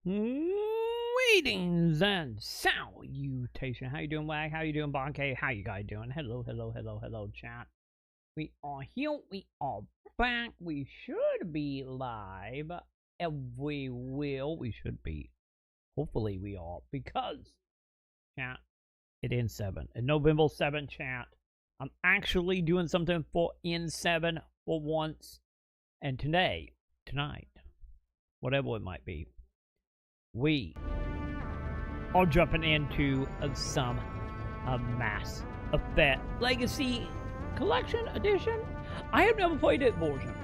Greetings and salutation. How you doing, Wag? How you doing, Bonk? How you guys doing? Hello, chat. We are here. We are back. We should be live. And we will. We should be. Hopefully we are. Because, chat, it N7. And November 7, chat. I'm actually doing something for N7 for once. And tonight, whatever it might be, we are jumping into some Mass Effect Legacy Collection Edition. I have never played it version,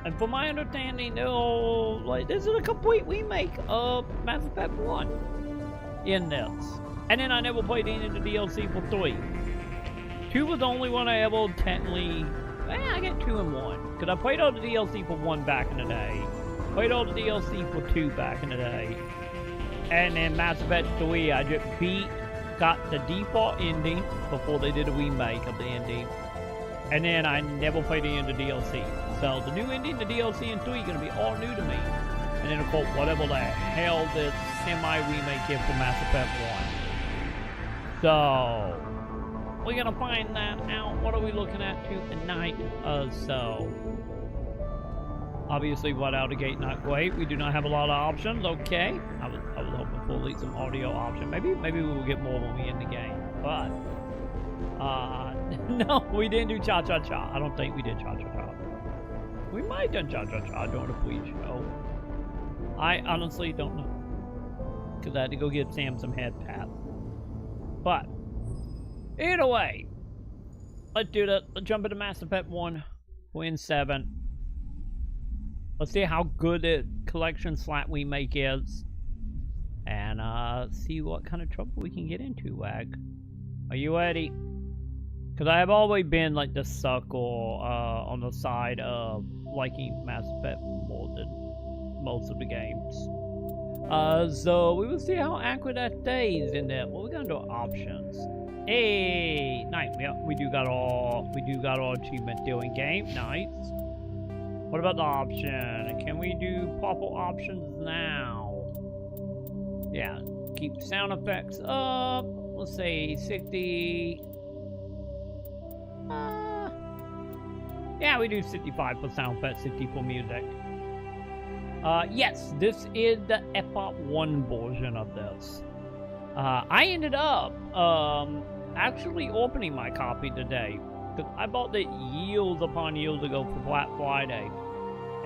and from my understanding, this is a complete remake of Mass Effect 1 in this. And then I never played any of the DLC for 3. 2 was the only one I ever technically. I get 2 and 1 because I played all the DLC for 1 back in the day. Played all the DLC for 2 back in the day. And then Mass Effect 3, I just got the default ending before they did a remake of the ending. And then I never played any of the DLC. So the new ending, the DLC in 3 is going to be all new to me. And then of course, whatever the hell this semi-remake is for Mass Effect 1. So, we're going to find that out. What are we looking at tonight? Obviously, right out of the gate, not great. We do not have a lot of options. Okay, I was hoping for at least some audio option. Maybe we will get more when we end the game. But no, we didn't do cha cha cha. I don't think we did cha cha cha. We might have done cha cha cha during the pre-show. I honestly don't know because I had to go get Sam some head pats. But either way, let's do that. Let's jump into Mass Effect 1, Win 7. Let's see how good the collection / remake is. And see what kind of trouble we can get into, Wag. Are you ready? Because I have always been like the sucker on the side of liking Mass Effect more than most of the games. So we will see how accurate that stays in there. Well, we're gonna do options. Hey, nice. Yeah, we do got all achievement doing game. Nice. What about the option? Can we do proper options now? Yeah, keep sound effects up. Let's say 60. Yeah, we do 65 for sound effects, 60 for music. Yes, this is the Epoch 1 version of this. I ended up actually opening my copy today. Because I bought it years upon years ago for Black Friday.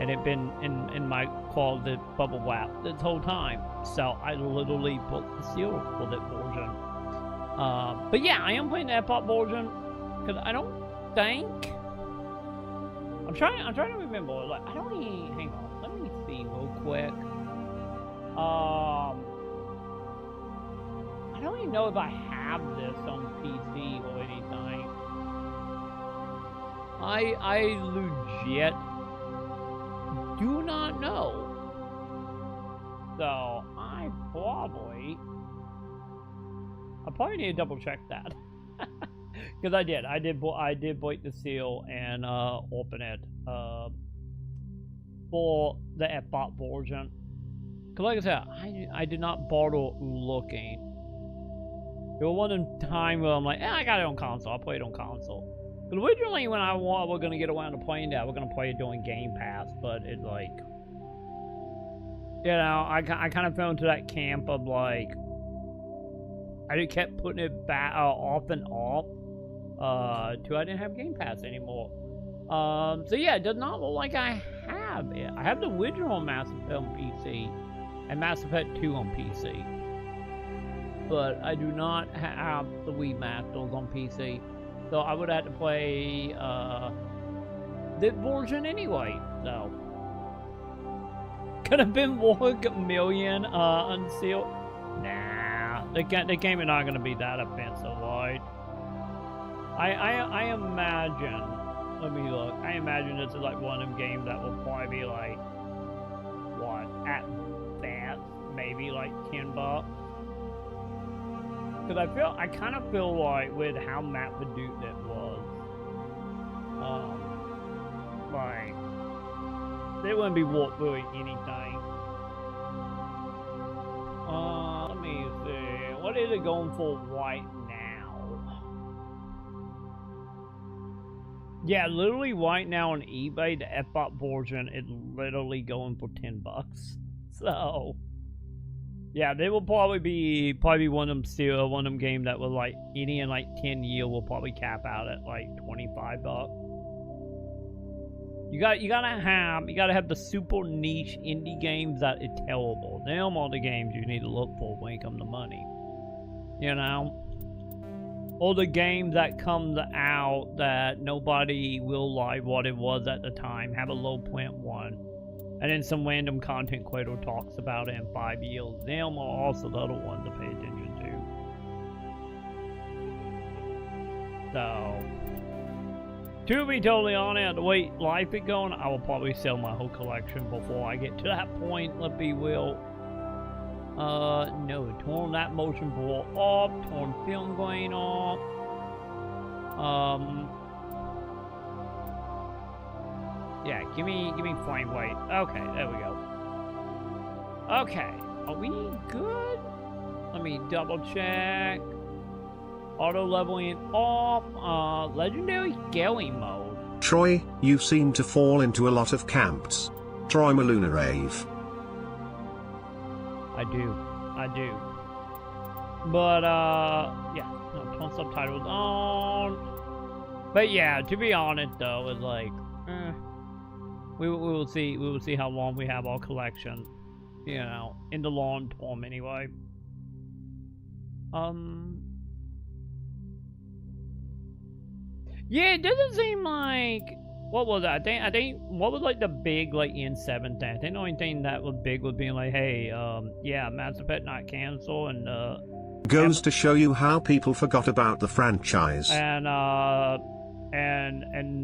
And it been in my closet bubble wrap this whole time. So I literally put the seal for that version. But yeah, I am playing the Epoch version. Because I don't think... I'm trying to remember. Like, I don't even... Hang on. Let me see real quick. I don't even know if I have this on PC or anything. I legit do not know. So I probably need to double check that. Because I did break the seal and open it for the Epoch version. Because like I said, I did not bother looking. There was one time where I'm like, I got it on console. I'll play it on console. But originally, when we're gonna get around to playing that, we're gonna play it during Game Pass. But it's like, you know, I kind of fell into that camp of like, I just kept putting it back off and off. Till I didn't have Game Pass anymore. So yeah, it does not look like I have it. I have the original Mass Effect on PC and Mass Effect 2 on PC, but I do not have the remasters on PC. So I would have to play this version anyway. So could have been $1 million unsealed. Nah, the game is not gonna be that offensive, right? I imagine. Let me look. I imagine this is like one of them games that will probably be like, what, at best, maybe like $10. Because I kind of feel like with how map produced it was, like, they wouldn't be worth doing anything. what is it going for right now? Yeah, literally right now on eBay, the F-Bot version is literally going for $10. So, yeah, they will probably be one of them still one of them games that will like any in like 10 years will probably cap out at like $25. You gotta have the super niche indie games that are terrible. Them are the games you need to look for when it comes to money. You know? Or the games that comes out that nobody will like what it was at the time, have a low print one. And then some random content creator talks about it in 5 years. Them are also the other ones to pay attention to. So, to be totally honest, the way life is going, I will probably sell my whole collection before I get to that point, let's be real. No, torn that motion blur off, torn film grain off. Yeah, give me flame weight. Okay, there we go. Okay, are we good? Let me double check. Auto leveling off. Legendary scaling mode. Troy, you seem to fall into a lot of camps. Troy Maluna Rave. I do. But, yeah, no, turn subtitles on. But yeah, to be honest though, it's like, we will see how long we have our collection, you know, in the long term anyway. Yeah, it doesn't seem like, what was that? I think, what was like the big, like, N7 thing? I think the only thing that was big was being like, hey, yeah, Mass Effect not cancel, and, goes to show you how people forgot about the franchise. And,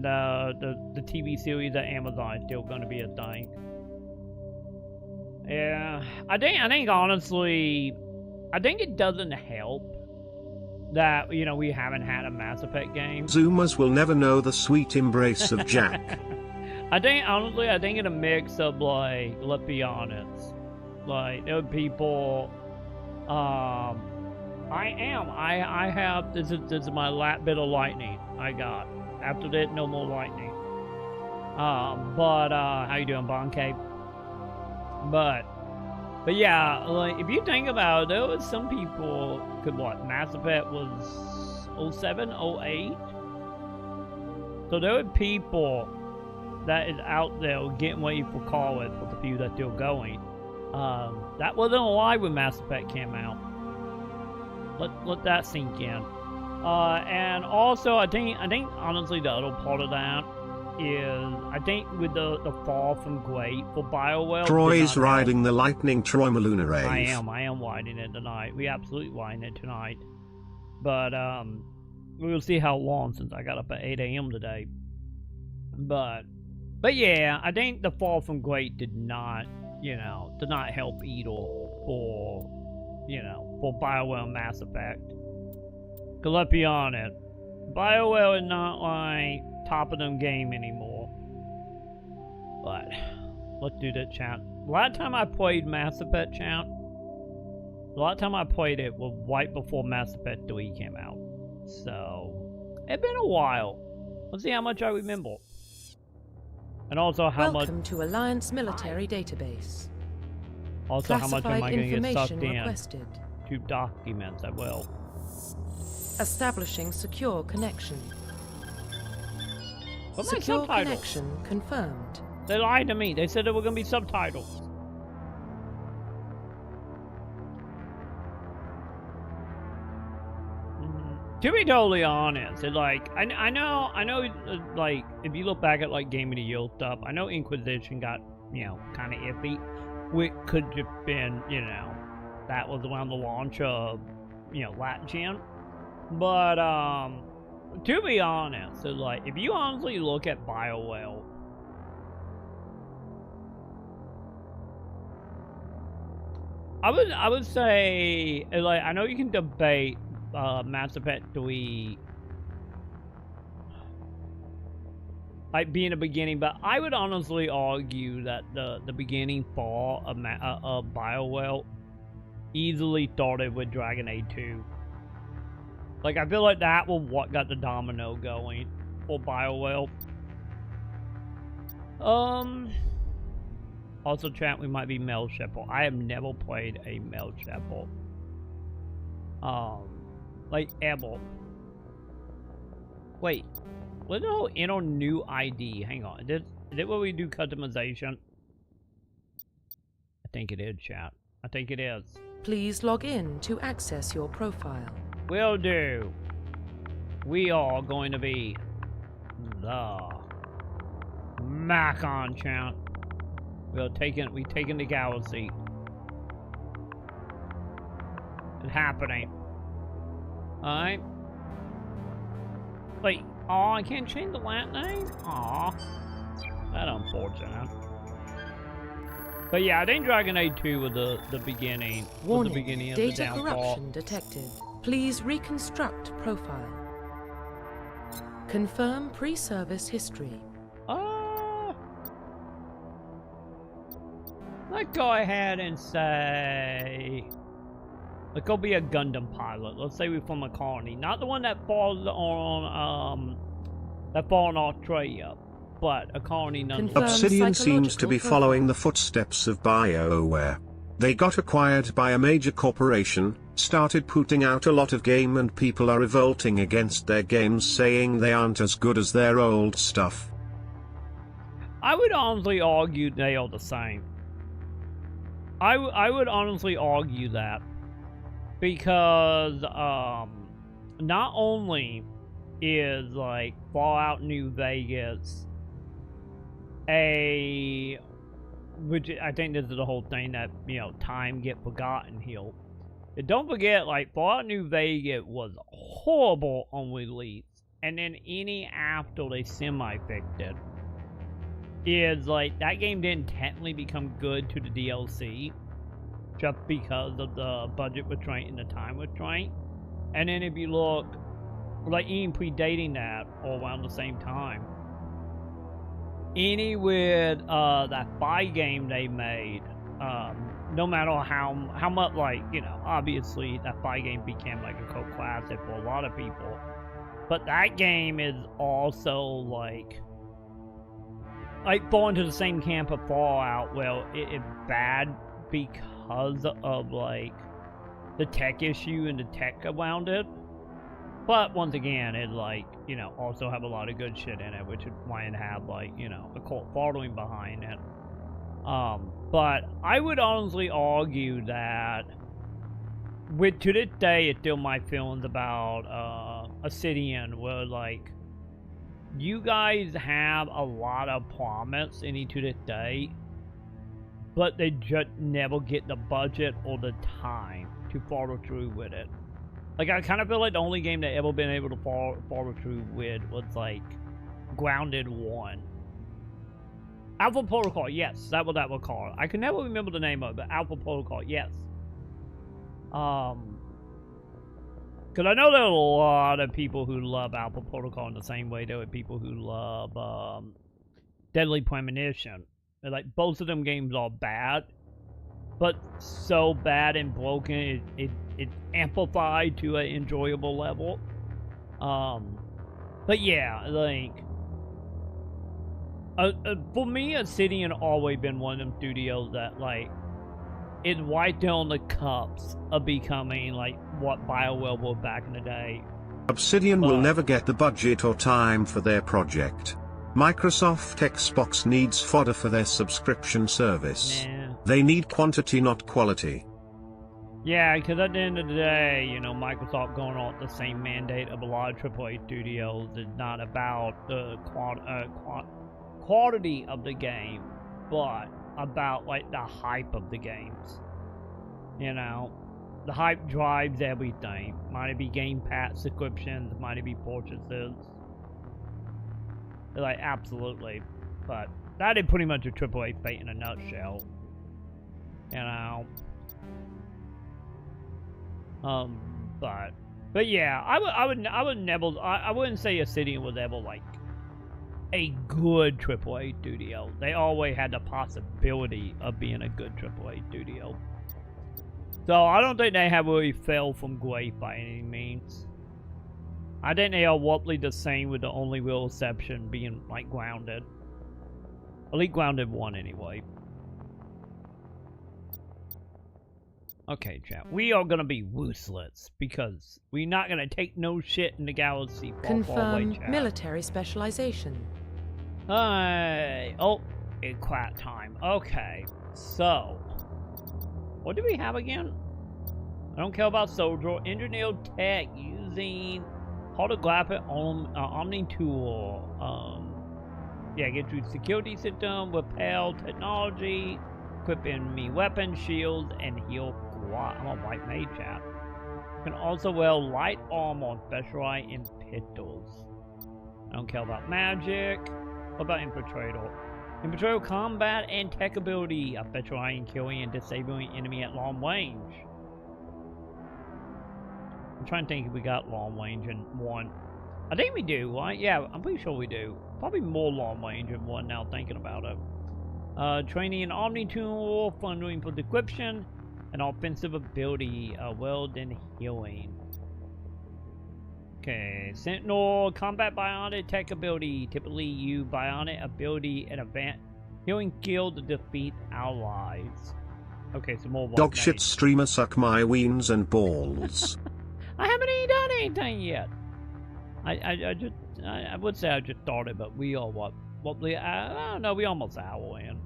the TV series at Amazon is still gonna be a thing. Yeah, I think honestly, I think it doesn't help that, you know, we haven't had a Mass Effect game. Zoomers will never know the sweet embrace of Jack. I think, honestly, it's a mix of, like, let's be honest. Like, there are people, I have, this is my last bit of lightning I got. After that, no more lightning. How you doing, Bonke? But yeah, like, if you think about it, there was some people could, what, Mass Effect was 07, 08? So there were people that is out there getting ready for college, for the few that still going. That wasn't alive when Mass Effect came out. Let that sink in. And also, I think honestly the other part of that is, I think with the fall from great for BioWare. Troy's riding the lightning Troy Maluna Rave. I am riding it tonight. We absolutely riding it tonight. But we will see how long, since I got up at 8 AM today. But yeah, I think the fall from great did not help either for BioWare and Mass Effect. Cause let's be honest, BioWare is not like top of them game anymore. But let's do that, chat. A lot of time I played Mass Effect, chat. A lot of time I played it was right before Mass Effect 3 came out. So it's been a while. Let's see how much I remember. And also how much. Welcome to Alliance Military Database. Also, how much am I going to get sucked in requested. to documents? I will. Establishing secure connection. But secure connection confirmed. They lied to me. They said there were going to be subtitles. To be totally honest, it's like, I know, like, if you look back at, like, Game of the Year stuff, I know Inquisition got, kind of iffy. Which could have been, that was around the launch of, Lat Gen. But, to be honest, it's like, if you honestly look at BioWare, I would say, like, I know you can debate Mass Effect 3 like being the beginning, but I would honestly argue that the beginning fall of BioWare easily started with Dragon Age 2. Like, I feel like that was what got the domino going for BioWare. Also, chat, we might be Mel Shepherd. I have never played a Mel Shepherd. Like, ever. Wait. What's the whole enter new ID? Hang on. Is it where we do customization? I think it is, chat. I think it is. Please log in to access your profile. Will do. We are going to be the Maconn chat. We taking the galaxy. It's happening. Alright. Wait, oh, I can't change the last name? Aw. That's unfortunate. But yeah, I think Dragon Age 2 was the beginning. Warning, Was the beginning of data the downfall. corruption detected. Please reconstruct profile. Confirm pre-service history. Let's go ahead and say, let's go be a Gundam pilot. Let's say we're from a colony, not the one that falls on Australia, but a colony nonetheless. Obsidian seems to be following the footsteps of BioWare. They got acquired by a major corporation, started putting out a lot of game, and people are revolting against their games, saying they aren't as good as their old stuff. I would honestly argue they are the same. I would honestly argue that, because not only is like Fallout New Vegas which I think this is the whole thing that, you know, time get forgotten here. And don't forget, like, Fallout New Vegas was horrible on release, and then any after they semi-fixed it is like that game didn't technically become good to the DLC just because of the budget restraint and the time restraint. And then if you look, like, even predating that, or around the same time, any with that spy game they made, no matter how much, like, you know, obviously that spy game became like a cult classic for a lot of people, but that game is also like fall into the same camp of Fallout, where it's bad because of like the tech issue and the tech around it. But once again, it, like, you know, also have a lot of good shit in it, which is why it have, like, you know, a cult following behind it. But I would honestly argue that to this day, it's still my feelings about Obsidian, where, like, you guys have a lot of promise in it to this day, but they just never get the budget or the time to follow through with it. Like, I kind of feel like the only game that ever been able to follow through with was, like, Grounded 1. Alpha Protocol, yes, that was called. I can never remember the name of it, but Alpha Protocol, yes. Because I know there are a lot of people who love Alpha Protocol in the same way there are people who love Deadly Premonition. Like, both of them games are bad, but so bad and broken, it's amplified to an enjoyable level. But yeah, like, for me, Obsidian always been one of them studios that, like, is right there on the cups of becoming, like, what BioWare was back in the day. Obsidian will never get the budget or time for their project. Microsoft Xbox needs fodder for their subscription service. Nah. They need quantity, not quality. Yeah, because at the end of the day, you know, Microsoft going on the same mandate of a lot of AAA studios is not about the quality of the game, but about, like, the hype of the games. You know, the hype drives everything. Might it be Game Pass subscriptions, might it be purchases. Like, absolutely. But that is pretty much a AAA fate in a nutshell. You know. But yeah, I wouldn't say Obsidian was ever, like, a good AAA studio. They always had the possibility of being a good AAA studio. So I don't think they have really fell from grace by any means. I think they are roughly the same, with the only real exception being like grounded. At least grounded 1 anyway. Okay, chat. We are gonna be ruthless because we're not gonna take no shit in the galaxy far, far away, Confirm chat. military specialization. Oh, it's quiet time. Okay, so what do we have again? I don't care about soldier. Engineer tech using holographic omni tool. Yeah, get through security system, repel technology, equip enemy weapons, shields, and heal squad. I'm a white mage, chat. Can also wear light armor on specialized in pistols. I don't care about magic. What about infiltrator? Infiltrator combat and tech ability. I specialize in killing and disabling enemy at long range. I'm trying to think if we got long range in 1. I think we do, right? Yeah, I'm pretty sure we do. Probably more long range in 1 now thinking about it. Training and Omni tool, funding for decryption, and offensive ability, weld and healing. Okay, Sentinel, combat bionic tech ability. Typically use bionic ability and event healing skill to defeat allies. Okay, some more Dog shit streamer suck my weens and balls. I haven't even done anything yet. I would say I just started, but we are what I don't know, we almost hour in.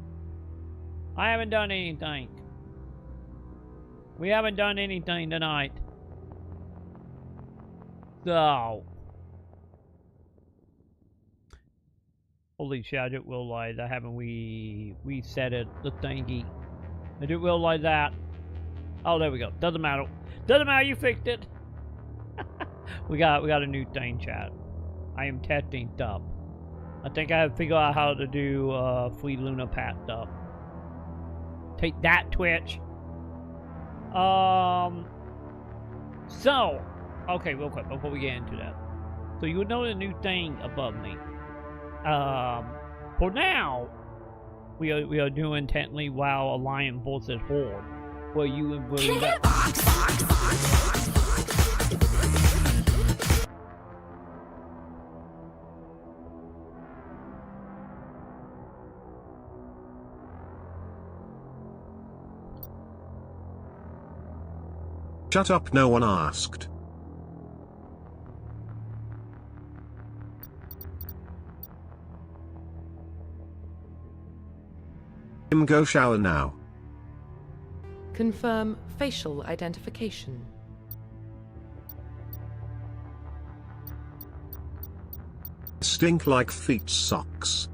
I haven't done anything. We haven't done anything tonight. So holy shit, I didn't realize I haven't reset it, the thingy. I didn't realize that. Oh, there we go. Doesn't matter. Doesn't matter, you fixed it. we got a new thing, chat. I am testing stuff. I think I have figured out how to do free Luna Pat stuff. Take that, Twitch. So, okay, real quick before we get into that. So you know the new thing above me. For now, we are doing intently while Alliance versus Horde, where you and William. Shut up, no one asked. Go shower now. Confirm facial identification. Stink like feet socks.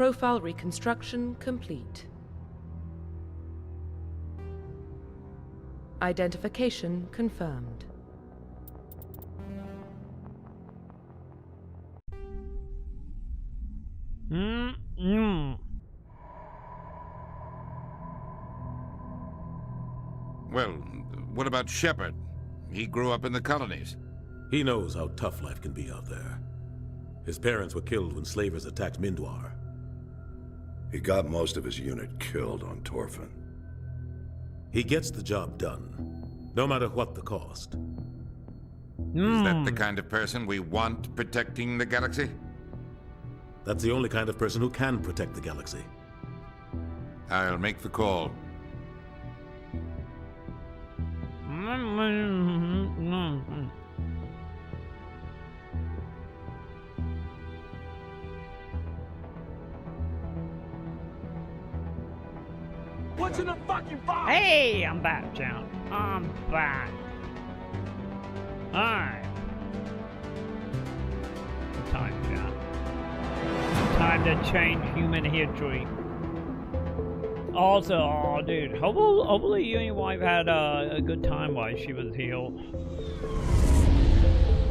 Profile reconstruction complete. Identification confirmed. Well, what about Shepard? He grew up in the colonies. He knows how tough life can be out there. His parents were killed when slavers attacked Mindwar. He got most of his unit killed on Torfin. He gets the job done, no matter what the cost. Is that the kind of person we want protecting the galaxy? That's the only kind of person who can protect the galaxy. I'll make the call. What's in the fucking box? Hey, I'm back, John. I'm back. Alright. Time, John. Time to change human history. Also, oh, dude, hopefully you and your wife had a good time while she was healed.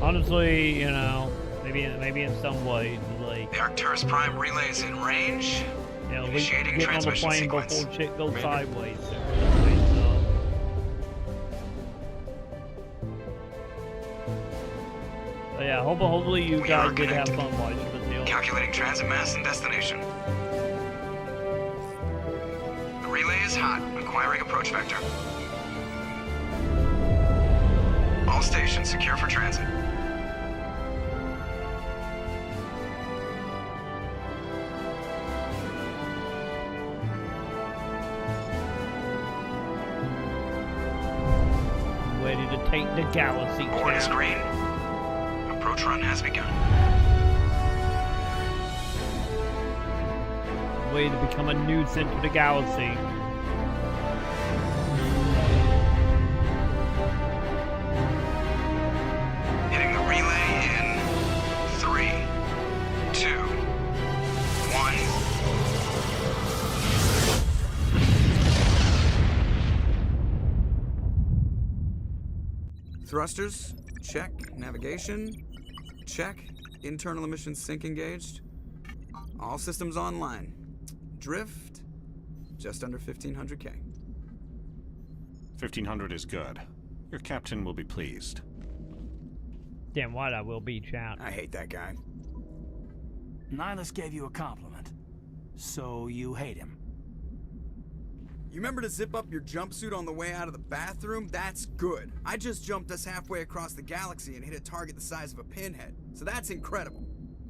Honestly, you know, maybe in some ways, like The Arcturus Prime relay is in range. you know, Initiating getting on the transmission plane sequence. before shit goes Maybe. sideways. So yeah, hopefully you We guys are did have connected. fun while she was healed. Calculating transit mass and destination. The relay is hot. Acquiring approach vector. All stations secure for transit. Ready to take the galaxy. Board is Chat. green. Approach run has begun. Way to become a nuisance to the galaxy. Hitting the relay in 3, 2, 1. Thrusters, check. Navigation, check. Internal emissions sync engaged. All systems online. Drift, just under 1500K. 1500 is good. Your captain will be pleased. Damn right I will be, chat. I hate that guy. Nihilus gave you a compliment. So you hate him. You remember to zip up your jumpsuit on the way out of the bathroom? That's good. I just jumped us halfway across the galaxy and hit a target the size of a pinhead. So that's incredible.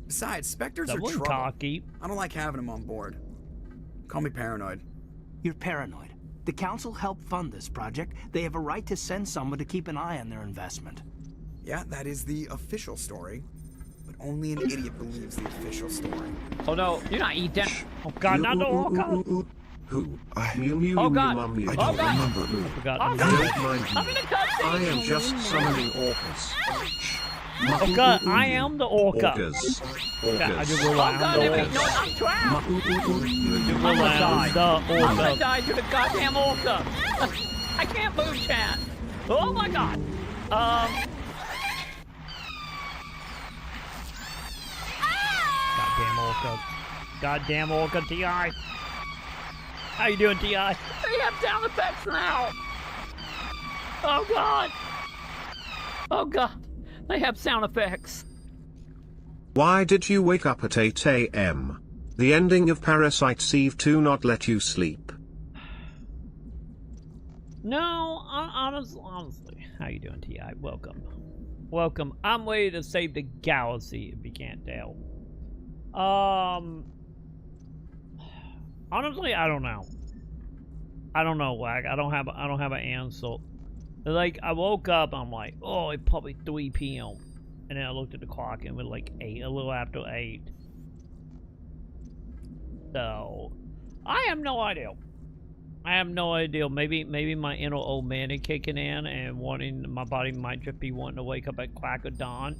Besides, Spectres That are wasn't trouble. cocky. I don't like having them on board. Call me paranoid. You're paranoid. The Council helped fund this project. They have a right to send someone to keep an eye on their investment. Yeah, that is the official story. But only an idiot believes the official story. Oh no, you're not eating. Oh god, not the orca. Who? Oh god. I Oh don't god. remember. I forgot. Don't mind I'm me. in the cutscene. I am just summoning orcas. Oh god, I am the orca. Orcas. God, I Orcas. just realized I'm the orca. No, I'm trapped! I'm gonna die. I'm gonna die to the goddamn orca. I can't move, chat. Oh my god. Goddamn orca. Goddamn orca, T.I. How you doing, T.I.? They have sound effects now. Oh god. Oh god. They have sound effects. Why did you wake up at 8 a.m.? The ending of Parasite Eve 2 not let you sleep. No, honestly. How you doing, T.I.? Welcome. Welcome. I'm ready to save the galaxy, if you can't tell. Honestly, I don't know. I don't know, Wag. I don't have an answer. Like, I woke up, I'm like, oh, it's probably 3 p.m. And then I looked at the clock and it was like 8, a little after 8. So, I have no idea. I have no idea. Maybe my inner old man is kicking in and my body might just be wanting to wake up at crack of dawn.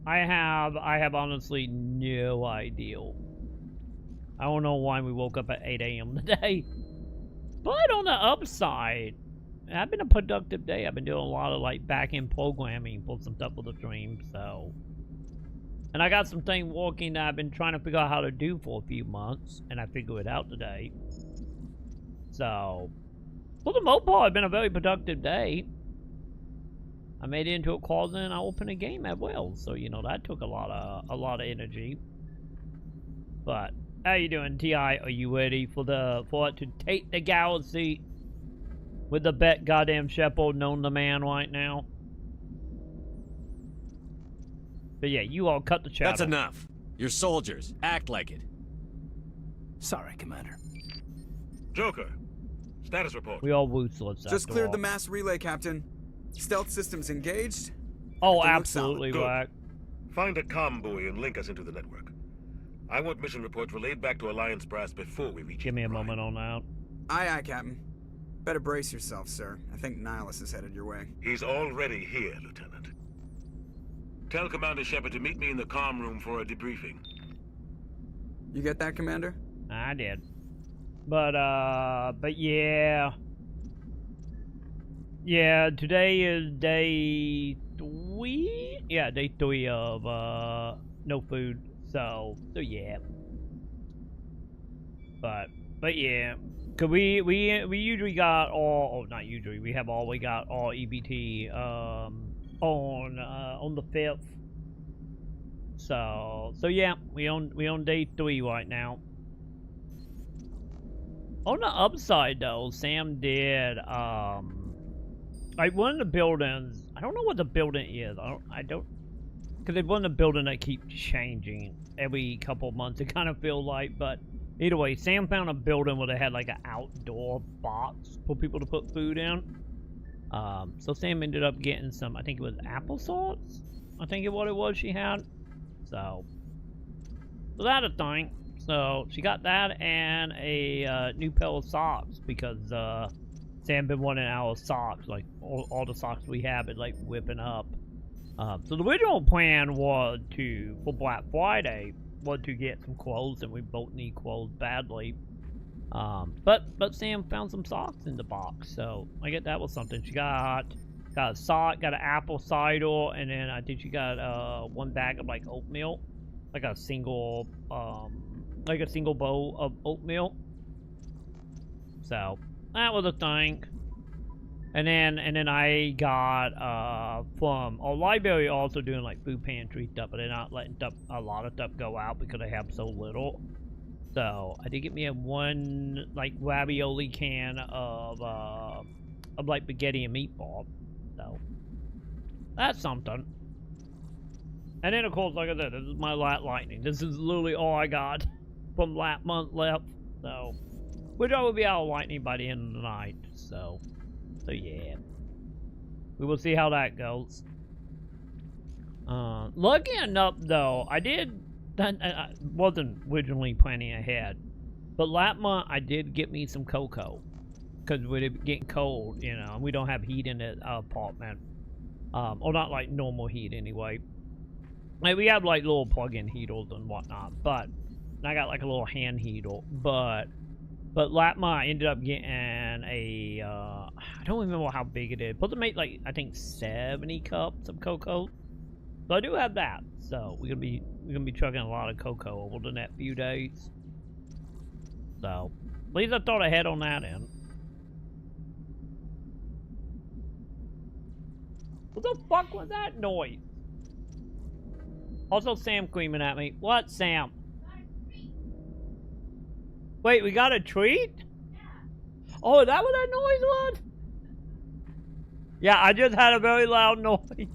I have honestly no idea. I don't know why we woke up at 8 a.m. today. But on the upside, I've been a productive day. I've been doing a lot of like back-end programming, pulled some stuff with the stream, so. And I got some things working that I've been trying to figure out how to do for a few months, and I figured it out today. So, for the most part, it's been a very productive day. I made it into a closet and I opened a game as well, so you know that took a lot of energy. But how you doing, Ti? Are you ready for it to take the galaxy with the bet goddamn Shepherd known the man right now? But yeah, you all cut the chat. That's enough. You're soldiers. Act like it. Sorry, Commander. Joker, status report. We all ruthless. Just cleared the mass relay, Captain. Stealth systems engaged. Oh, absolutely, Black. Find a comm buoy and link us into the network. I want mission reports relayed back to Alliance brass before we reach. Give me a moment on that. Aye, aye, Captain. Better brace yourself, sir. I think Nihilus is headed your way. He's already here, Lieutenant. Tell Commander Shepard to meet me in the comm room for a debriefing. You get that, Commander? I did. But yeah. Yeah, today is day 3? Yeah, day 3 of, no food. So yeah. But yeah. Cause we usually got all, not usually, we got all EBT, on the 5th. So yeah, we on day 3 right now. On the upside though, Sam did like one of the buildings, I don't know what the building is. I don't because it's one of the buildings that keep changing every couple of months, it kind of feels like, but either way, Sam found a building where they had like an outdoor box for people to put food in. So Sam ended up getting some, I think it was applesauce, I think it what it was she had. So that a thing. So she got that and a new pair of socks because Sam been wanting our socks, like all the socks we have is like whipping up. So the original plan was for Black Friday was to get some clothes, and we both need clothes badly. But Sam found some socks in the box, so I get that was something. She got a sock, got an apple cider, and then I think she got one bag of like oatmeal, like a single bowl of oatmeal. So that was a thing. And then I got from our library also doing like food pantry stuff, but they're not letting a lot of stuff go out because they have so little. So I did get me a one like ravioli can of like spaghetti and meatball. So that's something. And then of course, like I said, this is my lightning. This is literally all I got from last month left. So which I will be out of lightning by the end of the night. So yeah, we will see how that goes. Lucky enough though, I wasn't originally planning ahead, but last month I did get me some cocoa because we're getting cold, you know, and we don't have heat in the apartment, or not like normal heat anyway. Like we have like little plug-in heaters and whatnot, but I got like a little hand heater, but last month I ended up getting a, I don't remember how big it is. Supposed to make like, I think 70 cups of cocoa. So I do have that. So we're gonna be chugging a lot of cocoa over the next few days. So at least I thought ahead on that end. What the fuck was that noise? Also Sam screaming at me. What, Sam? Wait, we got a treat? Yeah. Oh, is that what that noise was? Yeah, I just had a very loud noise.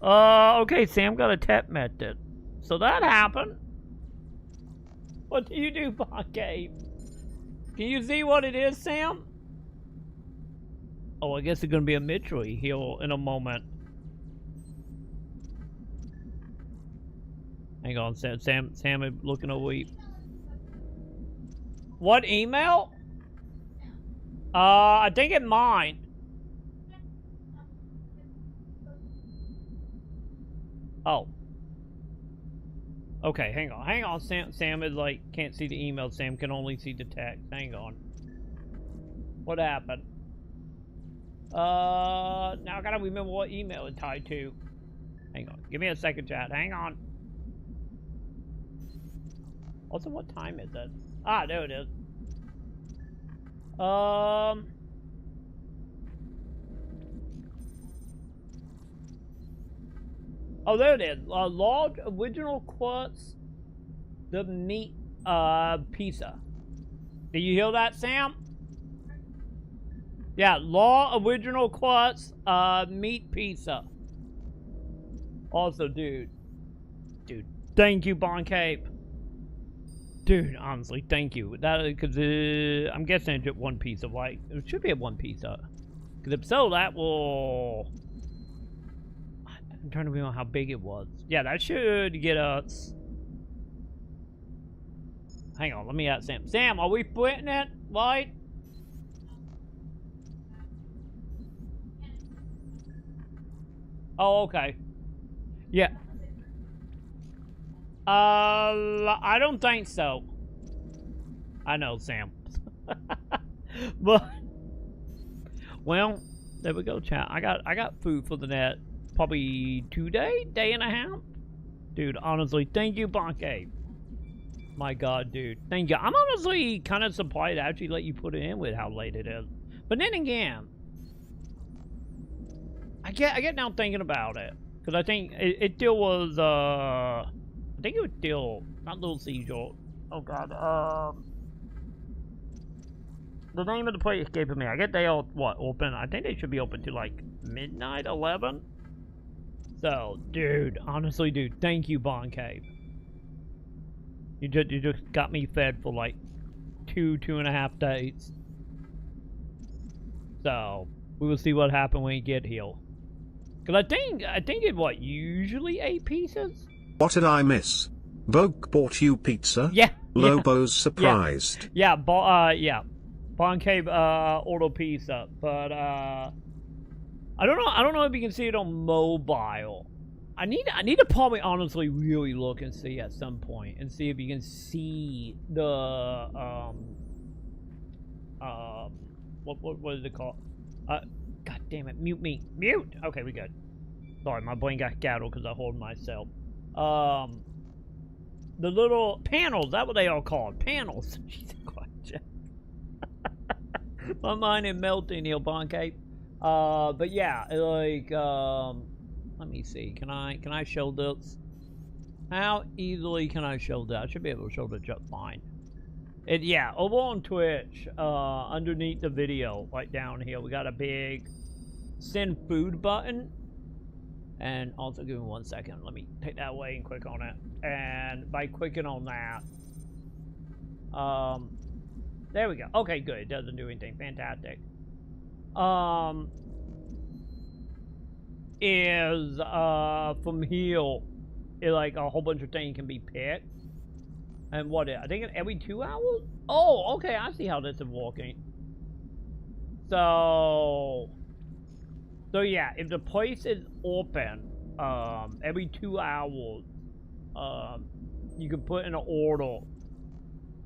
Okay, Sam got a tech method. So that happened. What do you do, Bonke? Can you see what it is, Sam? Oh, I guess it's gonna be a mystery here in a moment. Hang on, Sam is looking over. What email? I think it's mine. Oh. Okay, hang on. Sam is like, can't see the email. Sam can only see the text. Hang on. What happened? Now I gotta remember what email it's tied to. Hang on. Give me a second, chat. Hang on. Also, what time is it? Ah, there it is. Oh, there it is. Large original quartz, the meat, pizza. Did you hear that, Sam? Yeah, Law original quartz, meat pizza. Also, dude, thank you, Bon Cape. Dude, honestly, thank you. That, because I'm guessing it's just one pizza, right? It should be a one pizza. Because if so, that will... I'm trying to remember how big it was. Yeah, that should get us... Hang on, let me ask Sam. Sam, are we splitting it, right? Oh, okay. Yeah. I don't think so. I know, Sam. But, well, there we go, chat. I got food for the net. Probably 2 day and a half. Dude, honestly, thank you, Bonke. My God, dude, thank you. I'm honestly kind of surprised to actually let you put it in with how late it is. But then again, I get now thinking about it, because I think it still was I think it was still not Little Caesar. Oh God, the name of the place escaping me. I get they all open. I think they should be open to like midnight, 11. So, dude, honestly, dude, thank you, Bon Cave. You just got me fed for like 2.5 days. So we will see what happens when we get here. Cause I think it's what, usually 8 pieces. What did I miss? Bogue bought you pizza? Yeah. Lobo's surprised. Yeah. Yeah. Bon Cave order pizza, but I don't know if you can see it on mobile. I need to probably honestly really look and see at some point and see if you can see the what is it called? God damn it, mute. Okay, we good. Sorry, my brain got scattered because I hold myself. The little panels, that's what they are called. Panels. Jesus Christ. My mind is melting, Neil Bonke. But yeah, like, let me see. Can I show this? How easily can I show that? I should be able to show that just fine. Yeah, over on Twitch, underneath the video, right down here, we got a big send food button. And also, give me 1 second. Let me take that away and click on it. And by clicking on that, there we go. Okay, good. It doesn't do anything. Fantastic. Is from here, like a whole bunch of things can be picked. And what? I think every 2 hours. Oh, okay. I see how this is working. So yeah, if the place is open, every 2 hours, you can put in an order,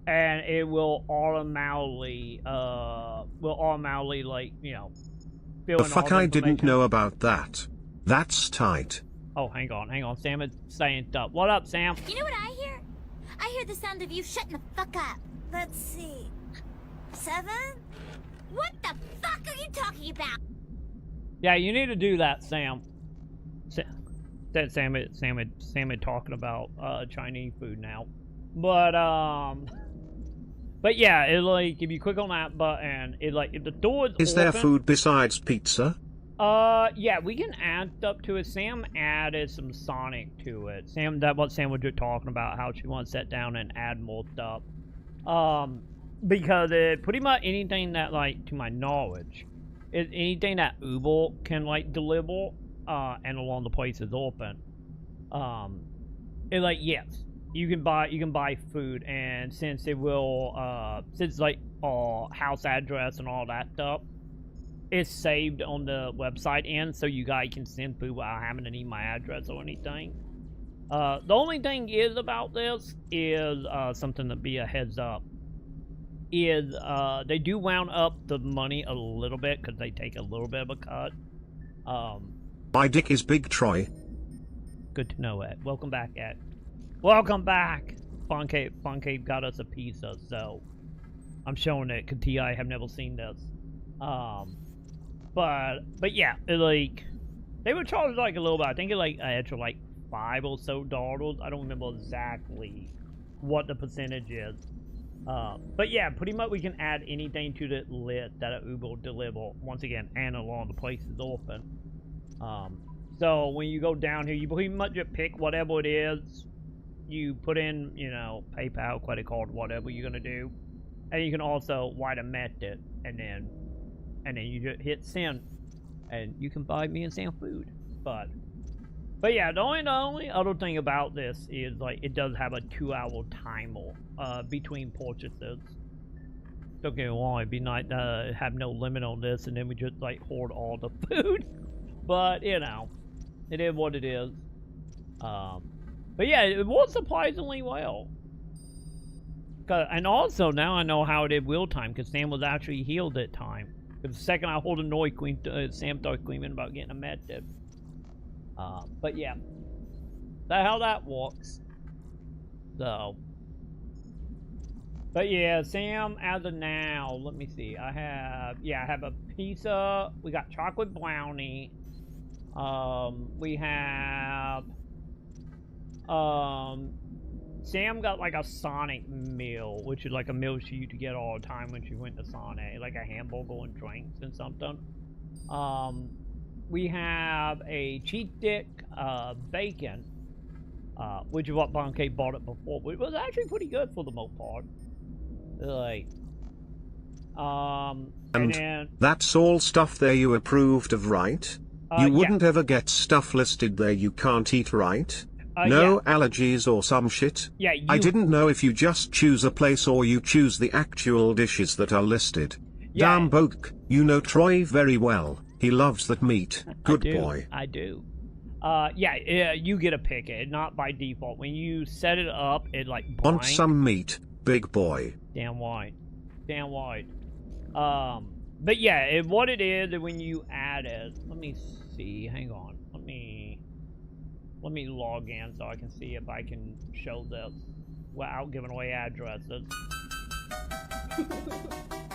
and it will automatically, like, you know, fill the in fuck all the I didn't information. know about that. That's tight. Oh, hang on. Sam is saying stuff. What up, Sam? You know what I hear? I hear the sound of you shutting the fuck up. Let's see. 7? What the fuck are you talking about? Yeah, you need to do that, Sam. Sam is talking about Chinese food now. But yeah, it like if you click on that button, it like if the door is there open, food besides pizza? yeah, we can add stuff to it. Sam added some Sonic to it. What Sam was just talking about, how she wants to sit down and add more stuff. Because it pretty much anything that, like, to my knowledge, is anything that Uber can like deliver, and along the place is open. It like, yes, you can buy food, and since it will since like house address and all that stuff, it's saved on the website end, so you guys can send food without having to need my address or anything. The only thing is about this is something to be a heads up. Is they do wound up the money a little bit because they take a little bit of a cut. My dick is big, Troy. Good to know, Ed. Welcome back, Ed. Welcome back. Boncape got us a pizza, so I'm showing it because Ti have never seen this. But yeah, like they were charged like a little bit. I think it like an extra like $5 or so. I don't remember exactly what the percentage is. But yeah, pretty much we can add anything to the list that an Uber will deliver. Once again, and along the place is open. So when you go down here, you pretty much just pick whatever it is. You put in, you know, PayPal, credit card, whatever you're gonna do, and you can also write a method, and then you just hit send, and you can buy me and Sam food. But yeah, the only other thing about this is like it does have a 2-hour timer between purchases. Don't get me wrong, it'd be nice to have no limit on this, and then we just like hoard all the food. But you know, it is what it is. But yeah, it was surprisingly well. And also now I know how it did wheel time because Sam was actually healed that time. Because the second I hold a noise queen, Sam started screaming about getting a med dip. But yeah, that's how that works. So, but yeah, Sam, as of now, let me see. I have a pizza. We got chocolate brownie. We have Sam got like a Sonic meal, which is like a meal she used to get all the time when she went to Sonic, like a hamburger and drinks and something. We have a cheat stick, bacon, which is what Boncape bought it before, but it was actually pretty good for the most part. Like, and then that's all stuff there you approved of, right? You wouldn't ever get stuff listed there you can't eat, right? No allergies or some shit? Yeah, I didn't know if you just choose a place or you choose the actual dishes that are listed. Damn Boke, you know Troy very well. He loves that meat. Good boy. I do. Yeah, you get a pick it, not by default. When you set it up, it like blank. Want some meat, big boy. Damn white. Damn white. But yeah, what it is when you add it, let me see, hang on. Let me log in so I can see if I can show this without giving away addresses.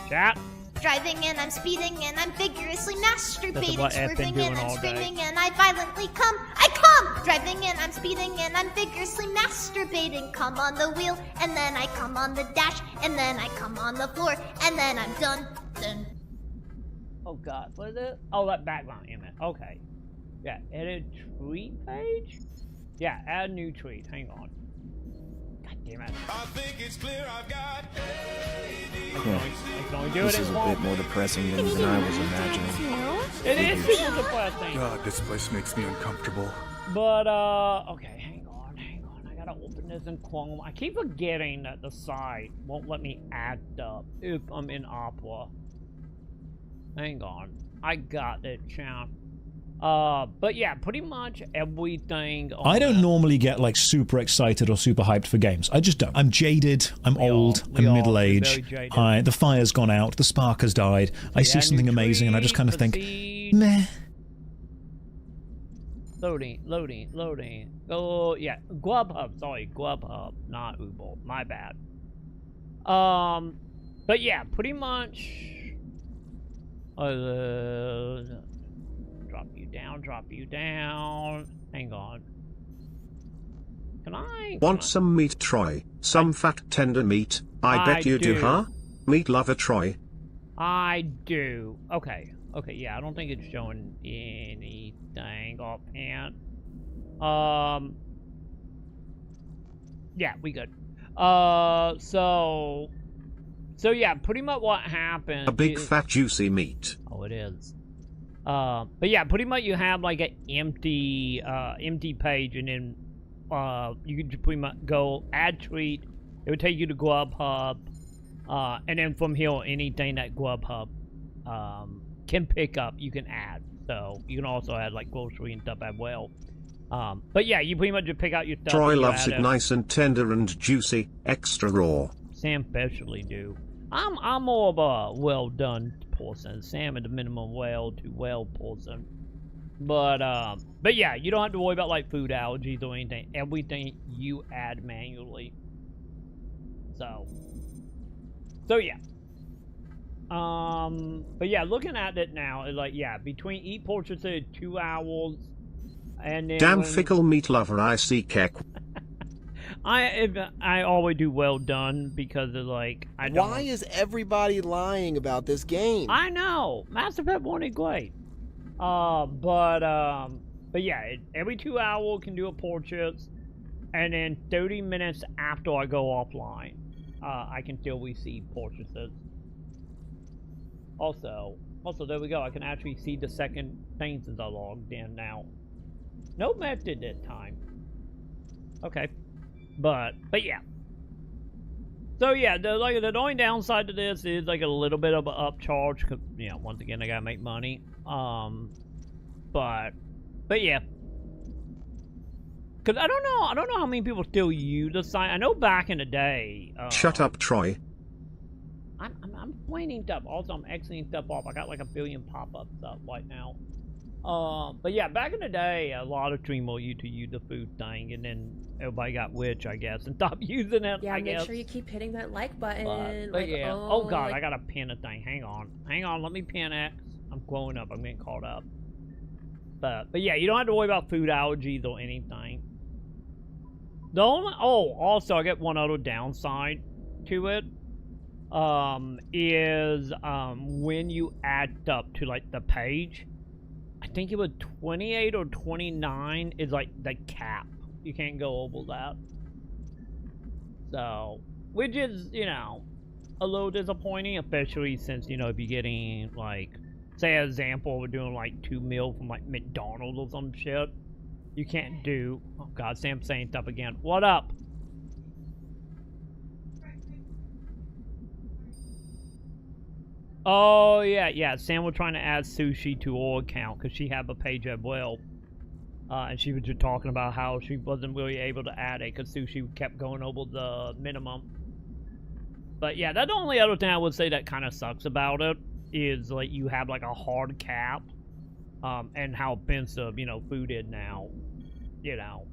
Chat. Driving and I'm speeding and I'm vigorously masturbating, swerving and I'm screaming day. and I violently come. I come! Driving and I'm speeding and I'm vigorously masturbating. Come on the wheel and then I come on the dash and then I come on the floor and then I'm done. Oh god, what is it? Oh, that background image. Okay. Yeah, edit tweet page? Yeah, add new tweet. Hang on. God damn it. I think it's clear I've got This is a bit more depressing than I was imagining. It is super depressing. God, this place makes me uncomfortable. But, okay, hang on. I gotta open this in Chrome. I keep forgetting that the site won't let me add up if I'm in Opera. Hang on. I got it, champ. But yeah, pretty much everything. I don't normally get like super excited or super hyped for games. I just don't. I'm jaded. I'm old. I'm middle-aged. The fire's gone out. The spark has died. I see something amazing and I just kind of think, meh. Loading. Oh yeah, Grubhub. Sorry, Grubhub, not Uber. My bad. But yeah, pretty much. Drop you down. Hang on. Can I? Want some meat, Troy? Some fat tender meat? I bet you do, huh? Meat lover, Troy. I do. Okay, yeah, I don't think it's showing anything offhand. Yeah, we good. So yeah, pretty much what happened. A big fat juicy meat. Oh, it is. But yeah, pretty much you have like an empty page, and then you can just pretty much go add tweet. It would take you to Grubhub, and then from here, anything that Grubhub can pick up, you can add. So you can also add like grocery and stuff as well. But yeah, you pretty much just pick out your stuff. Troy loves it nice and tender and juicy, extra raw. Sam especially do. I'm more of a well done person. Sam at the minimum well to well person. But yeah, you don't have to worry about like food allergies or anything. Everything you add manually. So yeah. But yeah, looking at it now, it's like, yeah, between eat portraits at 2 hours, and then damn fickle meat lover, I see kek. I always do well done because of like I don't. Why is everybody lying about this game? I know, Mass Effect 1 is great. But yeah, every 2 hours can do a portrait, and then 30 minutes after I go offline, I can still receive portraits. Also, there we go. I can actually see the second things as I logged in now. No method this time. Okay, but yeah. So yeah, the only downside to this is like a little bit of an upcharge, cause you know, once again I gotta make money. But yeah. Cause I don't know how many people still use the site. I know back in the day. Shut up, Troy. I'm pointing stuff. Also, I'm exiting stuff off. I got like a billion pop-ups up right now. But yeah, back in the day, a lot of streamers used to use the food thing, and then everybody got witch, I guess, and stopped using it. Yeah, I make guess. sure you keep hitting that like button. But like, yeah. Oh god, I gotta pin a thing. Hang on. Let me pin X. I'm growing up. I'm getting caught up. But yeah, you don't have to worry about food allergies or anything. The only also I get one other downside to it. Is when you add up to like the page, I think it was 28 or 29 is like the cap. You can't go over that. So, which is, you know, a little disappointing, especially since, you know, if you're getting like, say an example, we're doing like 2 meals from like McDonald's or some shit. You can't do, oh god, Sam's saying stuff again. What up? Oh, yeah, Sam was trying to add sushi to her account because she had a page as well. And she was just talking about how she wasn't really able to add it because sushi kept going over the minimum. But yeah, that's the only other thing I would say that kind of sucks about it is like you have like a hard cap. And how expensive, you know, food is now. You know.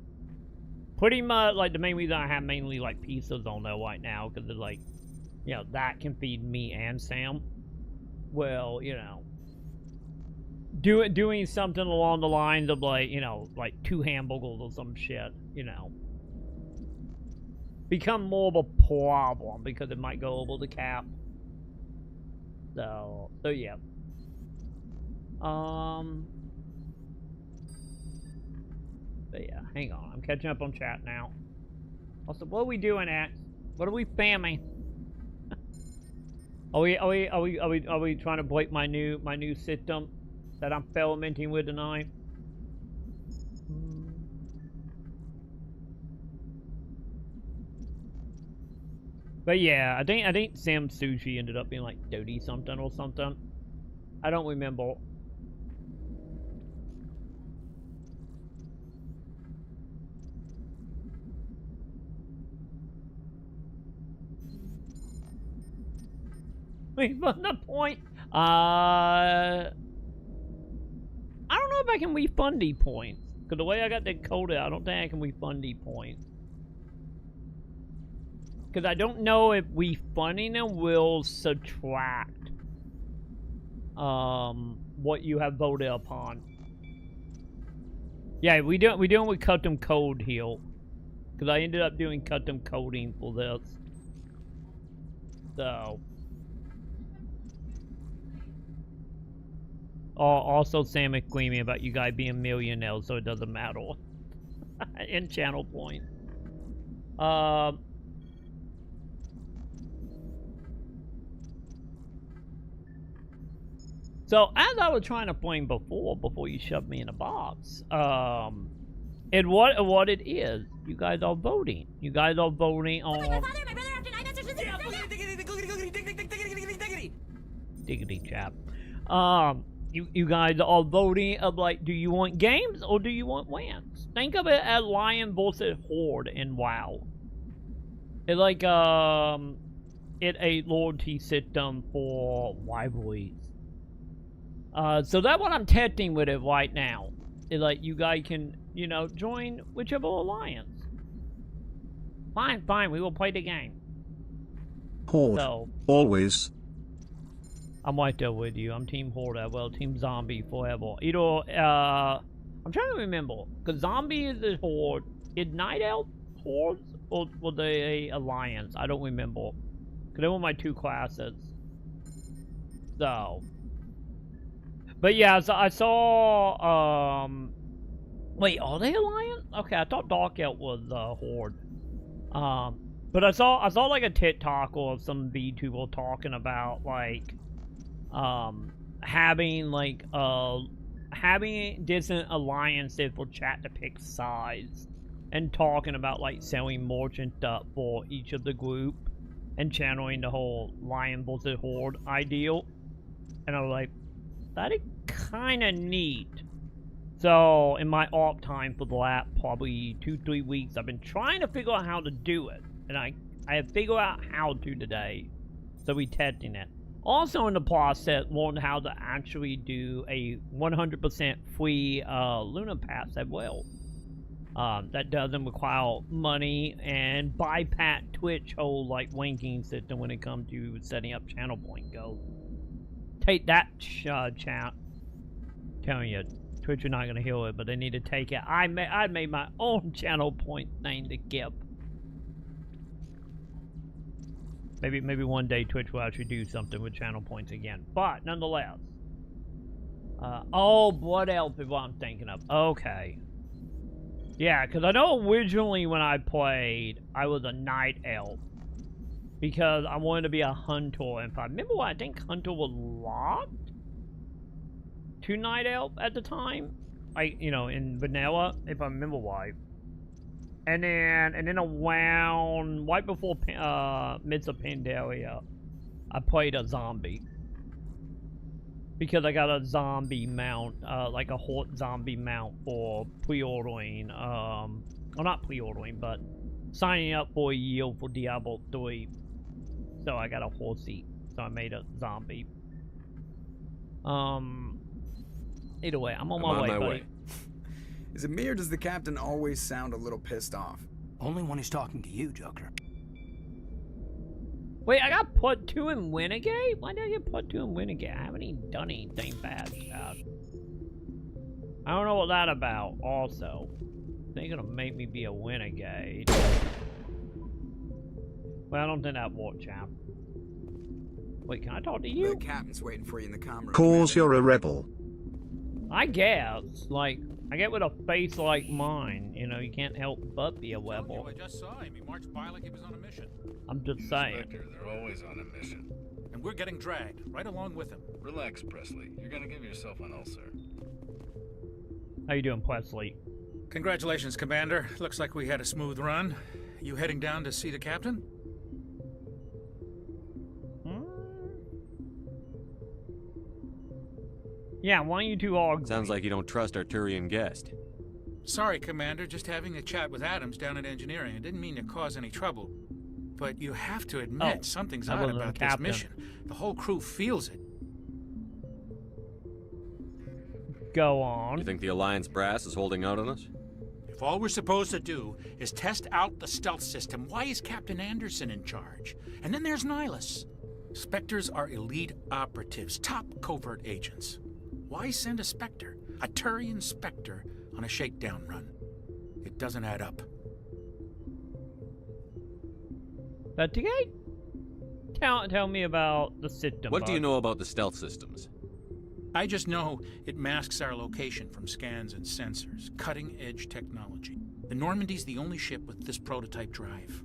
Pretty much, like, the main reason I have mainly like pizzas on there right now because it's like, you know, that can feed me and Sam. Well, you know, doing something along the lines of like, you know, like 2 hamburgers or some shit, you know, become more of a problem because it might go over the cap. So yeah. But yeah, hang on, I'm catching up on chat now. Also, what are we doing at? What are we spamming? Are we trying to break my new system that I'm experimenting with tonight? But yeah, I think Sam Sushi ended up being like 30 something or something. I don't remember. Refund the point. I don't know if I can refund the points. Because the way I got that coded, I don't think I can refund the points. Because I don't know if refunding them will subtract what you have voted upon. Yeah, we doing with custom code here. Because I ended up doing custom coding for this. So. Also, Sam is screaming about you guys being millionaires, so it doesn't matter. In channel point. So, as I was trying to explain before you shoved me in a box, and what it is, you guys are voting. You guys are voting on... Diggity chap. You guys are voting of like, do you want games or do you want lands? think of it as Lion versus Horde in WoW. It's like, it's a loyalty system for rivalries. So that's what I'm testing with it right now. It's like, you guys can, you know, join whichever alliance. Fine, we will play the game. Horde. So, always. I'm right there with you. I'm Team Horde as well. Team Zombie forever. Either, I'm trying to remember. Because Zombie is a Horde. Is Night Elf Hordes? Or were they a Alliance? I don't remember. Because they were my two classes. So. But yeah, so I saw, wait, are they Alliance? Okay, I thought Dark Elf was, Horde. But I saw like a TikTok or some VTuber talking about, like, having different alliances for chat to pick sides, and talking about like selling merchant stuff for each of the group, and channeling the whole Lion versus Horde ideal. And I was like, that is kind of neat. So in my off time for the last probably 2-3 weeks, I've been trying to figure out how to do it, and I have figured out how to today. So we testing it. Also in the process, learned how to actually do a 100% free Luna Pass as well. That doesn't require money and bypass Twitch whole like ranking system when it comes to setting up channel point goals. Take that, chat. Telling you, Twitch are not gonna heal it, but they need to take it. I made my own channel point thing to give. Maybe one day Twitch will actually do something with channel points again. But, nonetheless. Oh, Blood Elf is what I'm thinking of. Okay. Yeah, because I know originally when I played, I was a Night Elf. Because I wanted to be a Hunter. And if I remember what, I think Hunter was locked to Night Elf at the time. Like, you know, in vanilla, if I remember why. And then around, right before Midst of Pandaria, I played a zombie. Because I got a zombie mount, like a Horde zombie mount for pre-ordering, well not pre-ordering, but signing up for a year for Diablo 3. So I got a horsey, so I made a zombie. Either way, I'm on my way, buddy. Is it me or does the captain always sound a little pissed off? Only when he's talking to you, Joker. Wait, I got put 2 in Renegade? Why did I get put 2 in Renegade? I haven't even done anything bad yet. I don't know what that's about, also. They're gonna make me be a Renegade. Well, I don't think that worked, chap. Wait, can I talk to you? The captain's waiting for you in the comm room. Cause you're a rebel. I guess. Like, I get with a face like mine, you know, you can't help but be a rebel. I just saw him. He marched by like he was on a mission. I'm just saying. Spectre, they're always on a mission. And we're getting dragged, right along with him. Relax, Presley. You're gonna give yourself an ulcer. How you doing, Presley? Congratulations, Commander. Looks like we had a smooth run. You heading down to see the captain? Yeah, why don't you two all agree? Sounds like you don't trust our Turian guest. Sorry, Commander. Just having a chat with Adams down at Engineering. I didn't mean to cause any trouble. But you have to admit, something's odd about this mission. The whole crew feels it. Go on. You think the Alliance brass is holding out on us? If all we're supposed to do is test out the stealth system, why is Captain Anderson in charge? And then there's Nihilus. Spectres are elite operatives, top covert agents. Why send a Spectre, a Turian Spectre, on a shakedown run? It doesn't add up. Investigate? Tell me about the system. What do you know about the stealth systems? I just know it masks our location from scans and sensors. Cutting-edge technology. The Normandy's the only ship with this prototype drive.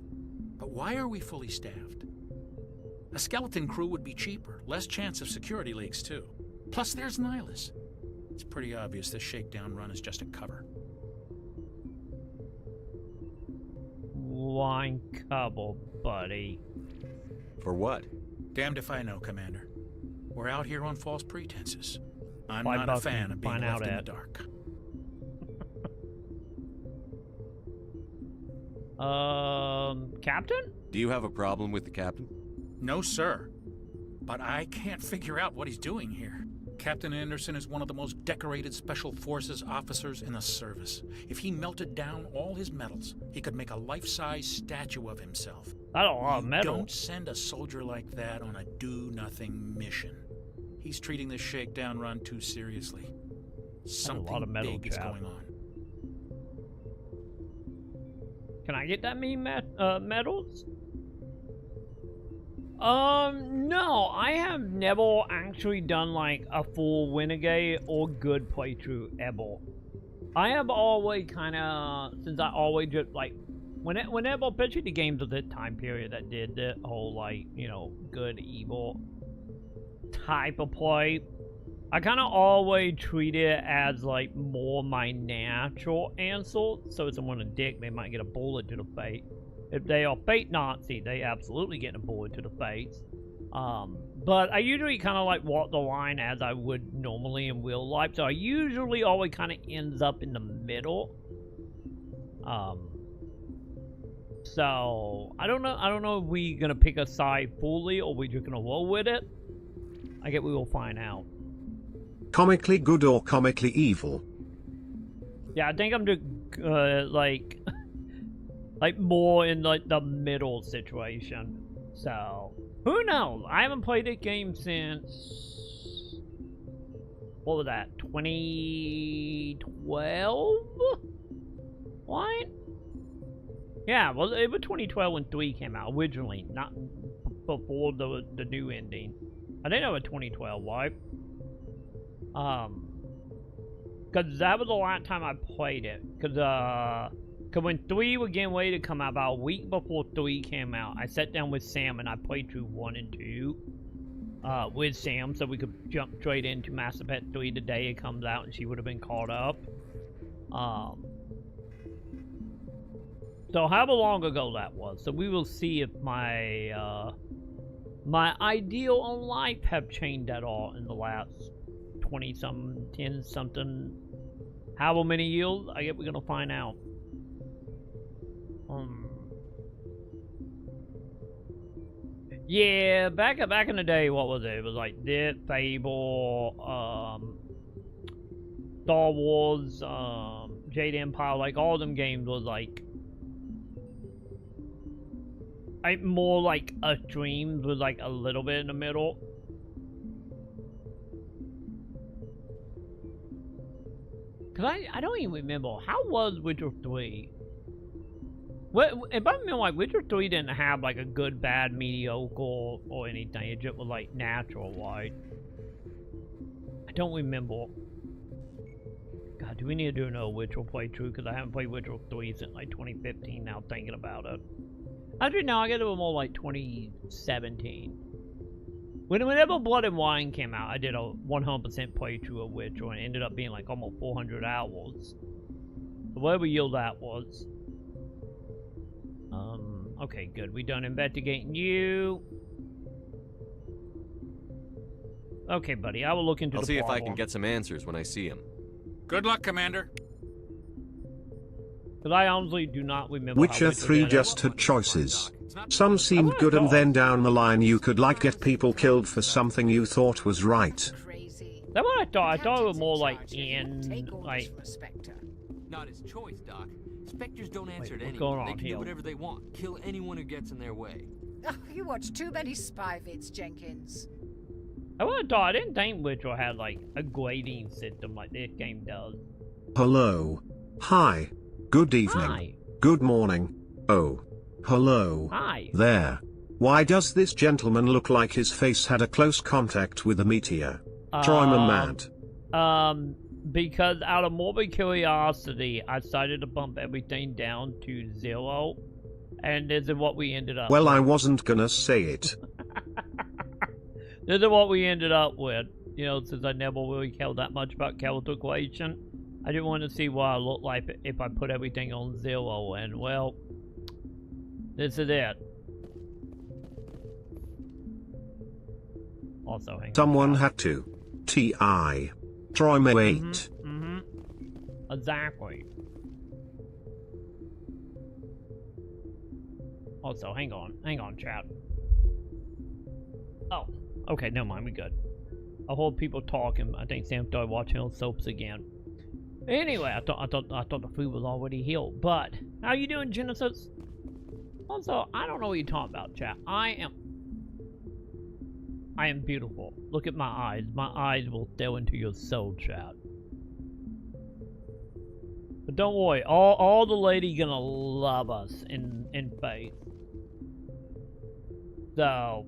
But why are we fully staffed? A skeleton crew would be cheaper. Less chance of security leaks, too. Plus, there's Nihilus. It's pretty obvious this shakedown run is just a cover. One cover, buddy. For what? Damned if I know, Commander. We're out here on false pretenses. I'm not a fan of being left in the dark. Captain? Do you have a problem with the captain? No, sir. But I can't figure out what he's doing here. Captain Anderson is one of the most decorated Special Forces officers in the service. If he melted down all his medals, he could make a life-size statue of himself. That's a lot of medals. Don't send a soldier like that on a do-nothing mission. He's treating this shakedown run too seriously. Something big is going on. Can I get that many medals? No, I have never actually done like a full renegade or good playthrough ever. I have always kind of, since I always just like, whenever, especially the games of this time period that did the whole like, you know, good, evil type of play, I kind of always treat it as like more my natural answer. So if someone a dick, they might get a bullet to the face. If they are fake Nazi, they absolutely get a bullet to the face. But I usually kind of like walk the line as I would normally in real life. So I usually always kind of ends up in the middle. So I don't know if we're gonna pick a side fully or we're just gonna roll with it. I guess we will find out. Comically good or comically evil? Yeah, I think I'm just like more in like the middle situation. So who knows? I haven't played this game since, what was that, 2012? What? Yeah, well, it was 2012 when 3 came out originally, not before the new ending. I think that was 2012, right? Cause that was the last time I played it. Cause when 3 was getting ready to come out, about a week before 3 came out, I sat down with Sam and I played through 1 and 2 with Sam, so we could jump straight into Mass Effect 3 the day it comes out, and she would have been caught up. So however long ago that was, so we will see if my my ideal on life have changed at all in the last 20-something, 10-something, however many years. I guess we're gonna find out. Yeah, back in the day, what was it? It was like this, Fable, Star Wars, Jade Empire, like all them games was like more like a stream with like a little bit in the middle. Cause I don't even remember, how was Witcher 3? What, if I remember, like, Witcher 3 didn't have like a good, bad, mediocre, or anything. It just was like natural, right? I don't remember. God, do we need to do another Witcher playthrough? Because I haven't played Witcher 3 since like 2015 now, thinking about it. Actually, no, I guess it was more like 2017. Whenever Blood and Wine came out, I did a 100% playthrough of Witcher, and it ended up being like almost 400 hours. So whatever year that was. Okay, good. We done investigating you. Okay, buddy, I will look into I'll the see if I problem. can get some answers when I see him. Good luck, Commander. Because I honestly do not remember. Witcher 3 just had choices. Some seemed good, and then down the line you could like get people killed for something you thought was right. That's what I thought. I thought it was more like in like. Not his choice, Doc. Spectres don't answer to what's going anyone. on They can here? do whatever they want. Kill anyone who gets in their way. Oh, you watch too many spy vids, Jenkins. I would have thought. I didn't think Witcher had like a grading system like this game does. Hello. Hi. Good evening. Hi. Good morning. Oh. Hello. Hi. There. Why does this gentleman look like his face had a close contact with a meteor? Troyman mad. Because out of morbid curiosity, I decided to bump everything down to 0. And this is what we ended up Well, with. I wasn't gonna say it. This is what we ended up with. You know, since I never really cared that much about character creation, I didn't want to see what I look like if I put everything on 0. And, well, this is it. Also, hang on. Someone had to. T.I. Troyman 8. Exactly. Also, hang on, chat. Oh, okay, never mind, we good. I heard people talking. I think Sam started watching on soaps again. Anyway, I thought the food was already healed. But how you doing, Genesis? Also, I don't know what you're talking about, chat. I am beautiful. Look at my eyes. My eyes will stare into your soul, chat. But don't worry, all the ladies gonna love us in faith. So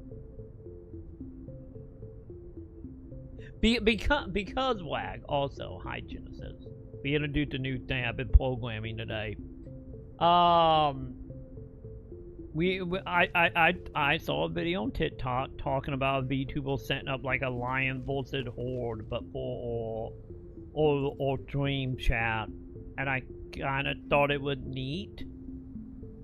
because WAG also, hi Genesis. We introduced a new thing I've been programming today. I saw a video on TikTok talking about VTuber setting up like a lion versus horde, but for or dream chat, and I kind of thought it was neat.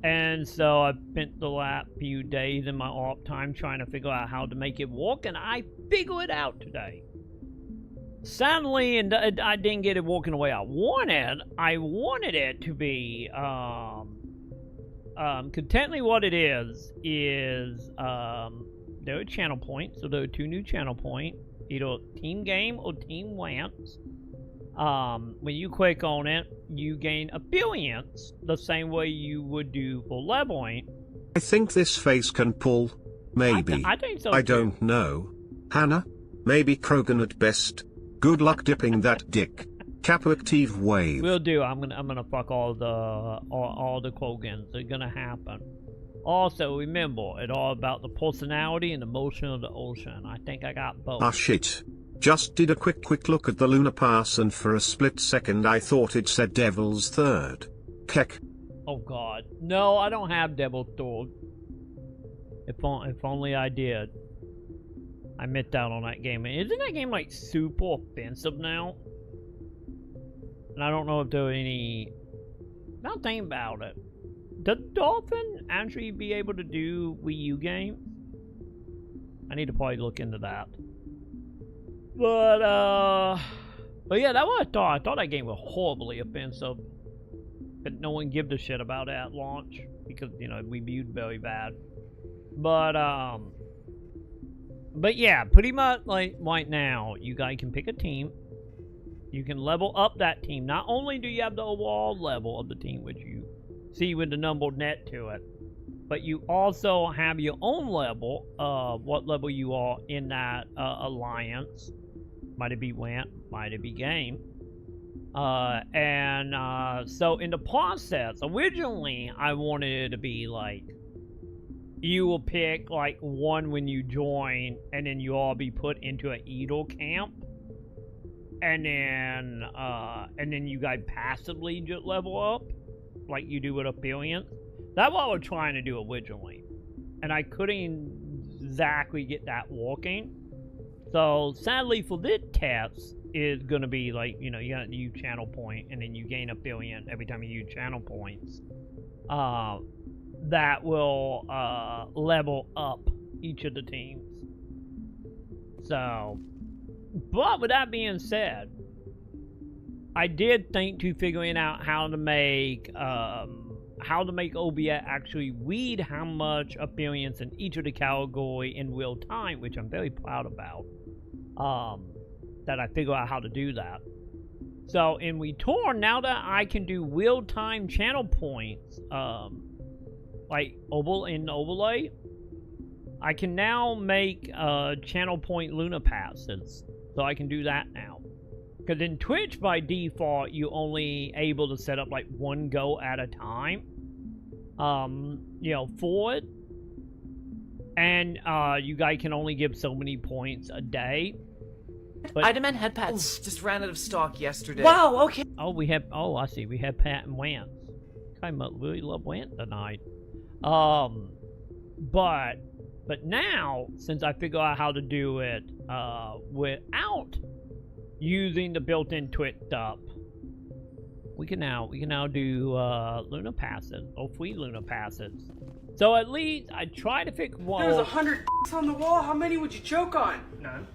And so I spent the last few days in my off time trying to figure out how to make it work, and I figured it out today. Sadly, and I didn't get it working the way I wanted. I wanted it to be, contently what it is, there are channel points, so there are 2 new channel points, either Team Game or Team Lance. When you click on it, you gain affiliates the same way you would do for leveling. I think this face can pull. Maybe. I think so I too. don't know. Hannah? Maybe Krogan at best. Good luck dipping that dick. Kappa active wave. Will do. I'm gonna fuck all the Krogans. They're gonna happen. Also, remember, it's all about the personality and the motion of the ocean. I think I got both. Ah shit. Just did a quick look at the lunar pass, and for a split second I thought it said Devil's Third. Keck. Oh god. No, I don't have Devil's Third. If only I did. I missed out on that game. Isn't that game like super offensive now? And I don't know if there are any... Now think about it. Does Dolphin actually be able to do Wii U games? I need to probably look into that. But yeah, that's what I thought. I thought that game was horribly offensive. But no one gave a shit about it at launch. Because, you know, we viewed very bad. But yeah, pretty much like right now, you guys can pick a team. You can level up that team. Not only do you have the overall level of the team, which you see with the number net to it, but you also have your own level of what level you are in that alliance. Might it be WANT, might it be game. So in the process, originally I wanted it to be like, you will pick like one when you join, and then you all be put into an Eagle camp, and then you guys passively just level up, like you do with affiliates. That's what I was trying to do originally, and I couldn't exactly get that working. So sadly for this test, is gonna be like, you know, you got a new channel point, and then you gain affiliate every time you use channel points. That will level up each of the teams. So, but with that being said, I did think to figuring out how to make OBS actually read how much affiliates in each of the category in real time, which I'm very proud about. That I figured out how to do that. So in return, now that I can do real-time channel points, like in overlay, I can now make channel point Luna passes. So I can do that now. Because in Twitch, by default, you only able to set up like one go at a time. You know, for it. And you guys can only give so many points a day. But, I demand head pads. Just ran out of stock yesterday. Wow, okay. Oh, I see. We have Pat and Wance. I really love Wance tonight. But now, since I figure out how to do it without using the built-in Twitch stuff, we can now do Luna passes or free Luna passes. So at least I try to fix one. There's 100 on the wall. How many would you choke on? None.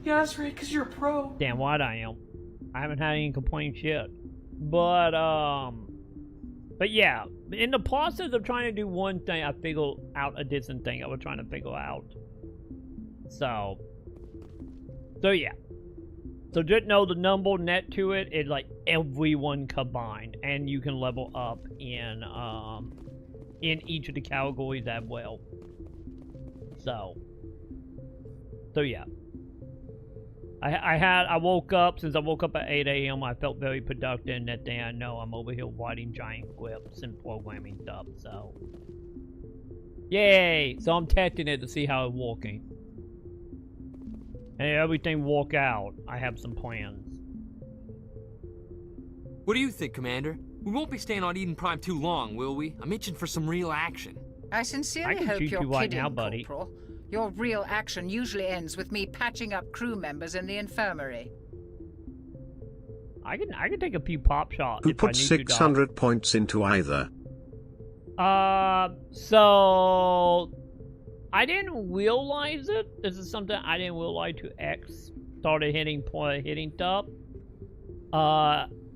Yeah, that's right, because you're a pro. Damn right I am. I haven't had any complaints yet. But yeah, in the process of trying to do one thing, I figured out a different thing I was trying to figure out. So yeah. So just know the number net to it is like everyone combined, and you can level up in each of the categories as well. So yeah. I woke up, since I woke up at 8 a.m. I felt very productive, and that day I know I'm over here writing giant scripts and programming stuff, so. Yay! So I'm testing it to see how it's working. And if everything work out, I have some plans. What do you think, Commander? We won't be staying on Eden Prime too long, will we? I'm itching for some real action. I sincerely can hope shoot you're you right kidding, now, buddy. Corporal. Your real action usually ends with me patching up crew members in the infirmary. I can take a few pop shots. Who put 600 points into either? So I didn't realize it. This is something I didn't realize to X started hitting stuff.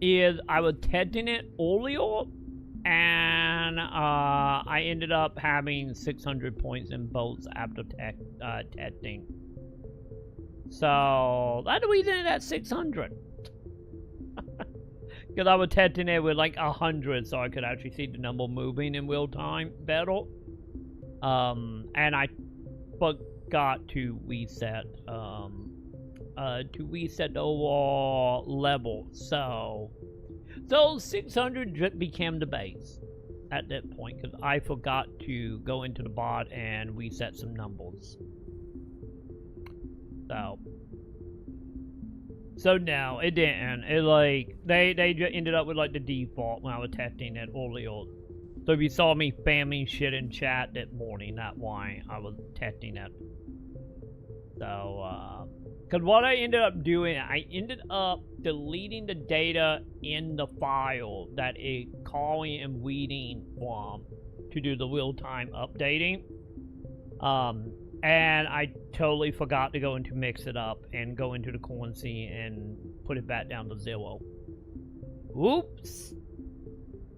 Is I was testing it earlier, and I ended up having 600 points in both after testing. So that's the reason it's at 600. Because I was testing it with like 100, so I could actually see the number moving in real time better. And I forgot to reset the overall level. So 600 just became the base at that point, because I forgot to go into the bot and reset some numbers. So no, it didn't. It like they just ended up with like the default when I was testing it earlier. So if you saw me spamming shit in chat that morning, that's why I was testing it. So because what I ended up doing, I ended up deleting the data in the file that it calling and reading from to do the real-time updating. And I totally forgot to go into mix it up and go into the currency and put it back down to 0. Oops.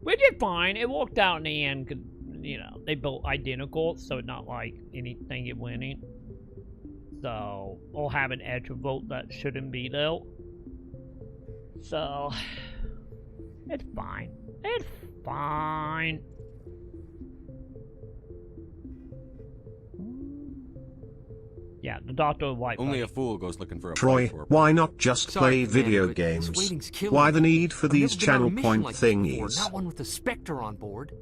Which is fine. It worked out in the end, because, you know, they built identical, so it's not like anything is winning. So, or have an edge of vote that shouldn't be there. So, it's fine. It's fine. Yeah, the doctor white. Only a fool goes looking for a Troy, why not just play video games? Why the need for these channel point thingies? Not one with a Spectre on board.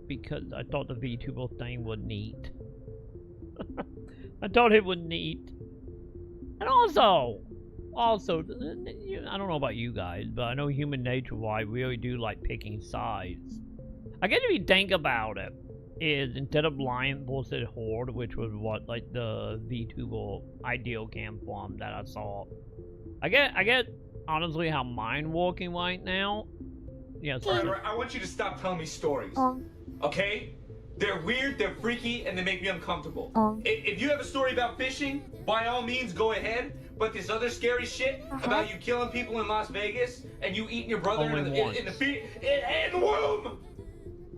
Because I thought the VTuber thing was neat. I thought it was neat. And also, I don't know about you guys, but I know human nature-wise, we really do like picking sides. I guess if you think about it, is instead of Lion versus Horde, which was what like the VTuber ideal cam form that I saw. I get honestly how mine working right now. Yeah, Right, I want you to stop telling me stories. Okay? They're weird, they're freaky, and they make me uncomfortable. If you have a story about fishing, by all means go ahead. But this other scary shit about you killing people in Las Vegas and you eating your brother in the womb.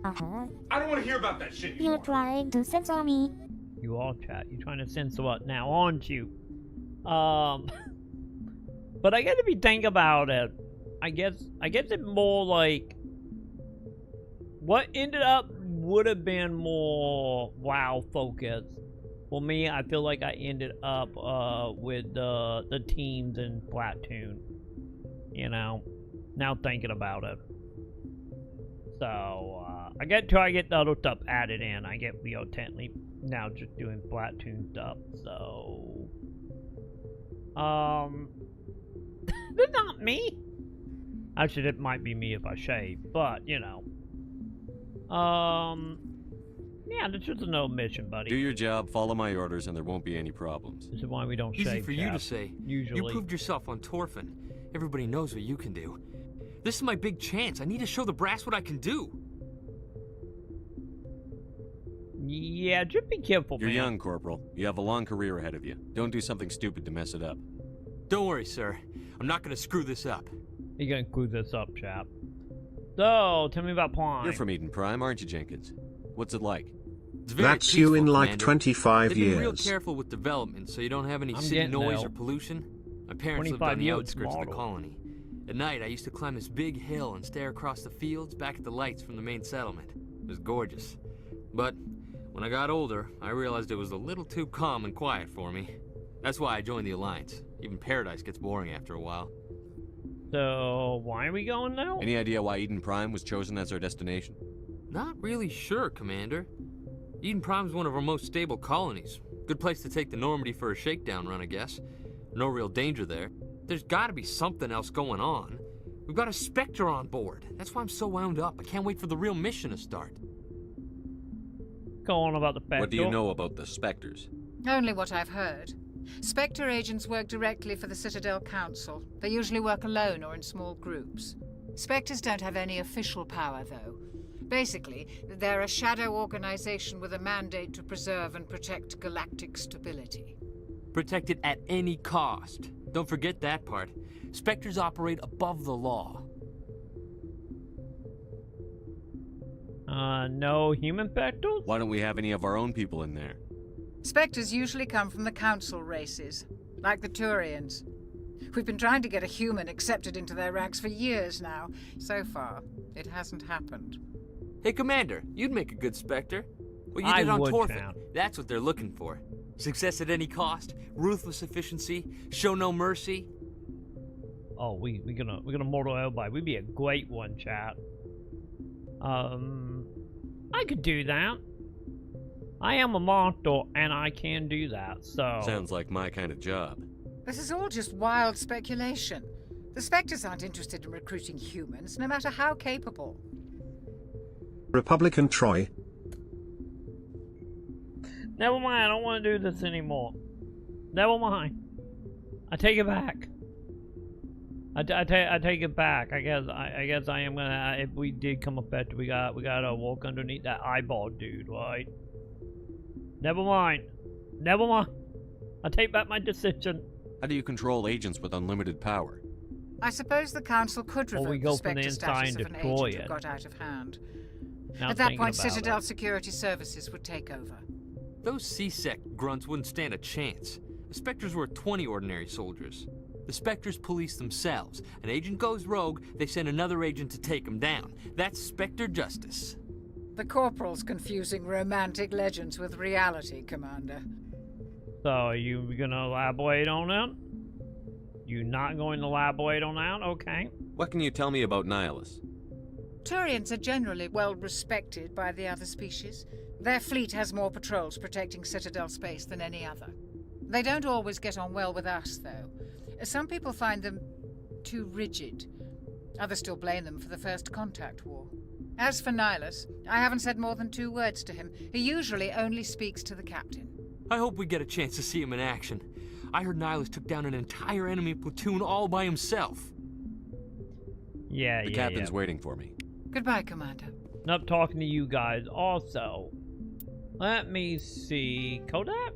I don't want to hear about that shit anymore. You're trying to censor me. You are, chat. You're trying to censor what now, aren't you? But I guess if you think about it, I guess it's more like what ended up would have been more WoW focused. For me, I feel like I ended up with the teams in Platoon. You know, now thinking about it. So I try to get the other stuff added in. I get Leo Tentley now just doing Platoon stuff. So that's not me. Actually, it might be me if I shave, but you know. Yeah, that's just another mission, buddy. Do your job, follow my orders, and there won't be any problems. This is why we don't shave. Easy for you to say. Usually. You proved yourself on Torfin. Everybody knows what you can do. This is my big chance. I need to show the brass what I can do. Yeah, just be careful, You're man. young, Corporal. You have a long career ahead of you. Don't do something stupid to mess it up. Don't worry, sir. I'm not going to screw this up. You're gonna clue this up, chap. So, tell me about Prime. You're from Eden Prime, aren't you, Jenkins? What's it like? It's very That's you in peaceful, like Commander. 25 They've been real years. careful with development, so you don't have any I'm city getting noise there. or pollution. My parents lived 25 on the years outskirts of the model. colony. At night, I used to climb this big hill and stare across the fields back at the lights from the main settlement. It was gorgeous. But when I got older, I realized it was a little too calm and quiet for me. That's why I joined the Alliance. Even Paradise gets boring after a while. So, why are we going now? Any idea why Eden Prime was chosen as our destination? Not really sure, Commander. Eden Prime's one of our most stable colonies. Good place to take the Normandy for a shakedown run, I guess. No real danger there. There's gotta be something else going on. We've got a Spectre on board. That's why I'm so wound up. I can't wait for the real mission to start. Go on about the Spectre. What do you know about the Spectres? Only what I've heard. Spectre agents work directly for the Citadel Council. They usually work alone or in small groups. Spectres don't have any official power, though. Basically, they're a shadow organization with a mandate to preserve and protect galactic stability. Protect it at any cost. Don't forget that part. Spectres operate above the law. No human Spectres? Why don't we have any of our own people in there? Spectres usually come from the Council races, like the Turians. We've been trying to get a human accepted into their ranks for years now. So far, it hasn't happened. Hey, Commander, you'd make a good Spectre. What you I did on would, Torfin, Town. that's what they're looking for. Success at any cost, ruthless efficiency, show no mercy. Oh, we're gonna mortal everybody. We'd be a great one, chat. I could do that. I am a monster, and I can do that, so... Sounds like my kind of job. This is all just wild speculation. The Spectres aren't interested in recruiting humans, no matter how capable. Republican Troy. Never mind, I don't want to do this anymore. Never mind. I take it back. I take it back. I guess I am gonna. If we did come up better, we gotta walk underneath that eyeball dude, right? Never mind. Never mind. I take back my decision. How do you control agents with unlimited power? I suppose the Council could Or we revoke go the from the Spectre inside status and of an destroy agent who it. got out of hand. Now At that thinking point, about Citadel it. Security Services would take over. Those C-Sec grunts wouldn't stand a chance. The Spectres were 20 ordinary soldiers. The Spectres police themselves. An agent goes rogue, they send another agent to take him down. That's Spectre justice. The Corporal's confusing romantic legends with reality, Commander. So, are you gonna elaborate on that? You not going to elaborate on that? Okay. What can you tell me about Nihilus? Turians are generally well respected by the other species. Their fleet has more patrols protecting Citadel space than any other. They don't always get on well with us, though. Some people find them too rigid. Others still blame them for the First Contact War. As for Nihilus, I haven't said more than 2 words to him. He usually only speaks to the captain. I hope we get a chance to see him in action. I heard Nihilus took down an entire enemy platoon all by himself. Yeah, The captain's waiting for me. Goodbye, Commander. Enough talking to you guys. Also, let me see. Kodak?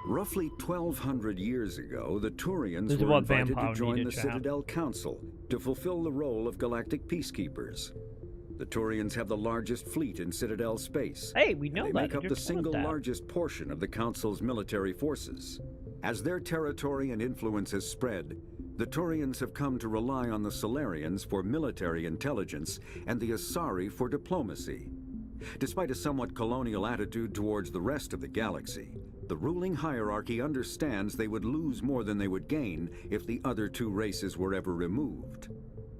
Roughly 1,200 years ago, the Turians This is were what invited Vampire to join the needed, chat. Citadel Council to fulfill the role of galactic peacekeepers. The Turians have the largest fleet in Citadel space. Hey, we know They that. make up You're the told single that. largest portion of the Council's military forces. As their territory and influence has spread, the Turians have come to rely on the Solarians for military intelligence and the Asari for diplomacy. Despite a somewhat colonial attitude towards the rest of the galaxy, the ruling hierarchy understands they would lose more than they would gain if the other 2 races were ever removed.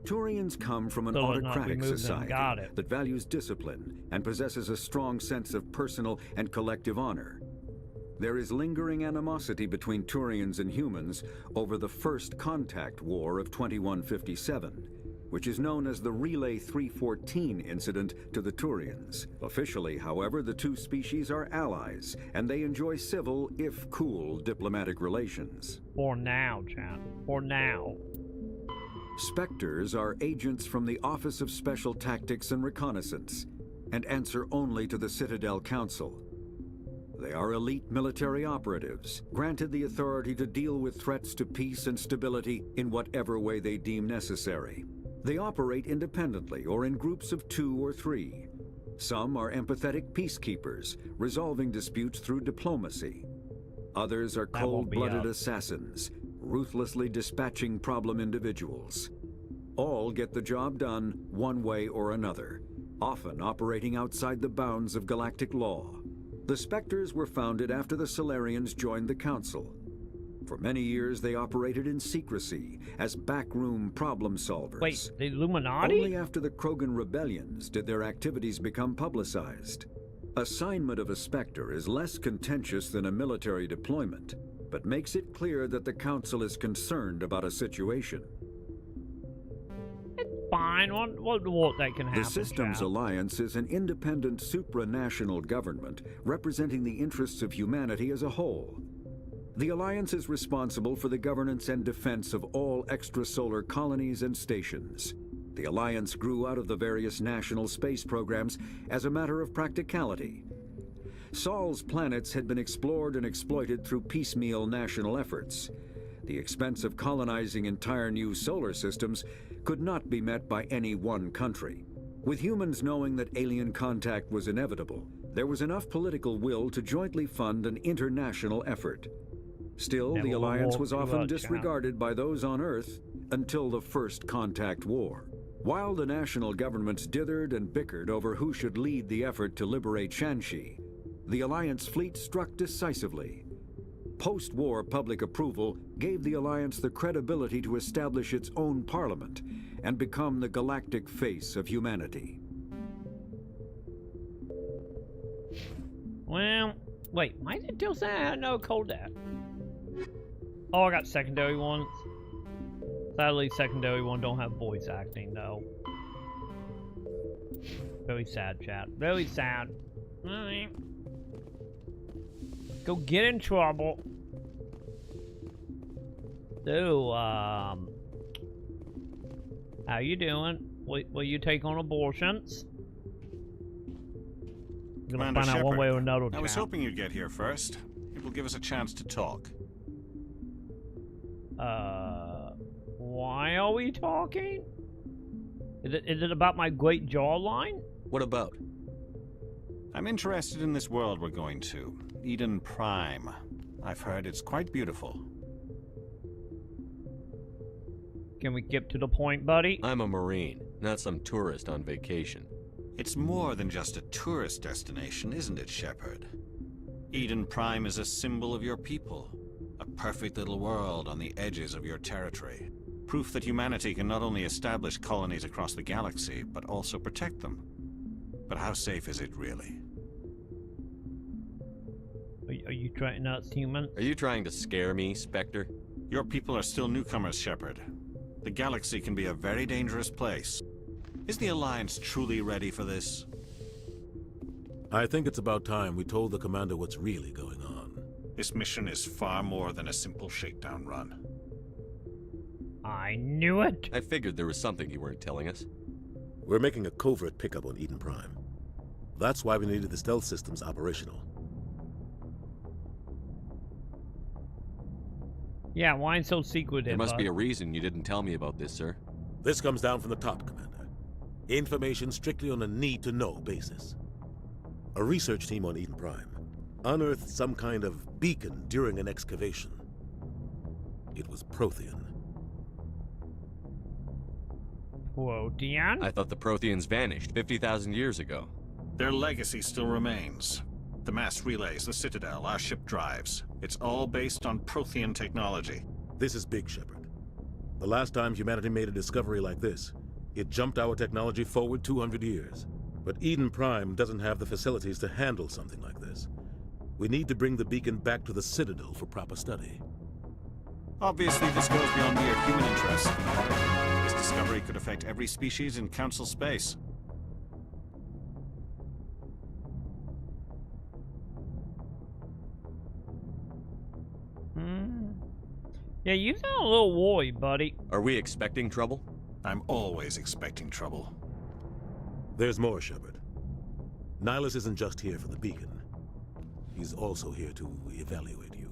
Turians come from an So would not autocratic remove them. society Got it. that values discipline and possesses a strong sense of personal and collective honor. There is lingering animosity between Turians and humans over the First Contact War of 2157, which is known as the Relay 314 incident to the Turians. Officially, however, the 2 species are allies, and they enjoy civil, if cool, diplomatic relations. For now, chat. For now. Spectres are agents from the Office of Special Tactics and Reconnaissance, and answer only to the Citadel Council. They are elite military operatives, granted the authority to deal with threats to peace and stability in whatever way they deem necessary. They operate independently or in groups of 2 or 3. Some are empathetic peacekeepers, resolving disputes through diplomacy. Others are cold-blooded assassins, ruthlessly dispatching problem individuals. All get the job done one way or another, often operating outside the bounds of galactic law. The Spectres were founded after the Solarians joined the Council. For many years, they operated in secrecy as backroom problem solvers. Wait, the Illuminati? Only after the Krogan rebellions did their activities become publicized. Assignment of a Spectre is less contentious than a military deployment, but makes it clear that the Council is concerned about a situation. It's fine. What that can happen? The Systems Alliance is an independent supranational government representing the interests of humanity as a whole. The Alliance is responsible for the governance and defense of all extrasolar colonies and stations. The Alliance grew out of the various national space programs as a matter of practicality. Sol's planets had been explored and exploited through piecemeal national efforts. The expense of colonizing entire new solar systems could not be met by any one country. With humans knowing that alien contact was inevitable, there was enough political will to jointly fund an international effort. Still, the Alliance was often disregarded by those on Earth until the First Contact War. While the national governments dithered and bickered over who should lead the effort to liberate Shanxi, the Alliance fleet struck decisively. Post-war public approval gave the Alliance the credibility to establish its own parliament and become the galactic face of humanity. Well, wait, why is it still saying I had no code that? Oh, I got secondary ones. Sadly, secondary one don't have voice acting, though. Very sad, chat. Very sad. Alright. Go get in trouble. So, how you doing? Will you take on abortions? I'm gonna Commander find out one way or another, I was chat. hoping you'd get here first. It will give us a chance to talk. Why are we talking? Is it about my great jawline? What about? I'm interested in this world we're going to, Eden Prime. I've heard it's quite beautiful. Can we get to the point, buddy? I'm a Marine, not some tourist on vacation. It's more than just a tourist destination, isn't it, Shepard? Eden Prime is a symbol of your people. A perfect little world on the edges of your territory. Proof that humanity can not only establish colonies across the galaxy, but also protect them. But how safe is it really? Are you trying nuts, human? Are you trying to scare me, Spectre? Your people are still newcomers, Shepard. The galaxy can be a very dangerous place. Is the Alliance truly ready for this? I think it's about time we told the commander what's really going on. This mission is far more than a simple shakedown run. I knew it! I figured there was something you weren't telling us. We're making a covert pickup on Eden Prime. That's why we needed the stealth systems operational. Yeah, why so secretive? There must be a reason you didn't tell me about this, sir. This comes down from the top, Commander. Information strictly on a need-to-know basis. A research team on Eden Prime unearthed some kind of beacon during an excavation. It was Prothean. Prothean? I thought the Protheans vanished 50,000 years ago. Their legacy still remains. The mass relays, the Citadel, our ship drives. It's all based on Prothean technology. This is big, Shepard. The last time humanity made a discovery like this, it jumped our technology forward 200 years. But Eden Prime doesn't have the facilities to handle something like this. We need to bring the beacon back to the Citadel for proper study. Obviously, this goes beyond mere human interest. This discovery could affect every species in Council space. Yeah, you sound a little worried, buddy. Are we expecting trouble? I'm always expecting trouble. There's more, Shepard. Nihilus isn't just here for the beacon. He's also here to evaluate you.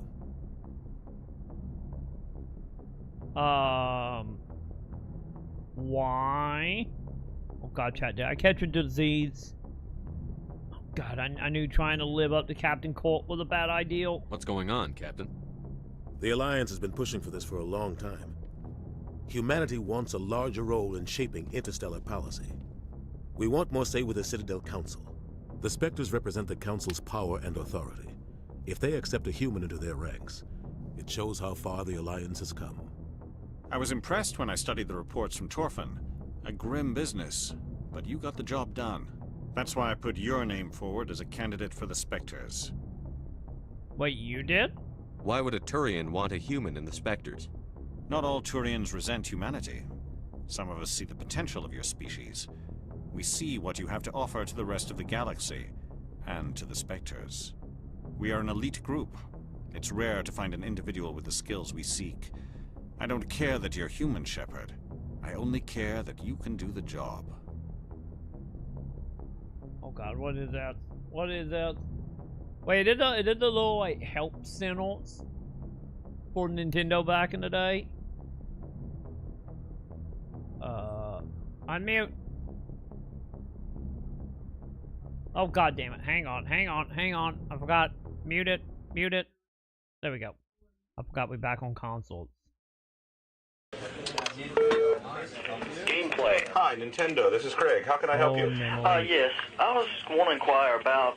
Why? Oh God, chat, did I catch a disease? Oh God, I knew trying to live up to Captain Court was a bad idea. What's going on, Captain? The Alliance has been pushing for this for a long time. Humanity wants a larger role in shaping interstellar policy. We want more say with the Citadel Council. The Spectres represent the Council's power and authority. If they accept a human into their ranks, it shows how far the Alliance has come. I was impressed when I studied the reports from Torfin. A grim business, but you got the job done. That's why I put your name forward as a candidate for the Spectres. Wait, you did? Why would a Turian want a human in the Spectres? Not all Turians resent humanity. Some of us see the potential of your species. We see what you have to offer to the rest of the galaxy, and to the Spectres. We are an elite group. It's rare to find an individual with the skills we seek. I don't care that you're human, Shepard. I only care that you can do the job. Oh God, what is that? What is that? Wait, did the little like help signals for Nintendo back in the day? Unmute. Oh God damn it! Hang on. I forgot. Mute it. There we go. I forgot we're back on consoles. Gameplay. Hi, Nintendo. This is Craig. How can I help you? Yes. I was want to inquire about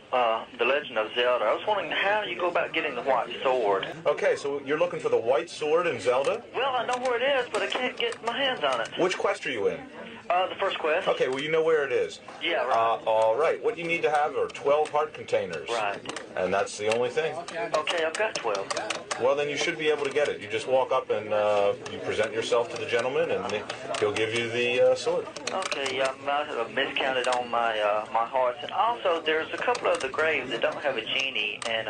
The Legend of Zelda. I was wondering how you go about getting the white sword. Okay, so you're looking for the white sword in Zelda? Well, I know where it is, but I can't get my hands on it. Which quest are you in? The first quest. Okay, well, you know where it is. Yeah, right. All right. What you need to have are 12 heart containers. Right. And that's the only thing. Okay, I've got 12. Well, then you should be able to get it. You just walk up and you present yourself to the gentleman, and he'll give you the sword. Okay, yeah, I might have miscounted on my my hearts. And also, there's a couple of the graves that don't have a genie. And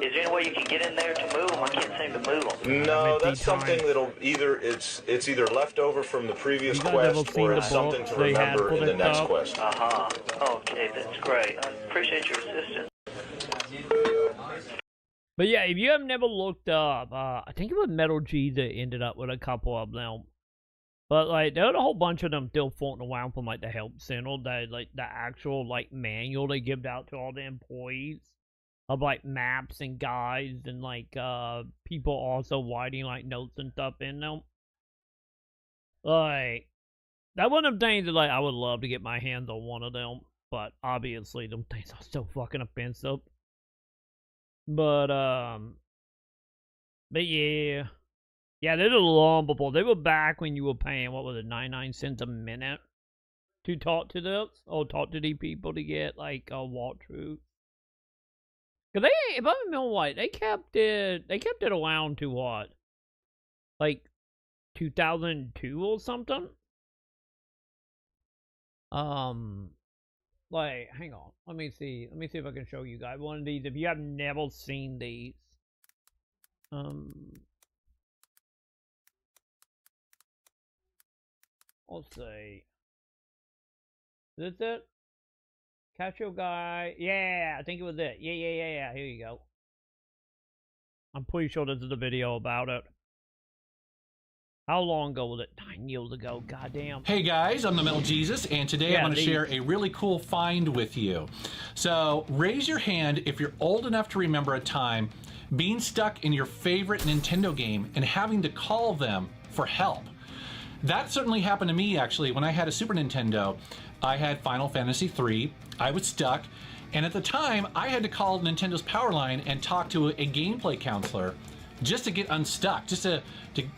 is there any way you can get in there to move them? I can't seem to move them. No, that's something that'll it's either left over from the previous quest or it's something to remember in the next quest. Okay, that's great. I appreciate your assistance. But yeah, if you have never looked up, I think it was Metal G that ended up with a couple of them. But like, there was a whole bunch of them still floating around from like the help center, that like the actual like manual they give out to all the employees of like maps and guides and like people also writing like notes and stuff in them. Like, that one of them things that like I would love to get my hands on one of them, but obviously them things are so fucking offensive. But yeah. Yeah, they were long before. They were back when you were paying, what was it, 99 cents a minute to talk to this, or talk to these people to get, like, a walkthrough. Cause they, if I remember right, they kept it around to what? Like, 2002 or something? Like, hang on. Let me see if I can show you guys one of these. If you have never seen these. Let's see. Is this it? Casio guy. Yeah, I think it was it. Yeah. Here you go. I'm pretty sure this is a video about it. How long ago was it? 9 years ago. Goddamn. Hey guys, I'm the Metal Jesus, and today I want to share a really cool find with you. So raise your hand if you're old enough to remember a time being stuck in your favorite Nintendo game and having to call them for help. That certainly happened to me, actually. When I had a Super Nintendo, I had Final Fantasy III. I was stuck, and at the time, I had to call Nintendo's power line and talk to a gameplay counselor just to get unstuck, just to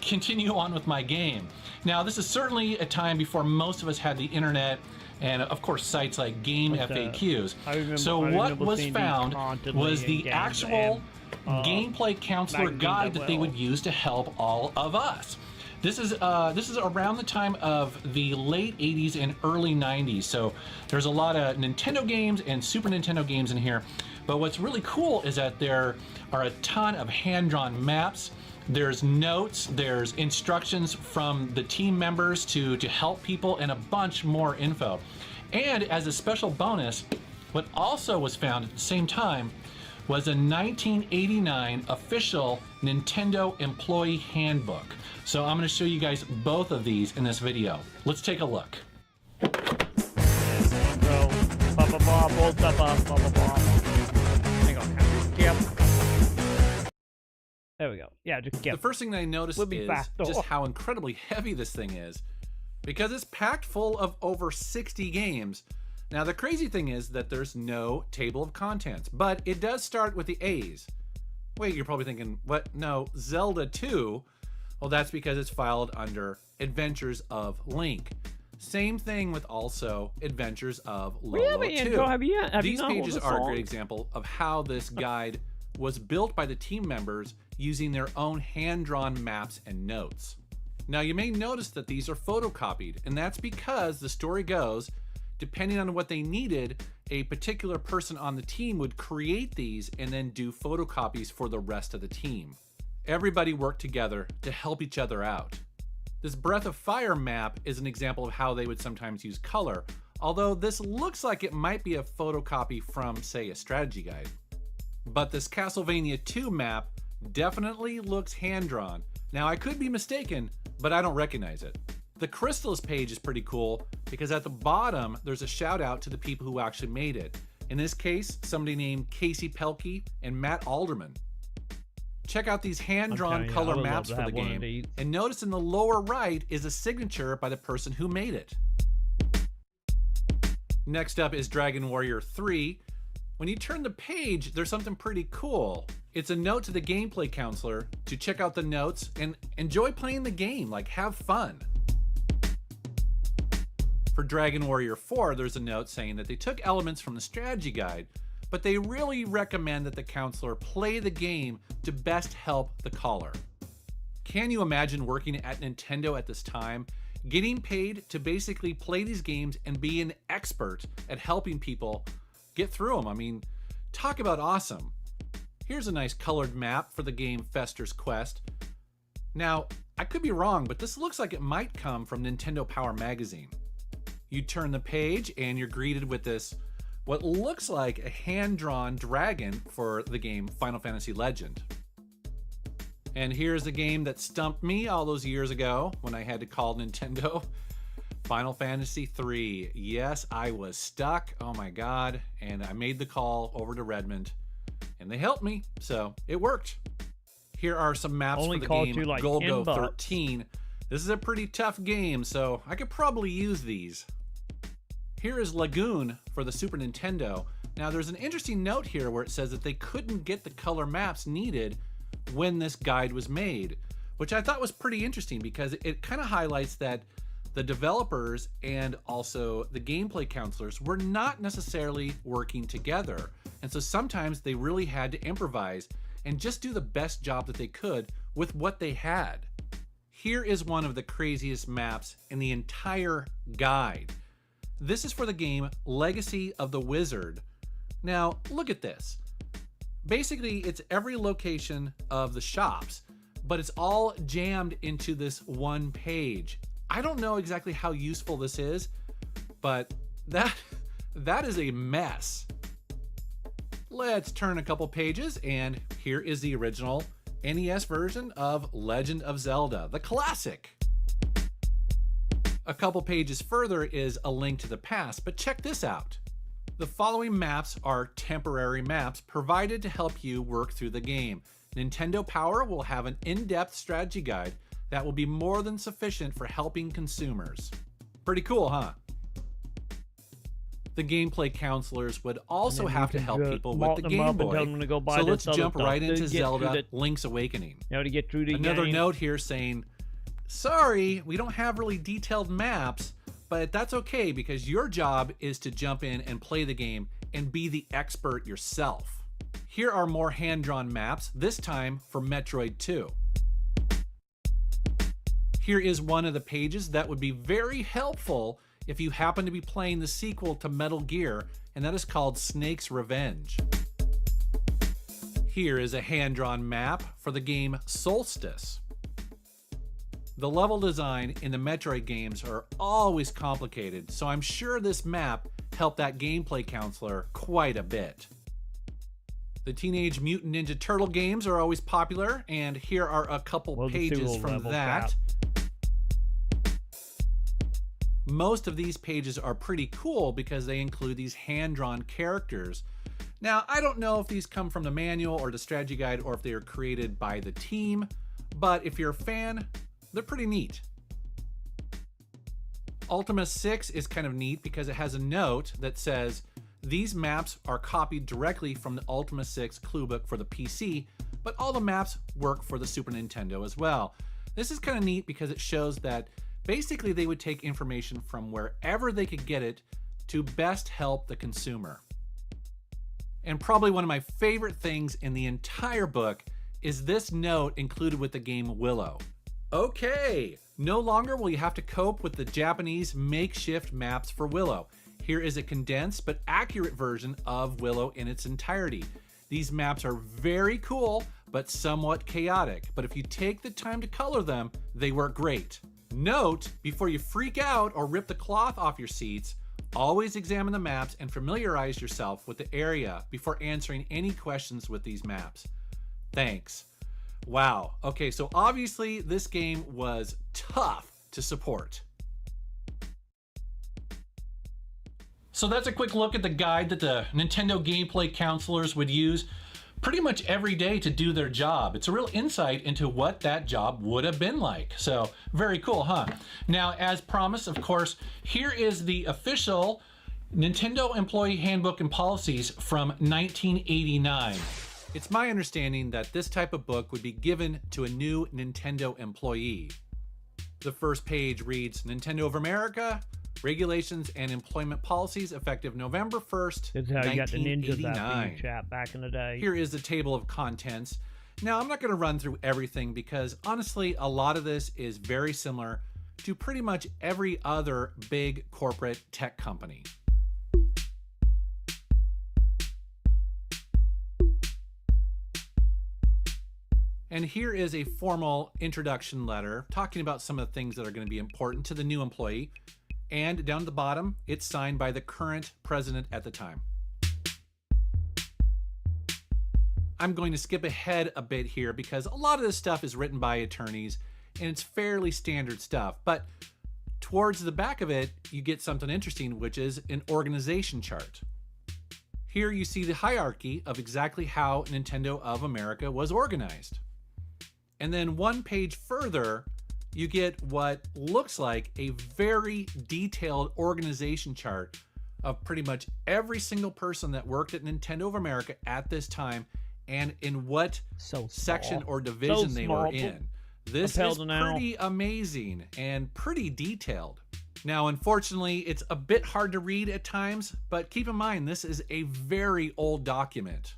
continue on with my game. Now, this is certainly a time before most of us had the internet and, of course, sites like Game FAQs. So what was found was the actual gameplay counselor guide that they would use to help all of us. This is around the time of the late 80s and early 90s, so there's a lot of Nintendo games and Super Nintendo games in here. But what's really cool is that there are a ton of hand-drawn maps. There's notes, there's instructions from the team members to help people, and a bunch more info. And as a special bonus, what also was found at the same time was a 1989 official Nintendo employee handbook. So I'm going to show you guys both of these in this video. Let's take a look. Hang on, skip. There we go. Yeah, just skip. The first thing that I noticed is just how incredibly heavy this thing is, because it's packed full of over 60 games. Now, the crazy thing is that there's no table of contents, but it does start with the A's. Wait, you're probably thinking, what? No, Zelda 2? Well, that's because it's filed under Adventures of Link. Same thing with also Adventures of Lolo 2. These pages are a great example of how this guide was built by the team members using their own hand-drawn maps and notes. Now, you may notice that these are photocopied, and that's because the story goes, depending on what they needed, a particular person on the team would create these and then do photocopies for the rest of the team. Everybody worked together to help each other out. This Breath of Fire map is an example of how they would sometimes use color, although this looks like it might be a photocopy from, say, a strategy guide. But this Castlevania 2 map definitely looks hand-drawn. Now, I could be mistaken, but I don't recognize it. The Crystals page is pretty cool because at the bottom, there's a shout out to the people who actually made it. In this case, somebody named Casey Pelkey and Matt Alderman. Check out these hand-drawn color maps for the game, and notice in the lower right is a signature by the person who made it. Next up is Dragon Warrior 3. When you turn the page, there's something pretty cool. It's a note to the gameplay counselor to check out the notes and enjoy playing the game, like have fun. For Dragon Warrior 4, there's a note saying that they took elements from the strategy guide, but they really recommend that the counselor play the game to best help the caller. Can you imagine working at Nintendo at this time, getting paid to basically play these games and be an expert at helping people get through them? I mean, talk about awesome. Here's a nice colored map for the game Fester's Quest. Now, I could be wrong, but this looks like it might come from Nintendo Power Magazine. You turn the page and you're greeted with this, what looks like a hand-drawn dragon for the game Final Fantasy Legend. And here's a game that stumped me all those years ago when I had to call Nintendo. Final Fantasy 3. Yes, I was stuck. Oh my God. And I made the call over to Redmond and they helped me. So it worked. Here are some maps for the game Golgo 13. This is a pretty tough game, so I could probably use these. Here is Lagoon for the Super Nintendo. Now there's an interesting note here where it says that they couldn't get the color maps needed when this guide was made, which I thought was pretty interesting because it kind of highlights that the developers and also the gameplay counselors were not necessarily working together. And so sometimes they really had to improvise and just do the best job that they could with what they had. Here is one of the craziest maps in the entire guide. This is for the game Legacy of the Wizard. Now, look at this. Basically, it's every location of the shops, but it's all jammed into this one page. I don't know exactly how useful this is, but that is a mess. Let's turn a couple pages, and here is the original NES version of Legend of Zelda, the classic. A couple pages further is a link to the past, but check this out. The following maps are temporary maps provided to help you work through the game. Nintendo Power will have an in-depth strategy guide that will be more than sufficient for helping consumers. Pretty cool, huh? The gameplay counselors would also have to help people with the Game Boy. So let's jump right into Zelda Link's Awakening. To get through the Another game. note here saying, sorry, we don't have really detailed maps, but that's okay because your job is to jump in and play the game and be the expert yourself. Here are more hand-drawn maps, this time for Metroid 2. Here is one of the pages that would be very helpful if you happen to be playing the sequel to Metal Gear, and that is called Snake's Revenge. Here is a hand-drawn map for the game Solstice. The level design in the Metroid games are always complicated, so I'm sure this map helped that gameplay counselor quite a bit. The Teenage Mutant Ninja Turtle games are always popular, and here are a couple pages from that. Most of these pages are pretty cool because they include these hand-drawn characters. Now, I don't know if these come from the manual or the strategy guide or if they are created by the team, but if you're a fan, they're pretty neat. Ultima 6 is kind of neat because it has a note that says, these maps are copied directly from the Ultima 6 cluebook for the PC, but all the maps work for the Super Nintendo as well. This is kind of neat because it shows that basically they would take information from wherever they could get it to best help the consumer. And probably one of my favorite things in the entire book is this note included with the game Willow. Okay, no longer will you have to cope with the Japanese makeshift maps for Willow. Here is a condensed but accurate version of Willow in its entirety. These maps are very cool, but somewhat chaotic. But if you take the time to color them, they work great. Note, before you freak out or rip the cloth off your seats, always examine the maps and familiarize yourself with the area before answering any questions with these maps. Thanks. Wow. Okay, so obviously this game was tough to support. So that's a quick look at the guide that the Nintendo gameplay counselors would use pretty much every day to do their job. It's a real insight into what that job would have been like. So very cool, huh? Now, as promised, of course, here is the official Nintendo Employee Handbook and Policies from 1989. It's my understanding that this type of book would be given to a new Nintendo employee. The first page reads, Nintendo of America, Regulations and Employment Policies effective November 1st, This is how you got the ninjas 1989. out being chat back in the day. Here is the table of contents. Now, I'm not going to run through everything because honestly, a lot of this is very similar to pretty much every other big corporate tech company. And here is a formal introduction letter talking about some of the things that are going to be important to the new employee. And down at the bottom, it's signed by the current president at the time. I'm going to skip ahead a bit here because a lot of this stuff is written by attorneys and it's fairly standard stuff. But towards the back of it, you get something interesting, which is an organization chart. Here you see the hierarchy of exactly how Nintendo of America was organized. And then one page further, you get what looks like a very detailed organization chart of pretty much every single person that worked at Nintendo of America at this time and in what section or division they were in. This is pretty amazing and pretty detailed. Now, unfortunately, it's a bit hard to read at times, but keep in mind, this is a very old document.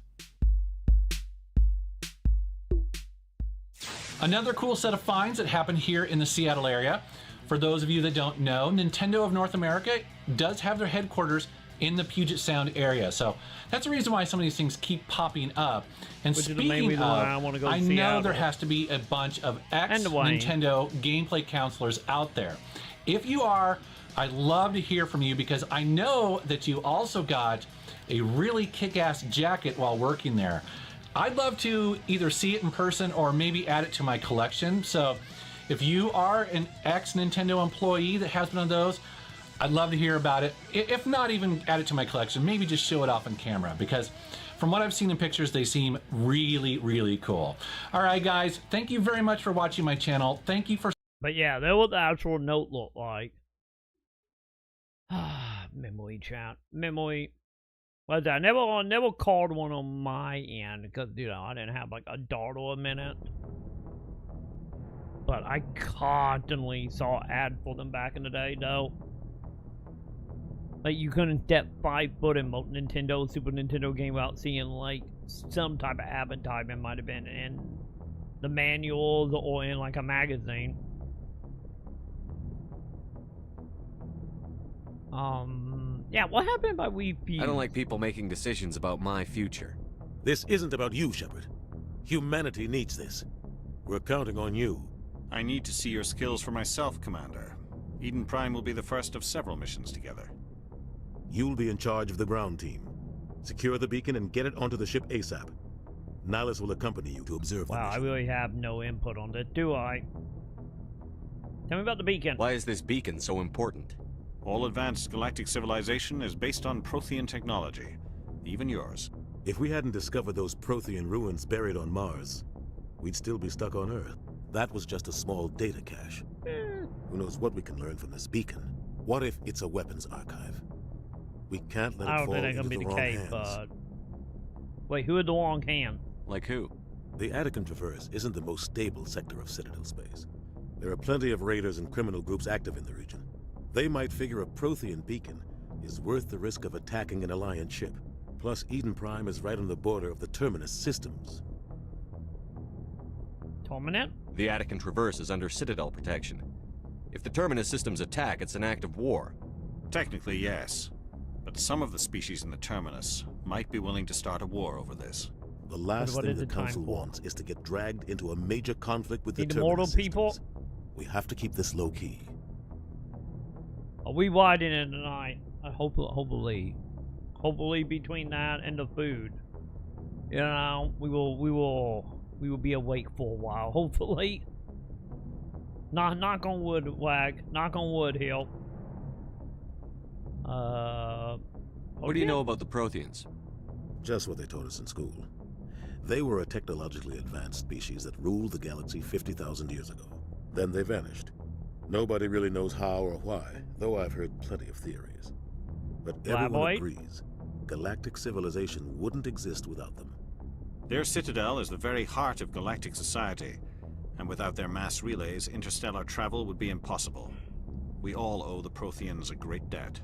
Another cool set of finds that happened here in the Seattle area. For those of you that don't know, Nintendo of North America does have their headquarters in the Puget Sound area. So that's the reason why some of these things keep popping up. And speaking of, I know there has to be a bunch of ex-Nintendo gameplay counselors out there. If you are, I'd love to hear from you because I know that you also got a really kick-ass jacket while working there. I'd love to either see it in person or maybe add it to my collection. So if you are an ex-Nintendo employee that has one of those, I'd love to hear about it. If not even add it to my collection, maybe just show it off on camera because from what I've seen in pictures, they seem really, really cool. All right, guys, thank you very much for watching my channel. Thank you for... But yeah, that what the actual note looked like. Memory chat. Memory. Well, I never called one on my end because, you know, I didn't have like a dart a minute. But I constantly saw ad for them back in the day, though. Like, you couldn't step 5 foot in Nintendo, Super Nintendo game without seeing, like, some type of advertisement might have been in the manuals or in, like, a magazine. Yeah, what happened by We Fuse? I don't like people making decisions about my future. This isn't about you, Shepard. Humanity needs this. We're counting on you. I need to see your skills for myself, Commander. Eden Prime will be the first of several missions together. You'll be in charge of the ground team. Secure the beacon and get it onto the ship ASAP. Nihilus will accompany you to observe the Wow, I really have no input on this, do I? Tell me about the beacon. Why is this beacon so important? All advanced galactic civilization is based on Prothean technology. Even yours. If we hadn't discovered those Prothean ruins buried on Mars, we'd still be stuck on Earth. That was just a small data cache. Who knows what we can learn from this beacon? What if it's a weapons archive? We can't let it fall into the wrong hands. But... Wait, who are the wrong hands? Like who? The Attican Traverse isn't the most stable sector of Citadel space. There are plenty of raiders and criminal groups active in the region. They might figure a Prothean beacon is worth the risk of attacking an Alliance ship. Plus, Eden Prime is right on the border of the Terminus systems. Terminus? The Attican Traverse is under Citadel protection. If the Terminus systems attack, it's an act of war. Technically, yes. But some of the species in the Terminus might be willing to start a war over this. The last thing the Council wants is to get dragged into a major conflict with the Terminus mortal systems. People? We have to keep this low-key. Are we riding in tonight? Hopefully between that and the food, you know, we will be awake for a while. Hopefully. Knock on wood, Wag. Knock on wood, Hill. What do you know about the Protheans? Just what they taught us in school. They were a technologically advanced species that ruled the galaxy 50,000 years ago. Then they vanished. Nobody really knows how or why, though I've heard plenty of theories. But everyone agrees, galactic civilization wouldn't exist without them. Their citadel is the very heart of galactic society, and without their mass relays, interstellar travel would be impossible. We all owe the Protheans a great debt.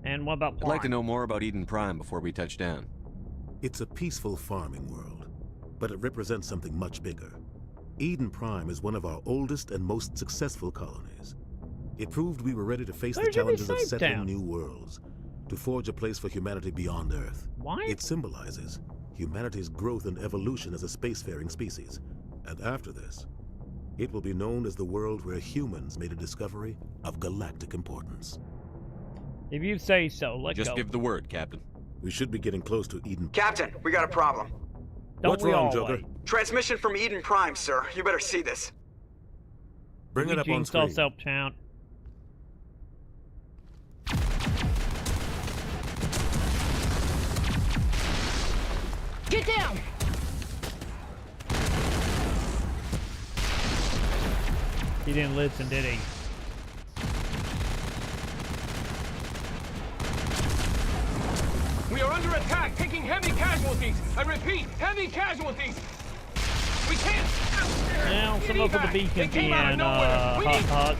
And what about Prime? I'd like to know more about Eden Prime before we touch down. It's a peaceful farming world, but it represents something much bigger. Eden Prime is one of our oldest and most successful colonies. It proved we were ready to face the challenges of settling new worlds, to forge a place for humanity beyond Earth. Why? It symbolizes humanity's growth and evolution as a spacefaring species. And after this, it will be known as the world where humans made a discovery of galactic importance. If you say so, let's go. Just give the word, Captain. We should be getting close to Eden. Captain, we got a problem. What's wrong, Joker? Transmission from Eden Prime, sir. You better see this. Bring it up on screen. Self-count. Get down! He didn't listen, did he? We are under attack, taking heavy casualties. I repeat, heavy casualties. We can't. Now, some up with the beacon being hot touch.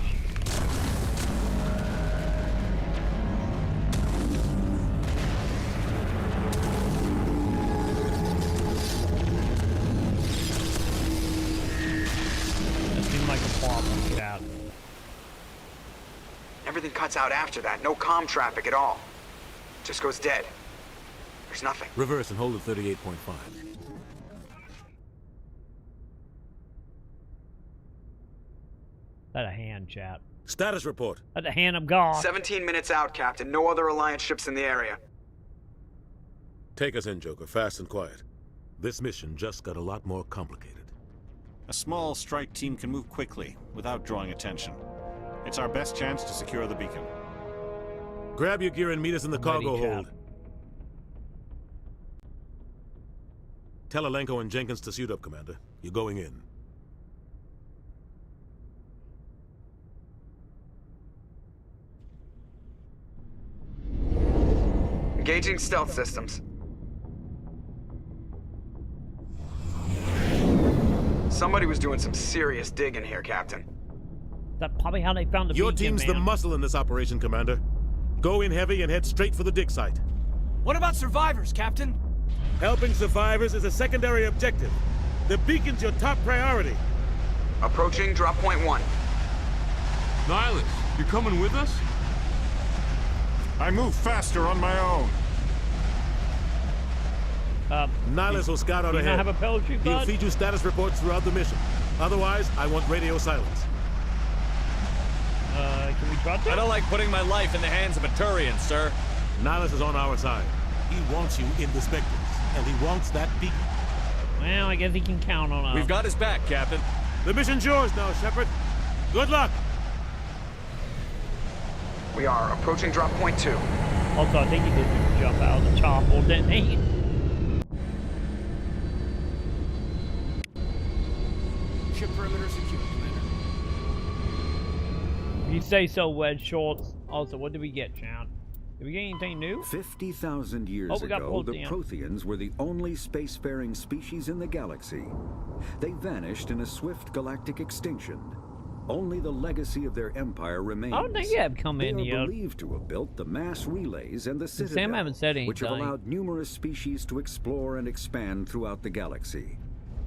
That seemed like a problem, Cap. Everything cuts out after that. No comm traffic at all. Just goes dead. There's nothing. Reverse and hold at 38.5. That a hand, chat. Status report. At the hand of God. 17 minutes out, Captain. No other Alliance ships in the area. Take us in, Joker, fast and quiet. This mission just got a lot more complicated. A small strike team can move quickly, without drawing attention. It's our best chance to secure the beacon. Grab your gear and meet us in the cargo hold. Tell Alenko and Jenkins to suit up, Commander. You're going in. Engaging stealth systems. Somebody was doing some serious digging here, Captain. That's probably how they found the Your beacon, team's the muscle in this operation, Commander. Go in heavy and head straight for the dig site. What about survivors, Captain? Helping survivors is a secondary objective. The beacon's your top priority. Approaching drop point 1. Nihilus, you coming with us? I move faster on my own. Nihilus will scout out ahead. Have a pelletry, He'll bud? feed you status reports throughout the mission. Otherwise, I want radio silence. Can we drop that? I don't like putting my life in the hands of a Turian, sir. Nihilus is on our side. He wants you in the Spectres, and he wants that beacon. Well, I guess he can count on us. We've got his back, Captain. The mission's yours now, Shepard. Good luck. We are approaching drop point 2. Also, I think he did jump out of the chopper, didn't he? Ship perimeter secure, Commander. You say so, Wedge Schultz. Also, what did we get, Chan? Did we get anything new? 50,000 years ago, the Protheans were the only spacefaring species in the galaxy. They vanished in a swift galactic extinction. Only the legacy of their empire remains. I don't think you have come in yet. They are yet. believed to have built the mass relays and the Sam Citadel, haven't said anything. which have allowed numerous species to explore and expand throughout the galaxy.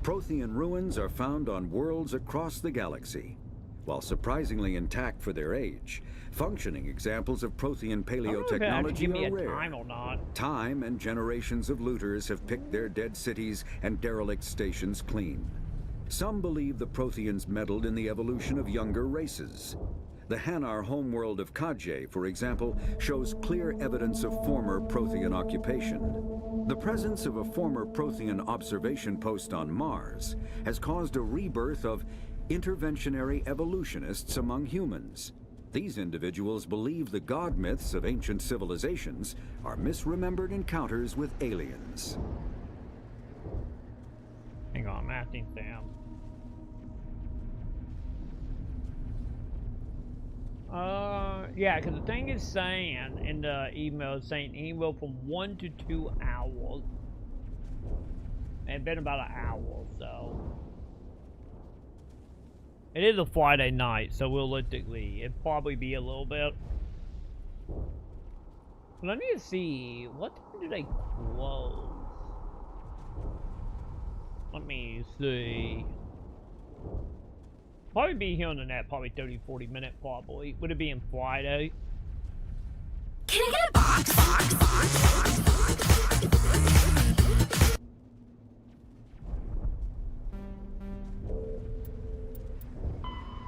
Prothean ruins are found on worlds across the galaxy. While surprisingly intact for their age, functioning examples of Prothean paleotechnology are rare. Time or not. Time and generations of looters have picked their dead cities and derelict stations clean. Some believe the Protheans meddled in the evolution of younger races. The Hanar homeworld of Kajay, for example, shows clear evidence of former Prothean occupation. The presence of a former Prothean observation post on Mars has caused a rebirth of interventionary evolutionists among humans. These individuals believe the god myths of ancient civilizations are misremembered encounters with aliens. Hang on, I'm asking Sam. Yeah, because the thing is saying in the email, it's saying anywhere from 1 to 2 hours. It's been about an hour, so. It is a Friday night, so realistically, it'd probably be a little bit. But I need to see, what time do they close? Let me see. Probably be here on the net, probably 30-40 minutes, probably. Would it be in Friday? Can I get a box?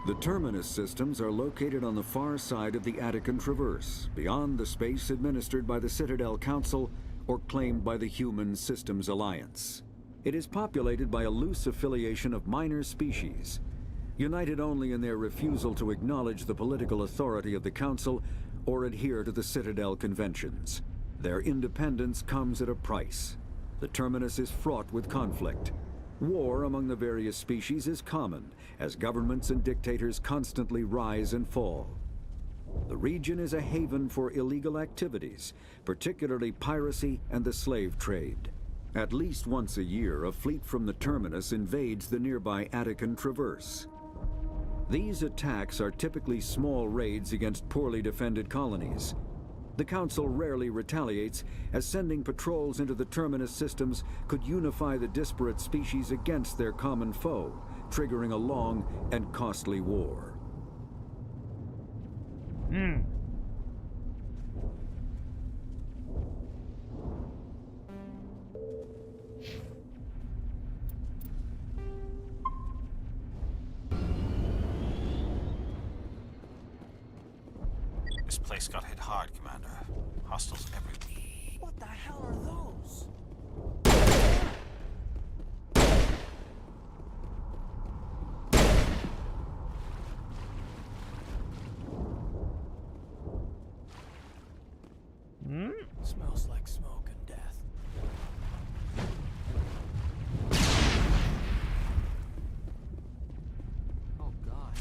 The Terminus systems are located on the far side of the Attican Traverse, beyond the space administered by the Citadel Council or claimed by the Human Systems Alliance. It is populated by a loose affiliation of minor species, united only in their refusal to acknowledge the political authority of the Council or adhere to the Citadel conventions. Their independence comes at a price. The Terminus is fraught with conflict. War among the various species is common, as governments and dictators constantly rise and fall. The region is a haven for illegal activities, particularly piracy and the slave trade. At least once a year, a fleet from the Terminus invades the nearby Attican Traverse. These attacks are typically small raids against poorly defended colonies. The Council rarely retaliates, as sending patrols into the Terminus systems could unify the disparate species against their common foe, triggering a long and costly war. This place got hit hard, Commander. Hostiles everywhere. What the hell are those? Smells like smoke and death. Oh God.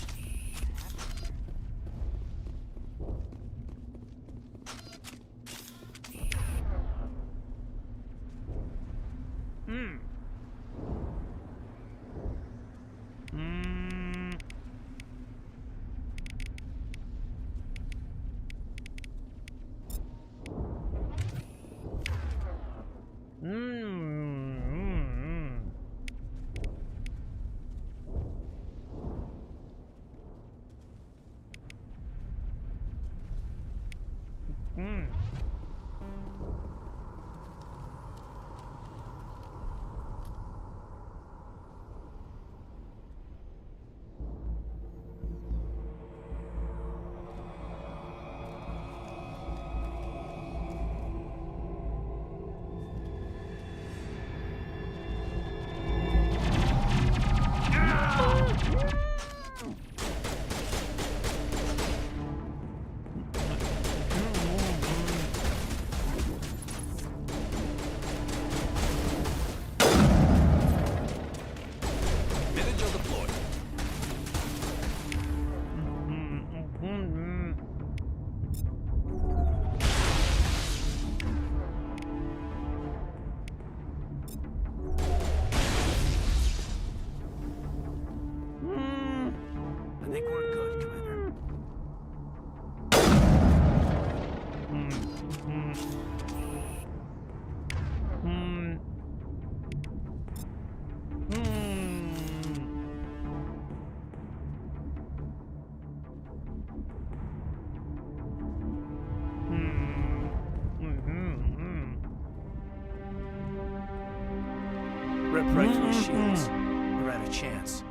Rip right through his shields. We're out of chance.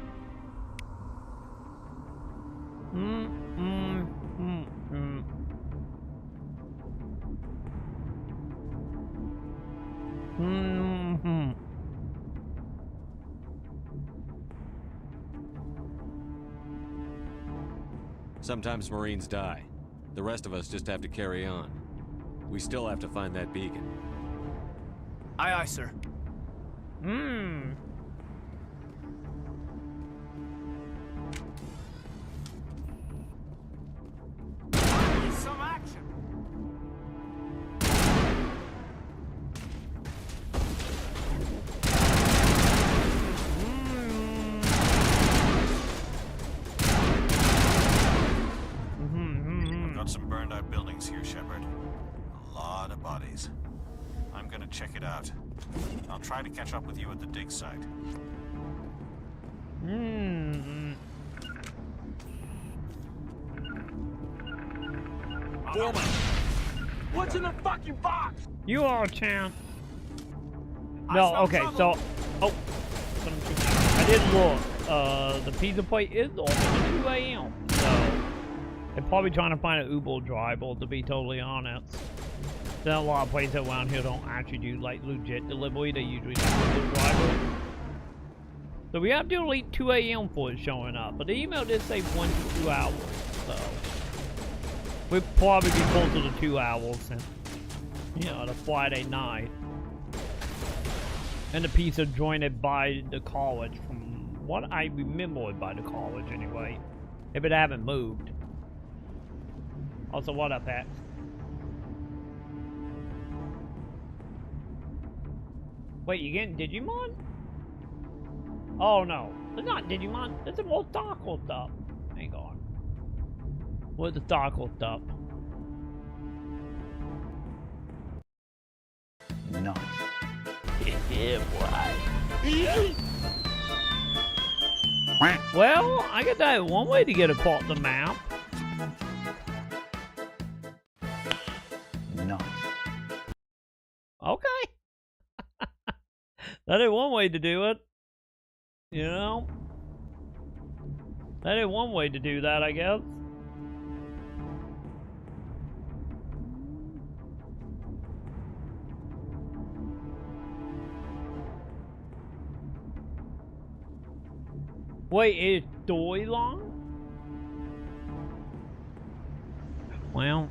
Sometimes Marines die. The rest of us just have to carry on. We still have to find that beacon. Aye, aye, sir. Need some action. I've got some burned out buildings here, Shepard. A lot of bodies. I'm gonna check it out. I'll try to catch up with you at the dig site. Foreman! What's in the fucking box? You are a champ. No, okay, so... Oh. I did look. The pizza plate is open at 2 a.m. So... They're probably trying to find an Uber driver, to be totally honest. There are a lot of places around here don't actually do, like, legit delivery. They usually do Uber driver. So we have to delete 2 a.m. for it showing up. But the email did say 1 to 2 hours. So... We'll probably be closer to 2 hours and, you know, the Friday night. And the pizza joined by the college, from what I remember by the college anyway. If it haven't moved. Also, what up, Pat? Wait, you getting Digimon? Oh no, it's not Digimon. It's a more taco stuff. Hang on. What's the taco stuff? No. Yeah, boy. Well, I guess that one way to get across the map. No. Okay. That is one way to do it. You know? That is one way to do that, I guess. Wait, is story long? Well,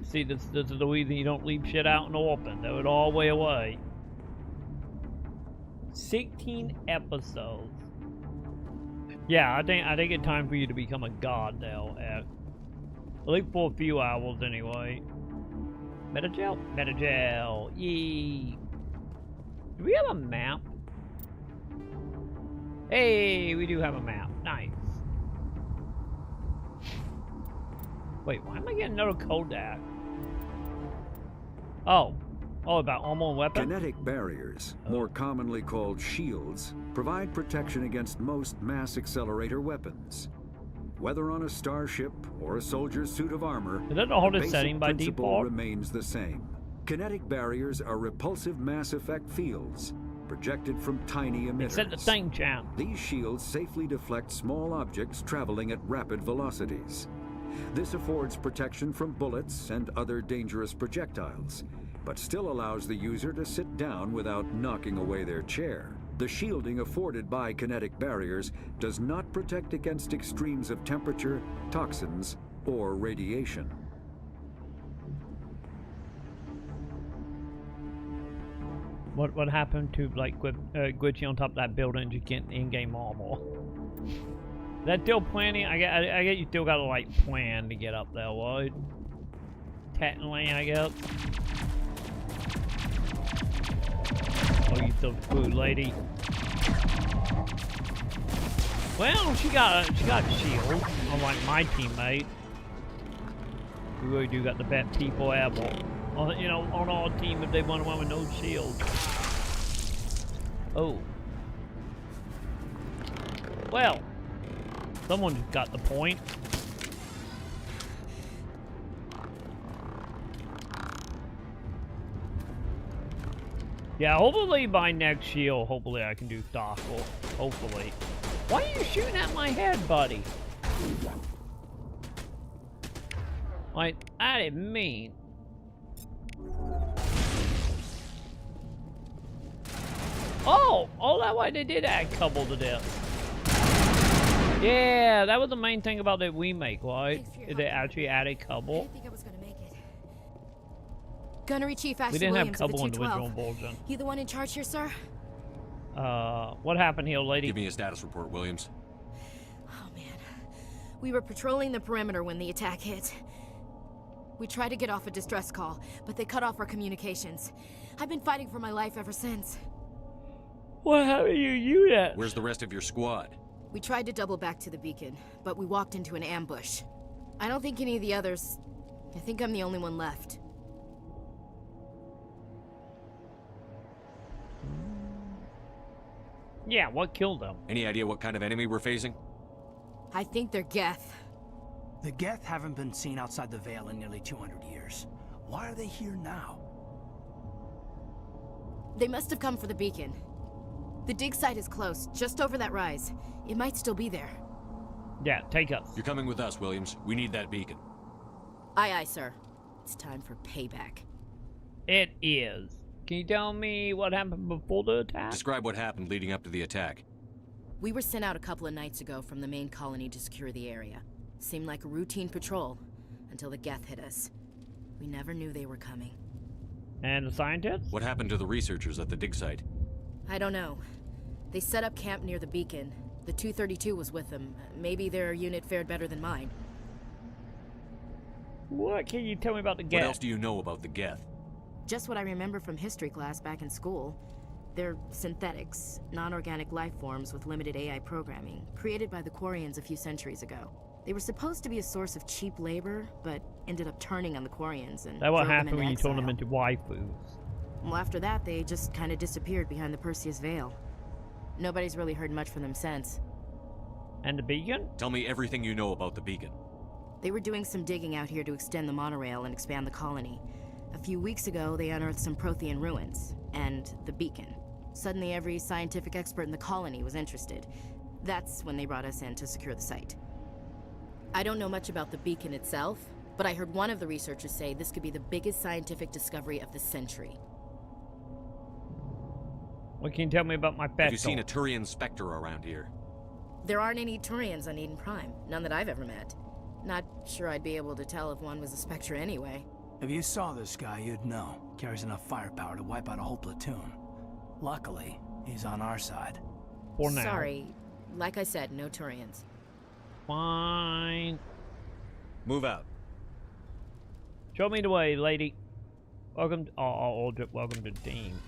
see, this is the reason you don't leave shit out in the open. Throw it all the way away. 16 episodes. Yeah, I think it's time for you to become a god now. At least for a few hours, anyway. Metagel? Metagel. Yee. Do we have a map? Hey, we do have a map. Nice. Wait, why am I getting another Kodak? Oh. Oh, about armor and weapons? Kinetic barriers, more commonly called shields, provide protection against most mass accelerator weapons. Whether on a starship or a soldier's suit of armor, is that the hardest basic setting by principle default? remains the same. Kinetic barriers are repulsive mass effect fields, projected from tiny emitters. Except the thing, champ. These shields safely deflect small objects traveling at rapid velocities. This affords protection from bullets and other dangerous projectiles, but still allows the user to sit down without knocking away their chair. The shielding afforded by kinetic barriers does not protect against extremes of temperature, toxins, or radiation. What happened to, like, glitching on top of that building to get in-game armor? That still planning? I get you still gotta, like, plan to get up there, right? Technically, I guess. Oh, you still food lady. Well, she got a shield, unlike my teammate. We really do got the best people ever. You know, on our team, if they want to win with no shield. Oh. Well, someone got the point. Yeah, hopefully by next shield, hopefully I can do Stockle. Hopefully. Why are you shooting at my head, buddy? Like, I didn't mean. Oh, that why they did add couple to this. Yeah, that was the main thing about the remake, right? They actually added couple. I didn't think I was gonna make it. Gunnery Chief Ashley We didn't have Williams couple of in the the original 212. version. You the one in charge here, sir? What happened here, lady? Give me a status report, Williams. Oh man, we were patrolling the perimeter when the attack hit. We tried to get off a distress call, but they cut off our communications. I've been fighting for my life ever since. What happened to your unit? Where's the rest of your squad? We tried to double back to the beacon, but we walked into an ambush. I don't think any of the others... I think I'm the only one left. Yeah, what killed them? Any idea what kind of enemy we're facing? I think they're Geth. The Geth haven't been seen outside the Veil in nearly 200 years. Why are they here now? They must have come for the beacon. The dig site is close, just over that rise. It might still be there. Yeah, take us. You're coming with us, Williams. We need that beacon. Aye, aye, sir. It's time for payback. It is. Can you tell me what happened before the attack? Describe what happened leading up to the attack. We were sent out a couple of nights ago from the main colony to secure the area. Seemed like a routine patrol, until the Geth hit us. We never knew they were coming. And the scientists? What happened to the researchers at the dig site? I don't know. They set up camp near the beacon. The 232 was with them. Maybe their unit fared better than mine. What can you tell me about the Geth? What else do you know about the Geth? Just what I remember from history class back in school. They're synthetics, non-organic life forms with limited AI programming, created by the Quarians a few centuries ago. They were supposed to be a source of cheap labor, but ended up turning on the Quarians and That's what drove them happened into when you turned exile. them into waifus. Well, after that, they just kind of disappeared behind the Perseus Veil. Nobody's really heard much from them since. And the beacon? Tell me everything you know about the beacon. They were doing some digging out here to extend the monorail and expand the colony. A few weeks ago, they unearthed some Prothean ruins, and the beacon. Suddenly, every scientific expert in the colony was interested. That's when they brought us in to secure the site. I don't know much about the beacon itself, but I heard one of the researchers say this could be the biggest scientific discovery of the century. What can you tell me about my pet? Have you seen a Turian Spectre around here? There aren't any Turians on Eden Prime, none that I've ever met. Not sure I'd be able to tell if one was a Spectre anyway. If you saw this guy, you'd know. Carries enough firepower to wipe out a whole platoon. Luckily, he's on our side. For now. Sorry. Like I said, no Turians. Fine. Move out. Show me the way, lady. Welcome to, welcome to the team.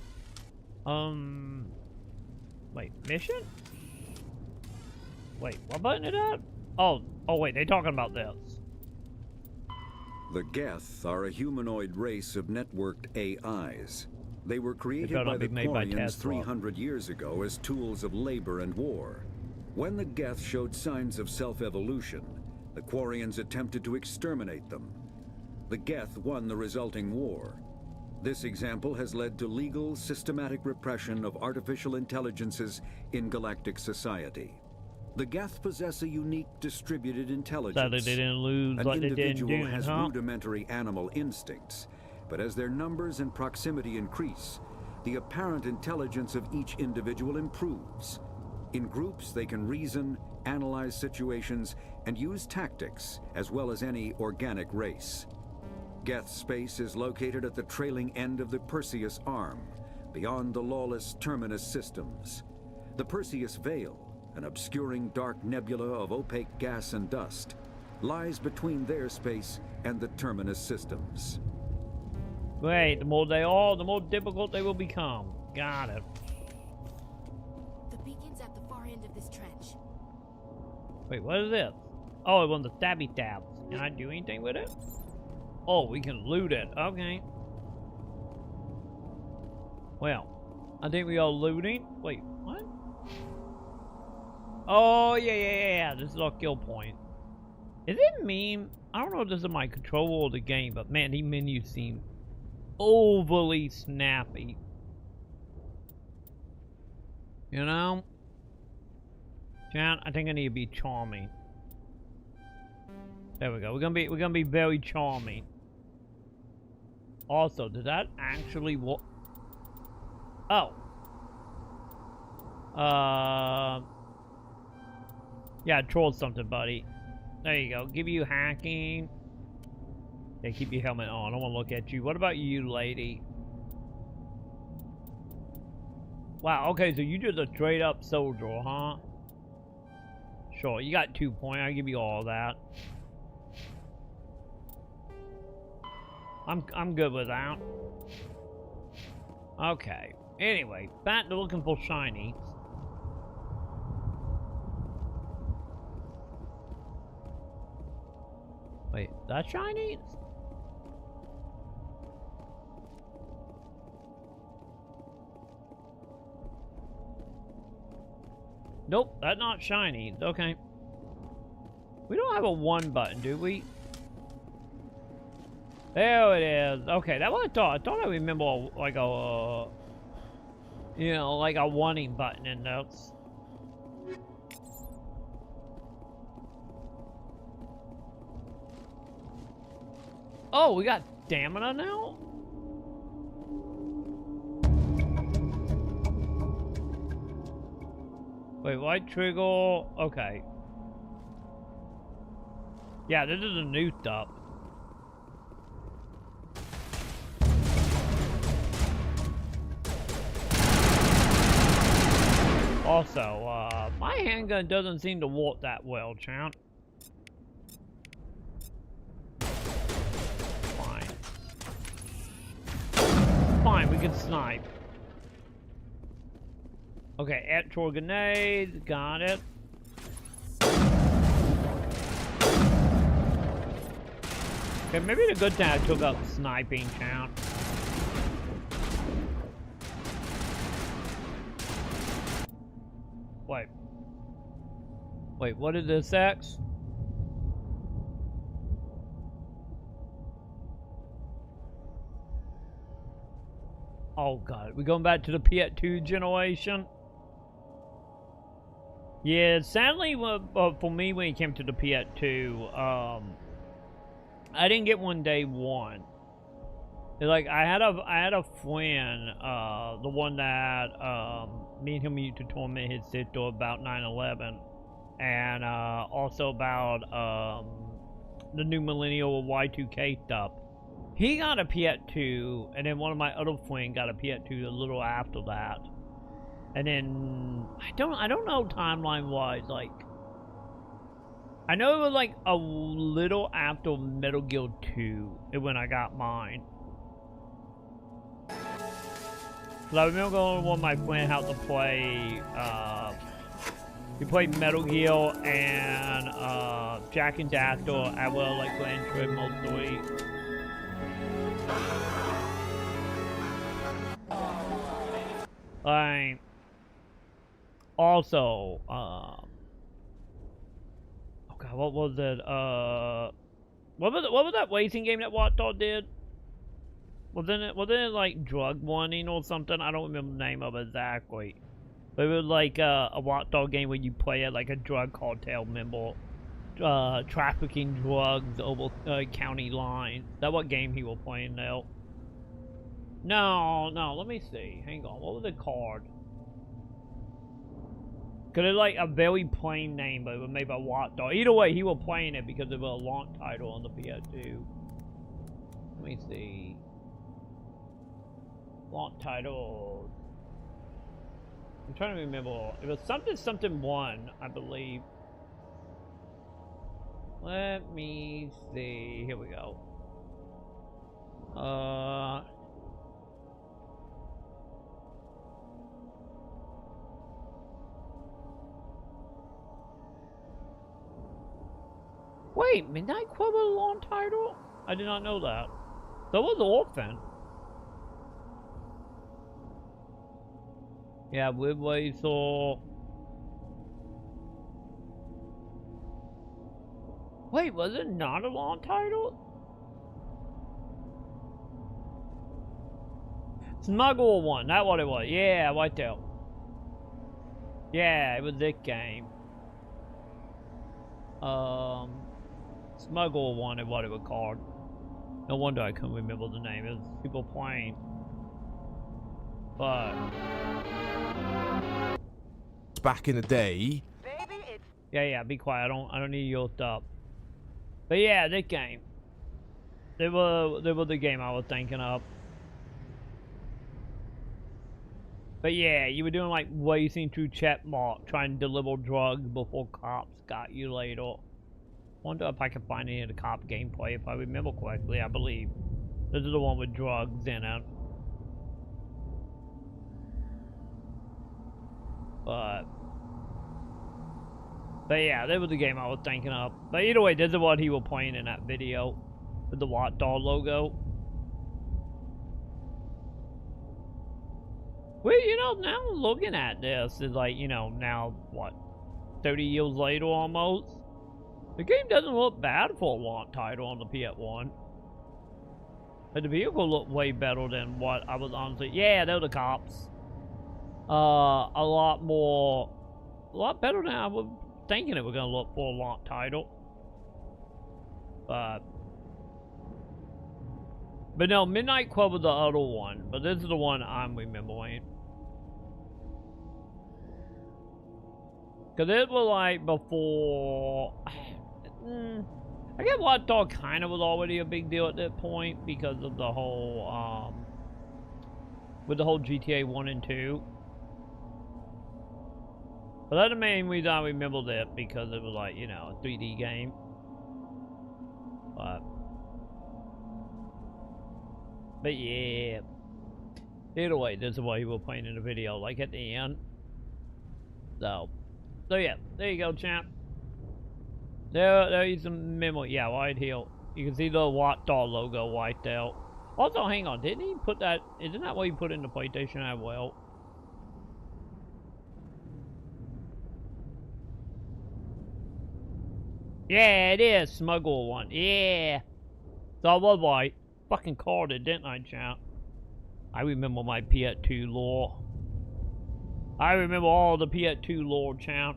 Wait, mission? Wait, what button is that? Oh, wait, they're talking about this. The Geth are a humanoid race of networked AIs. They were created by the Quarians 300 years ago as tools of labor and war. When the Geth showed signs of self-evolution, the Quarians attempted to exterminate them. The Geth won the resulting war. This example has led to legal, systematic repression of artificial intelligences in galactic society. The Geth possess a unique distributed intelligence. Sadly, they didn't lose like they did in individual Dune, has huh? rudimentary animal instincts, but as their numbers and proximity increase, the apparent intelligence of each individual improves. In groups, they can reason, analyze situations, and use tactics, as well as any organic race. Geth space is located at the trailing end of the Perseus Arm, beyond the lawless Terminus systems. The Perseus Veil, an obscuring dark nebula of opaque gas and dust, lies between their space and the Terminus systems. Wait, the more they are, the more difficult they will become. Got it. The beacon's at the far end of this trench. Wait, what is this? Oh, it was the stabby tabs. Can I do anything with it? Oh, we can loot it. Okay. Well, I think we are looting. Wait, what? Oh, yeah. This is our kill point. Is it meme? I don't know if this is my control of the game, but man, these menus seem overly snappy. You know? Chat, I think I need to be charming. There we go. We're gonna be very charming. Also, did that actually work? Oh. Yeah, troll something, buddy. There you go. Give you hacking. Yeah, keep your helmet on. I don't want to look at you. What about you, lady? Wow, okay, so you just a straight up soldier, huh? Sure, you got 2 points. I'll give you all that. I'm good with that. Okay. Anyway, back to looking for shinies. Wait, that shinies? Nope, that's not shiny. Okay. We don't have a 1 button, do we? There it is. Okay, that's what I thought. I thought I remember like a, you know, like a wanting button in those. Oh, we got stamina now? Wait, white trigger. Okay. Yeah, this is a new stuff. Also, my handgun doesn't seem to work that well, champ. Fine. Fine, we can snipe. Okay, actual grenades, got it. Okay, maybe the good thing I took up sniping, champ. Wait, what is this X? Oh god, we going back to the PS2 generation? Yeah, sadly, for me when it came to the PS2, I didn't get one day one. Like I had a friend, the one that me and him used to torment his sister about 9/11, and also about the new millennial Y2K stuff. He got a PS2, and then one of my other friends got a PS2 a little after that. And then I don't know timeline wise, like I know it was like a little after Metal Gear 2 when I got mine. Cause I remember going with my friend how to play we played Metal Gear and Jack and Daxter as well, like Grand Turismo 3. Like also, oh god, what was it? What was that racing game that Watdog did? Wasn't it like Drug Warning or something? I don't remember the name of it exactly. But it was like a Watdog game where you play it like a drug cartel member, trafficking drugs over county lines. That's what game he was playing now. No, let me see. Hang on, what was it called? Cause it's like a very plain name, but it was made by Watdog. Either way, he was playing it because it was a long title on the PS2. Let me see. Long title. I'm trying to remember. It was something 1, I believe. Let me see. Here we go. Wait, Midnight Club was a long title? I did not know that. That was Orphan. Yeah, Woodway saw. Wait, was it not a long title? Smuggle 1, that's what it was. Yeah, right there. Yeah, it was this game. Smuggle one is what it was called. No wonder I couldn't remember the name. It was people playing. But back in the day. Yeah, be quiet. I don't need you yoked up. But yeah, this game. They were the game I was thinking of. But yeah, you were doing like racing through check mark, trying to deliver drugs before cops got you later. Wonder if I can find any of the cop gameplay if I remember correctly. I believe this is the one with drugs in it. But yeah, that was the game I was thinking of. But either way, this is what he was playing in that video with the Watchdog logo. Well, you know, now looking at this is like, you know, now what, 30 years later almost. The game doesn't look bad for a launch title on the PS1. But the vehicle looked way better than what I was honestly. Yeah, they're the cops. A lot better than I was thinking it was gonna look for a launch title. But no, Midnight Club was the other one, but this is the one I'm remembering. Cause it was like before. I guess Watchdog kind of was already a big deal at that point because of the whole with the whole GTA 1 and 2. But that's the main reason I remember that, because it was like, you know, a 3D game. But yeah. Either way, this is what he was playing in the video, like at the end. So yeah, there you go, champ. There is some memory. Yeah, right here. You can see the Watchdog logo wiped out. Also, hang on, didn't he put that? Isn't that what he put in the PlayStation as well? Yeah, it is Smuggle one. Yeah. So I was right. Fucking called it, didn't I, champ? I remember my PS2 lore. I remember all the PS2 lore, champ.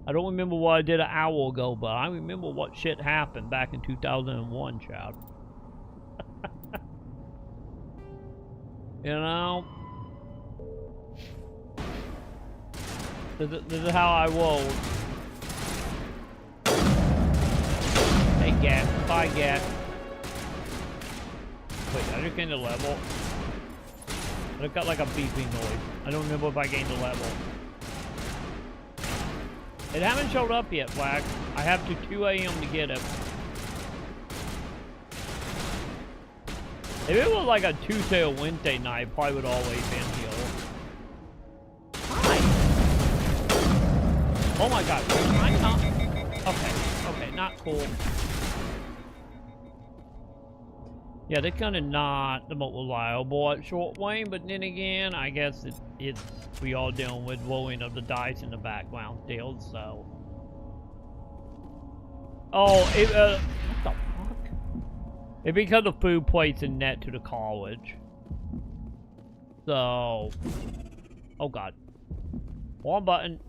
I don't remember what I did an hour ago, but I remember what shit happened back in 2001, child. You know? This is how I roll. Hey, gas. Bye, gas. Wait, I just gained a level. I got like a beeping noise. I don't remember if I gained a level. It haven't showed up yet, Black. I have to 2 AM to get it. If it was like a Tuesday or Wednesday night, I probably would always been here. Hi. Oh my god. I'm not. Okay, not cool. Yeah, they're kind of not the most reliable at short range, but then again, I guess it's we all dealing with rolling of the dice in the background still, so. Oh, what the fuck? It's because of food plates and net to the college. So. Oh god. One button.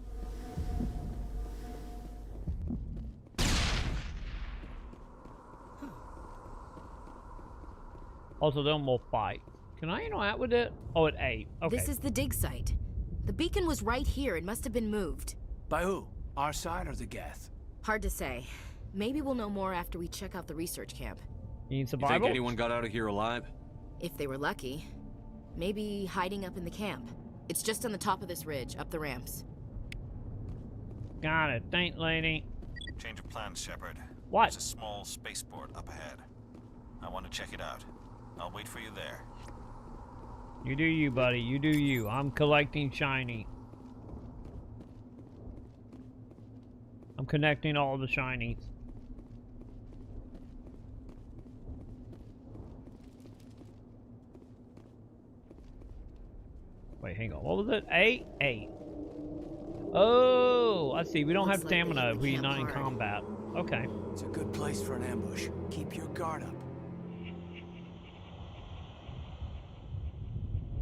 Also, there are more fights. Can I interact with it? Oh, it ate. Okay. This is the dig site. The beacon was right here. It must have been moved. By who? Our side or the Geth? Hard to say. Maybe we'll know more after we check out the research camp. You think anyone got out of here alive? If they were lucky. Maybe hiding up in the camp. It's just on the top of this ridge, up the ramps. Got it. Thanks, lady. Change of plans, Shepard. What? There's a small spaceport up ahead. I want to check it out. I'll wait for you there. You do you, buddy. You do you. I'm collecting shiny. I'm connecting all the shinies. Wait, hang on. What was it? 8? 8. Oh, I see. We don't have stamina if we're not in combat. Okay. It's a good place for an ambush. Keep your guard up.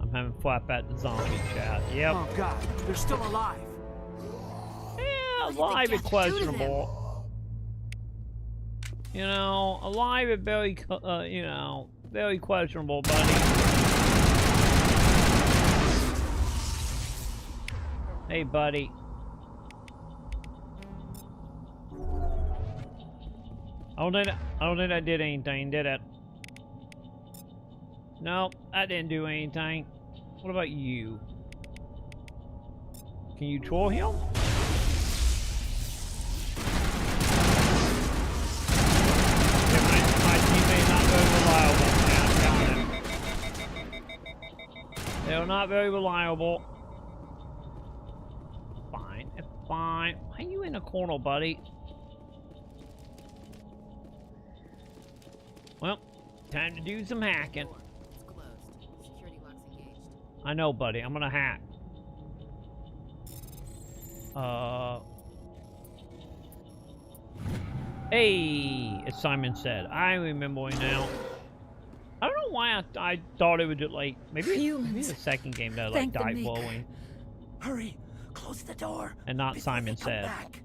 I'm having flap at the zombie chat. Yep. Oh God, they're still alive. Yeah, alive is questionable. You know, alive is very, you know, very questionable, buddy. Hey, buddy. I don't think I did anything, did it? No, I didn't do anything. What about you? Can you troll him? My teammate not very reliable. They're not very reliable. Fine, it's fine. Why are you in a corner, buddy? Well, time to do some hacking. I know, buddy. I'm gonna hack. Hey, as Simon said, I remember now. I don't know why I thought it would just like maybe the second game that like died blowing. Hurry, close the door. And not Simon said. Back.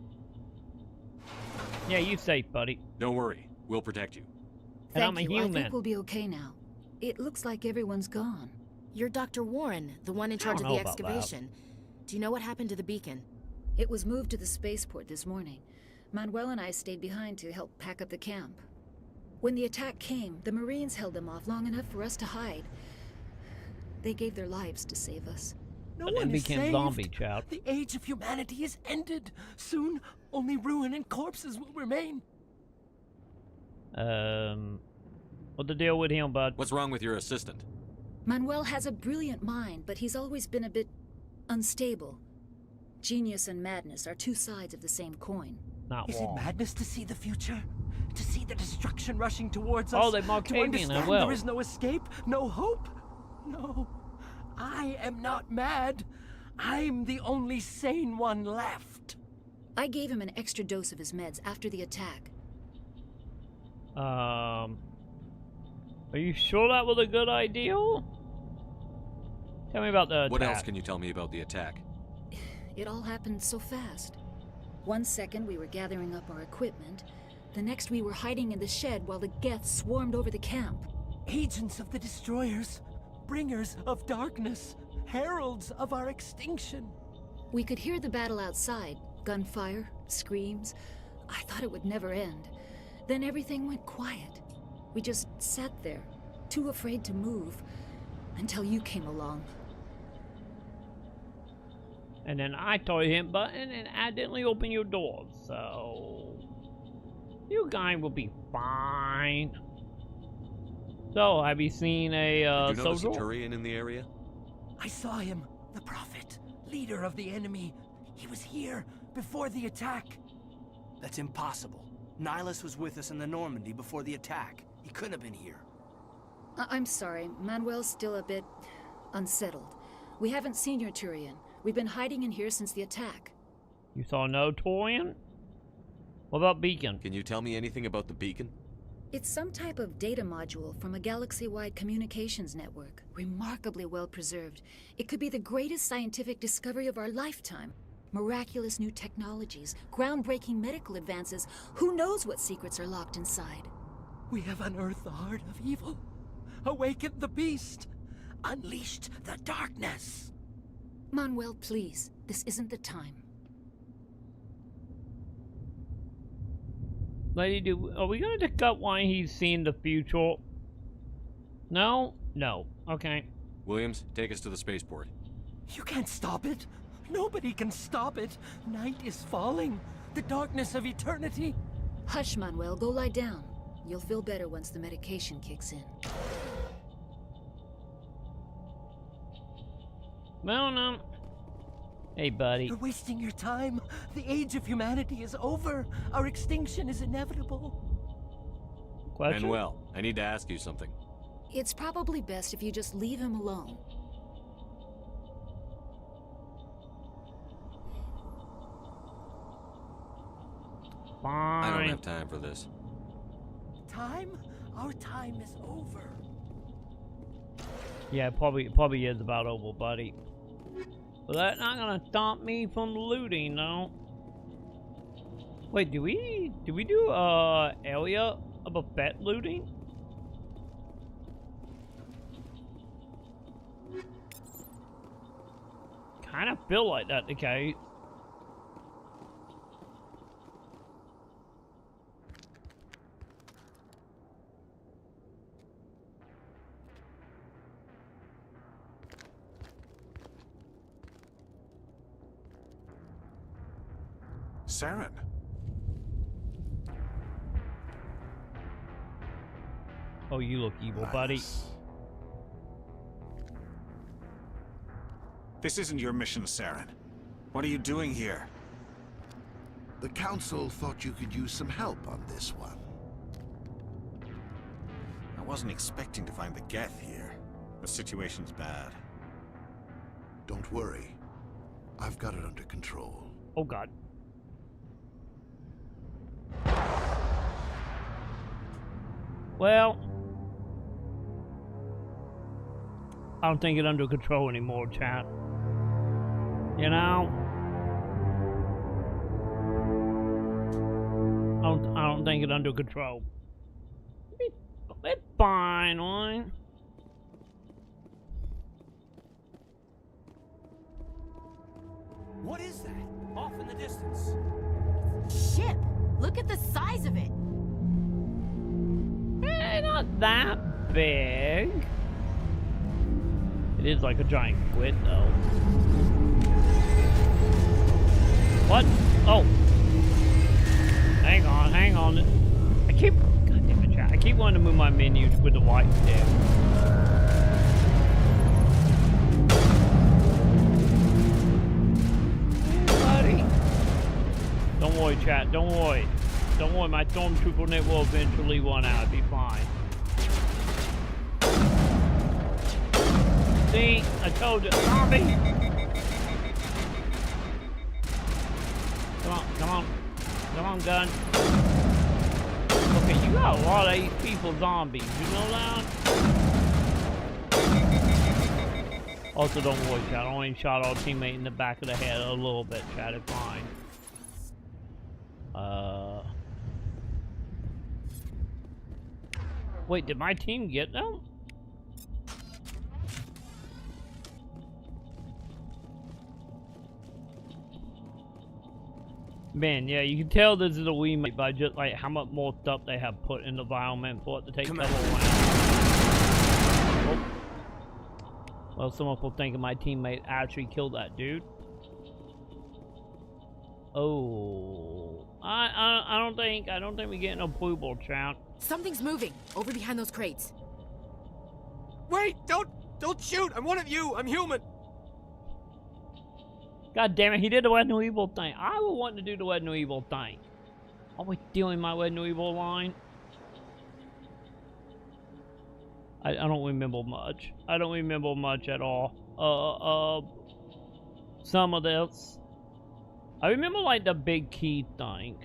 Yeah, you safe, buddy. Don't worry, we'll protect you. And I'm a I human. think we'll be okay now. It looks like everyone's gone. You're Dr. Warren, the one in charge of the excavation. Do you know what happened to the beacon? It was moved to the spaceport this morning. Manuel and I stayed behind to help pack up the camp. When the attack came, the Marines held them off long enough for us to hide. They gave their lives to save us. No one became zombie, child. The age of humanity is ended. Soon, only ruin and corpses will remain. What's the deal with him, bud? What's wrong with your assistant? Manuel has a brilliant mind, but he's always been a bit unstable. Genius and madness are two sides of the same coin. Not Is wrong. it madness to see the future? To see the destruction rushing towards us? Oh, they mocked to me, understand well. there is no escape, no hope? No, I am not mad. I'm the only sane one left. I gave him an extra dose of his meds after the attack. Are you sure that was a good idea? Tell me about the attack. What else can you tell me about the attack? It all happened so fast. 1 second we were gathering up our equipment. The next we were hiding in the shed while the Geth swarmed over the camp. Agents of the destroyers, bringers of darkness, heralds of our extinction. We could hear the battle outside. Gunfire, screams. I thought it would never end. Then everything went quiet. We just sat there, too afraid to move, until you came along. And then I told him button and accidentally opened your door, so you guys will be fine. So, have you seen a Did you notice a soldier? Turian in the area? I saw him, the prophet, leader of the enemy. He was here before the attack. That's impossible. Nihilus was with us in the Normandy before the attack. He couldn't have been here. I'm sorry, Manuel's still a bit unsettled. We haven't seen your Turian. We've been hiding in here since the attack. You saw no Torian? What about Beacon? Can you tell me anything about the beacon? It's some type of data module from a galaxy-wide communications network. Remarkably well preserved. It could be the greatest scientific discovery of our lifetime. Miraculous new technologies, groundbreaking medical advances. Who knows what secrets are locked inside? We have unearthed the heart of evil, awakened the beast, unleashed the darkness. Manuel, please. This isn't the time. Lady, are we gonna pick up why he's seen the future? No? No. Okay. Williams, take us to the spaceport. You can't stop it. Nobody can stop it. Night is falling. The darkness of eternity. Hush, Manuel. Go lie down. You'll feel better once the medication kicks in. Well, no. Hey, buddy. You're wasting your time. The age of humanity is over. Our extinction is inevitable. Question? Manuel, I need to ask you something. It's probably best if you just leave him alone. Fine. I don't have time for this. Time? Our time is over. Yeah, probably is about over, buddy. But that's not gonna stop me from looting, though. Wait, do we do area of effect looting? Kind of feel like that the case. Saren. Oh, you look evil, buddy. This isn't your mission, Saren. What are you doing here? The Council thought you could use some help on this one. I wasn't expecting to find the Geth here. The situation's bad. Don't worry. I've got it under control. Oh, God. Well, I don't think it's under control anymore, chat. You know? I don't think it's under control. It's fine, right? What is that? Off in the distance. Ship! Look at the size of it! Not that big. It is like a giant squid, though. What? Oh. Hang on. I keep... God damn it, chat. I keep wanting to move my menus with the white stick. Buddy. Don't worry, chat. Don't worry. Don't worry, my Stormtrooper net will eventually run out. It'll be fine. See? I told you. Zombie! Come on, gun. Okay, you got a lot of HP for zombies. You know that? Also, don't worry, chat. I only shot our teammate in the back of the head a little bit, chat. It's fine. Wait, did my team get them? Man, yeah, you can tell this is a remake by just like how much more stuff they have put in the environment for it to take several rounds. Oh. Well, someone will think my teammate actually killed that dude. Oh, I don't think we get no approval, chat. Something's moving over behind those crates. Wait! Don't shoot! I'm one of you! I'm human! God damn it, he did the Red No Evil thing. I would want to do the Red No Evil thing. Are we doing my Red No Evil line? I don't remember much. I don't remember much at all. Some of this. I remember like the big key thing.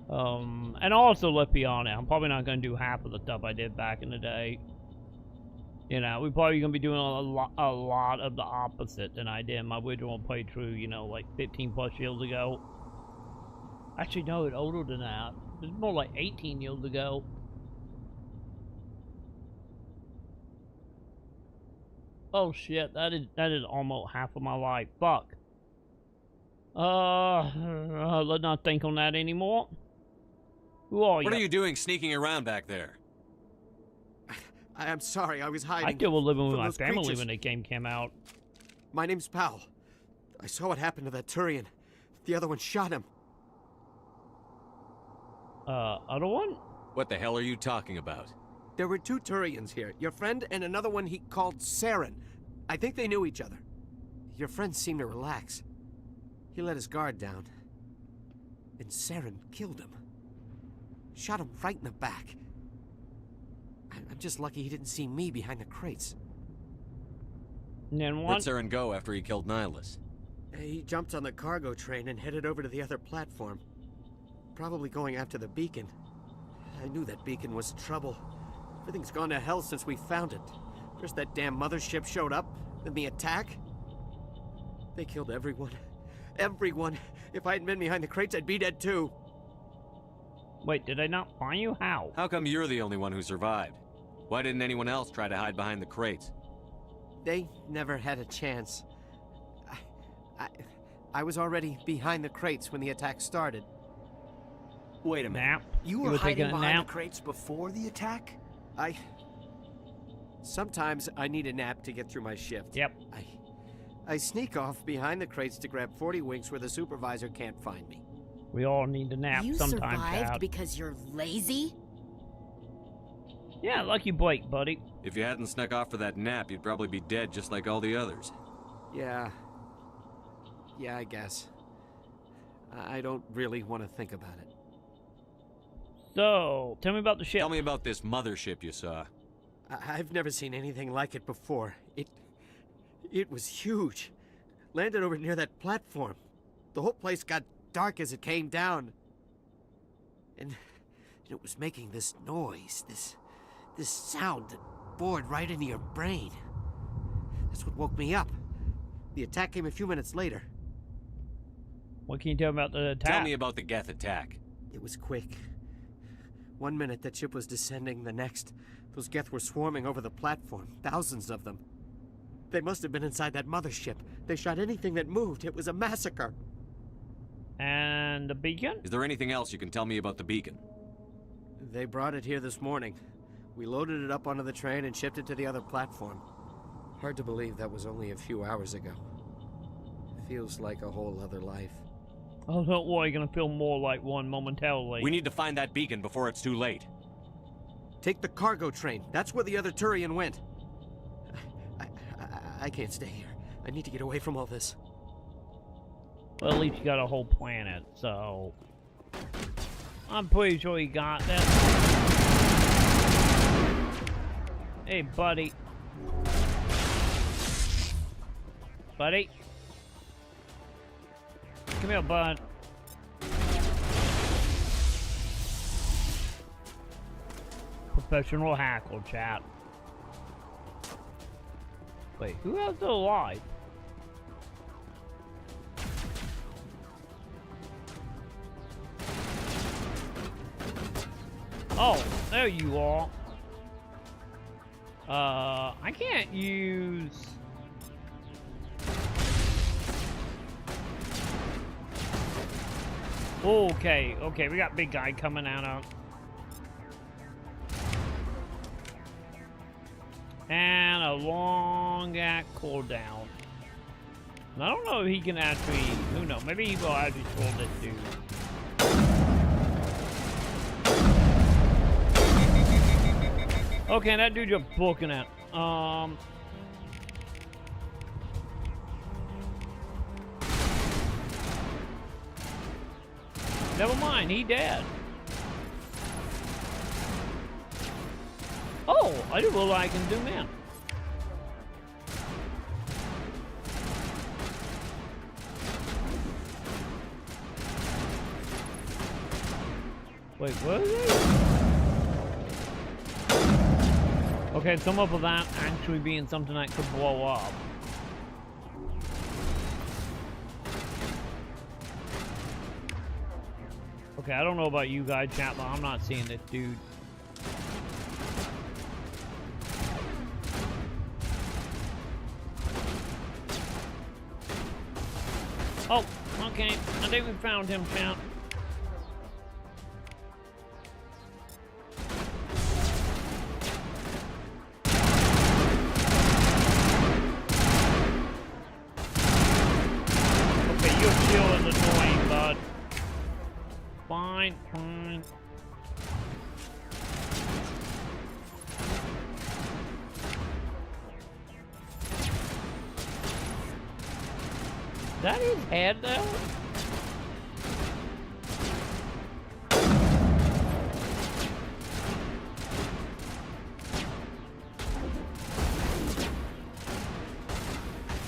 And also, let's be honest, I'm probably not going to do half of the stuff I did back in the day. You know, we're probably going to be doing a lot of the opposite than I did in my original playthrough, you know, like 15 plus years ago. Actually, no, it's older than that. It's more like 18 years ago. Oh shit, that is almost half of my life. Fuck. Let's not think on that anymore. Who are you? What are you doing sneaking around back there? I'm sorry, I was hiding. I still was living with my family creatures. when the game came out. My name's Powell. I saw what happened to that Turian. The other one shot him. Other one? What the hell are you talking about? There were two Turians here. Your friend and another one he called Saren. I think they knew each other. Your friend seemed to relax. He let his guard down. And Saren killed him. Shot him right in the back. I'm just lucky he didn't see me behind the crates. And then Where'd Saren go after he killed Nihilus? He jumped on the cargo train and headed over to the other platform. Probably going after the beacon. I knew that beacon was trouble. Everything's gone to hell since we found it. First that damn mothership showed up, then the attack. They killed everyone. Everyone. If I hadn't been behind the crates, I'd be dead too. Wait, did I not find you? How? How come you're the only one who survived? Why didn't anyone else try to hide behind the crates? They never had a chance. I was already behind the crates when the attack started. Wait a minute. Nap? You were hiding behind the crates before the attack? Sometimes I need a nap to get through my shift. Yep. I sneak off behind the crates to grab 40 winks where the supervisor can't find me. We all need to nap you sometimes. You survived Dad. because you're lazy? Yeah, lucky Blake, buddy. If you hadn't snuck off for that nap, you'd probably be dead just like all the others. Yeah, I guess. I don't really want to think about it. So, tell me about the ship. Tell me about this mothership you saw. I've never seen anything like it before. It was huge. Landed over near that platform. The whole place got dark as it came down. And it was making this noise, this sound that bored right into your brain. That's what woke me up. The attack came a few minutes later. What can you tell me about the attack? Tell me about the Geth attack. It was quick. 1 minute that ship was descending, the next, those Geth were swarming over the platform. Thousands of them. They must have been inside that mothership. They shot anything that moved. It was a massacre. And the beacon? Is there anything else you can tell me about the beacon? They brought it here this morning. We loaded it up onto the train and shipped it to the other platform. Hard to believe that was only a few hours ago. Feels like a whole other life. Oh, don't worry, gonna feel more like one momentarily. We need to find that beacon before it's too late. Take the cargo train. That's where the other Turian went. I can't stay here. I need to get away from all this. Well, at least you got a whole planet, so... I'm pretty sure you got that. Hey, buddy. Buddy. Come here, bud. Professional hackle, chat. Wait, who else is alive? Oh, there you are. I can't use... Okay, we got big guy coming out of... And a long cooldown. I don't know if he can actually... Who knows? Maybe he will actually troll this dude. Okay, that dude you're booking at. Never mind, he dead. Oh, I do what I can do, man. Wait, what is it? Okay, some of that actually being something that could blow up. Okay, I don't know about you guys, chat, but I'm not seeing this dude. Oh, okay. I think we found him, chat. Okay, your shield is annoying, bud. Fine. Is that his head, though?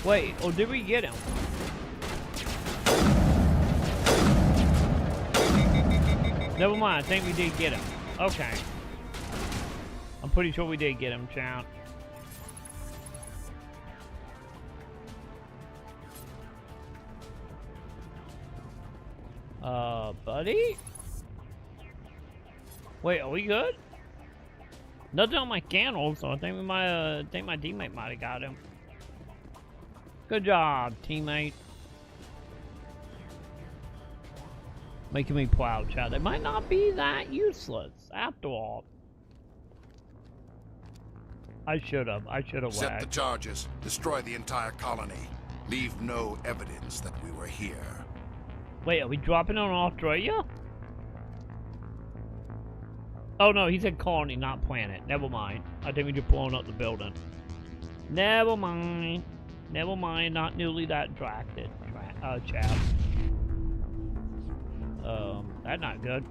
Wait, or did we get him? Never mind, I think we did get him. Okay. I'm pretty sure we did get him, chat. Buddy? Wait, are we good? Nothing on my candle, so I think we might, think my teammate might have got him. Good job, teammate. Making me proud, chat. They might not be that useless, after all. I should have Set the charges. Destroy the entire colony. Leave no evidence that we were here. Wait, are we dropping on Australia? Oh no, he said colony, not planet. Never mind. I think we just blown up the building. Never mind. Never mind, not nearly that drafted, chap. That's not good.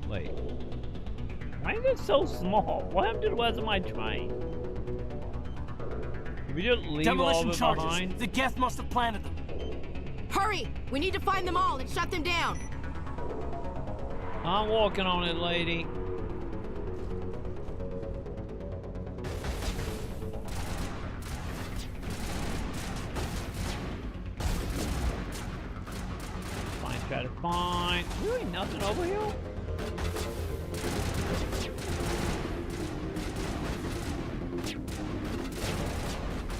Wait. Why is it so small? What happened to the rest of my train? Did we just leave all of it behind? The Geth must have planted them. Hurry! We need to find them all and shut them down. I'm working on it, lady. Fine, try to find. Really nothing over here?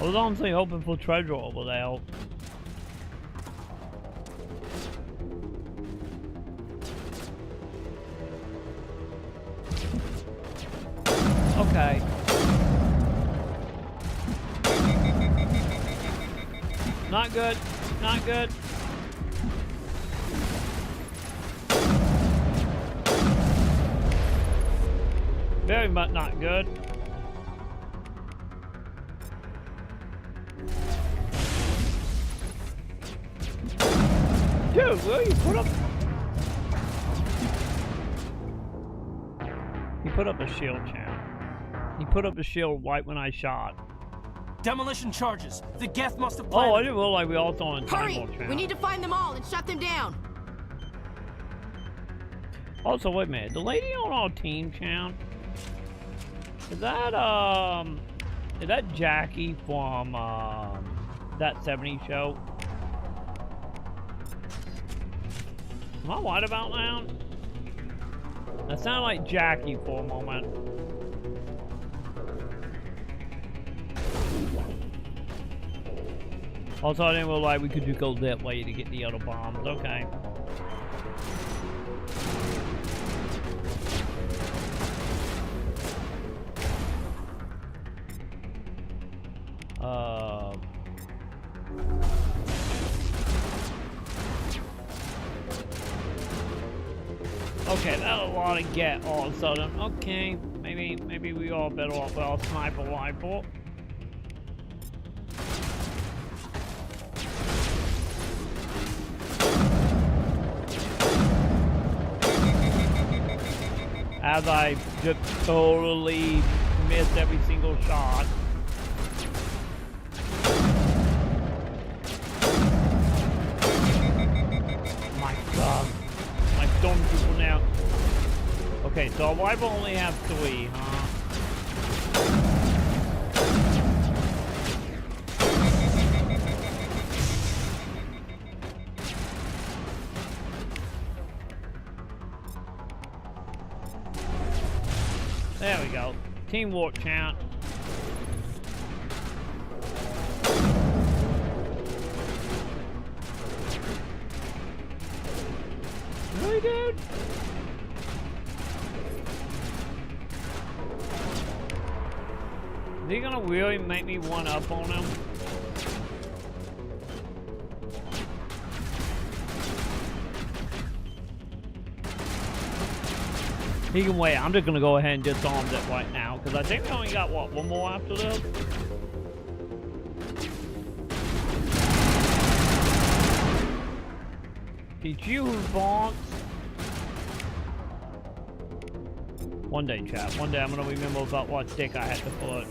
I was honestly hoping for treasure over there. Okay. Not good. Not good. Very much not good. Dude, will you put up... He put up a shield, champ. He put up a shield right when I shot. Demolition charges. The Geth must have planted. Oh, I didn't realize we also on time. Hurry! We need to find them all and shut them down. Also, wait a minute. The lady on our team, champ. Is that Jackie from that 70s show? Am I right about that? That sounded like Jackie for a moment. Also, I didn't realize we could just go that way to get the other bombs. Okay. Okay, that's a lot to get all of a sudden. Okay, maybe we all better off with our sniper rifle. As I just totally missed every single shot. Oh my god. My stormtrooper now. Okay, so our rifle only has 3, huh? There we go. Teamwork, champ. Really, dude? Is he gonna really make me one up on him? He can wait. I'm just gonna go ahead and disarm it right now because I think we only got what, one more after this. Teach you who's boss. One day, chat. One day I'm gonna remember about what stick I had to push.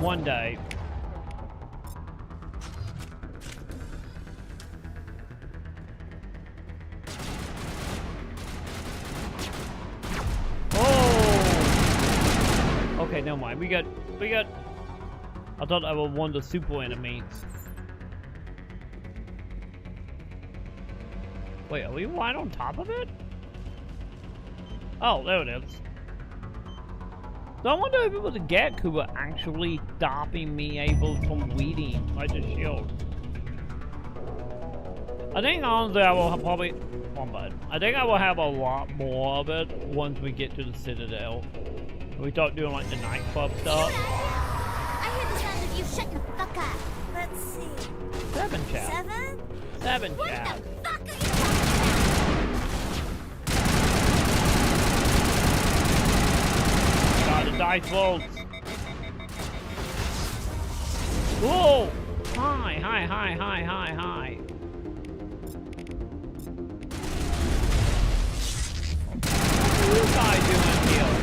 One day. Oh! Okay, never mind. We got... I thought I was one of the super enemies. Wait, are we right on top of it? Oh, there it is. So I wonder if it was a Gek who were actually stopping me able from bleeding like the shield. I think honestly I will probably... One button. I think I will have a lot more of it once we get to the Citadel. We start doing like the nightclub stuff. I hear the sound of you. Shut the fuck up. Let's see. 7 chat. 7? 7 What chat. the fuck are you God, the dice bolts. Whoa! Hi. What are you guys doing here?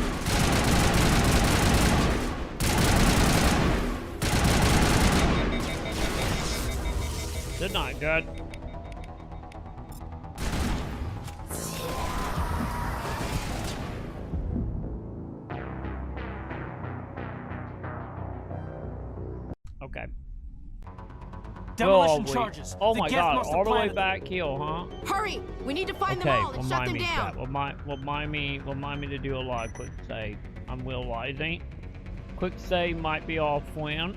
They're not good. Okay. Demolition wait. charges. Oh The my Geth god, must have all the way planted them. back here, huh? Hurry! We need to find Okay, them all and shut remind them me, down. chat. Remind me to do a lot of quick save. I'm realizing. Quick save might be off when.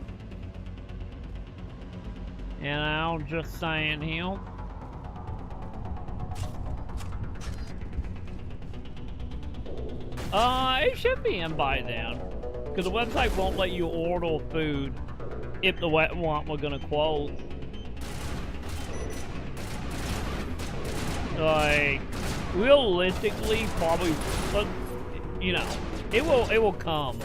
And I'm just saying here. It should be in by then. Because the website won't let you order food if the wet one we're gonna close. Like, realistically, probably, but you know, it will come.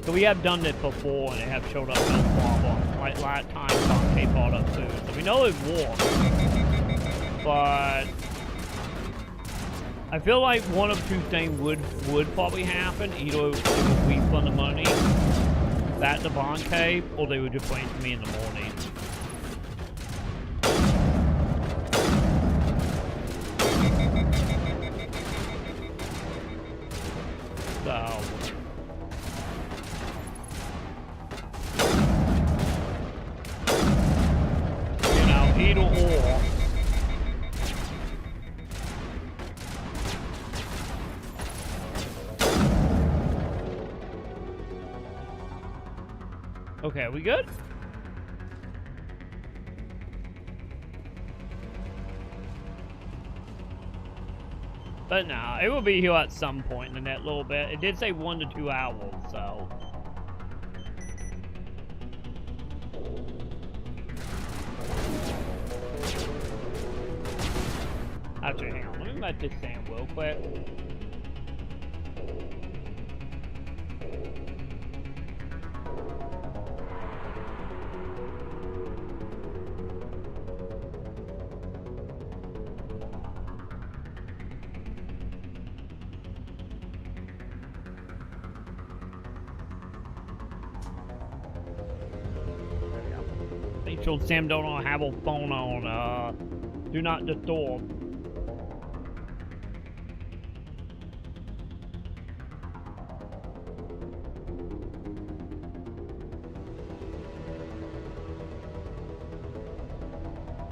So we have done this before, and it have showed up no problem. Like last time, Donkey bought up food, so we know it works. But I feel like one of two things would probably happen. Either it would refund the money back to Bond Cave, or they would just wait for me in the morning. So, you know, either or. Okay, are we good? But nah, it will be here at some point in that little bit. It did say 1 to 2 hours, so. Actually, hang on. Let me write this down real quick. Make sure Sam don't have a phone on, do not disturb.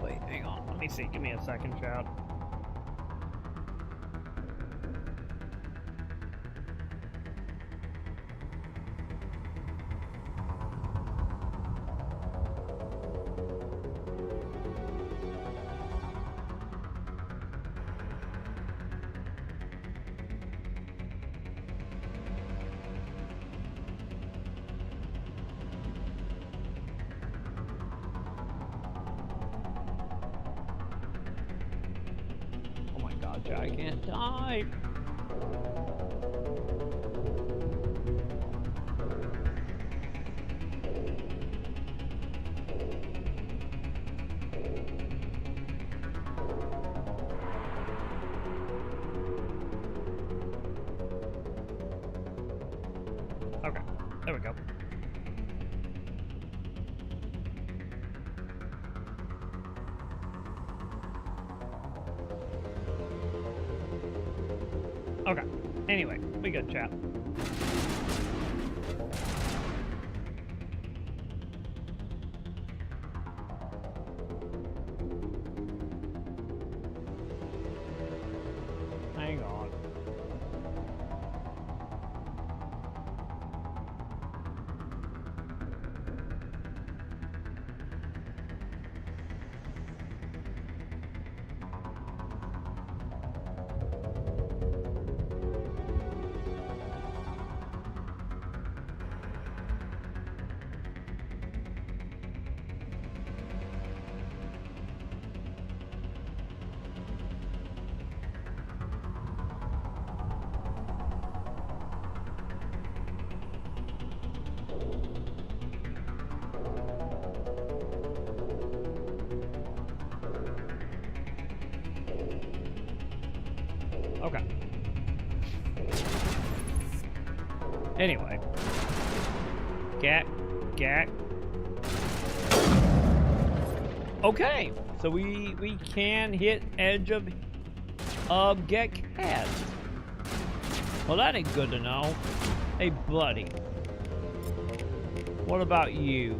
Wait, hang on, let me see, give me a second, chat. I can't die. Okay, there we go. Okay. Anyway, we good, chat. Hang on. Okay. Anyway. Get. Okay. So we can hit edge of get cats. Well, that ain't good to know. Hey, buddy. What about you?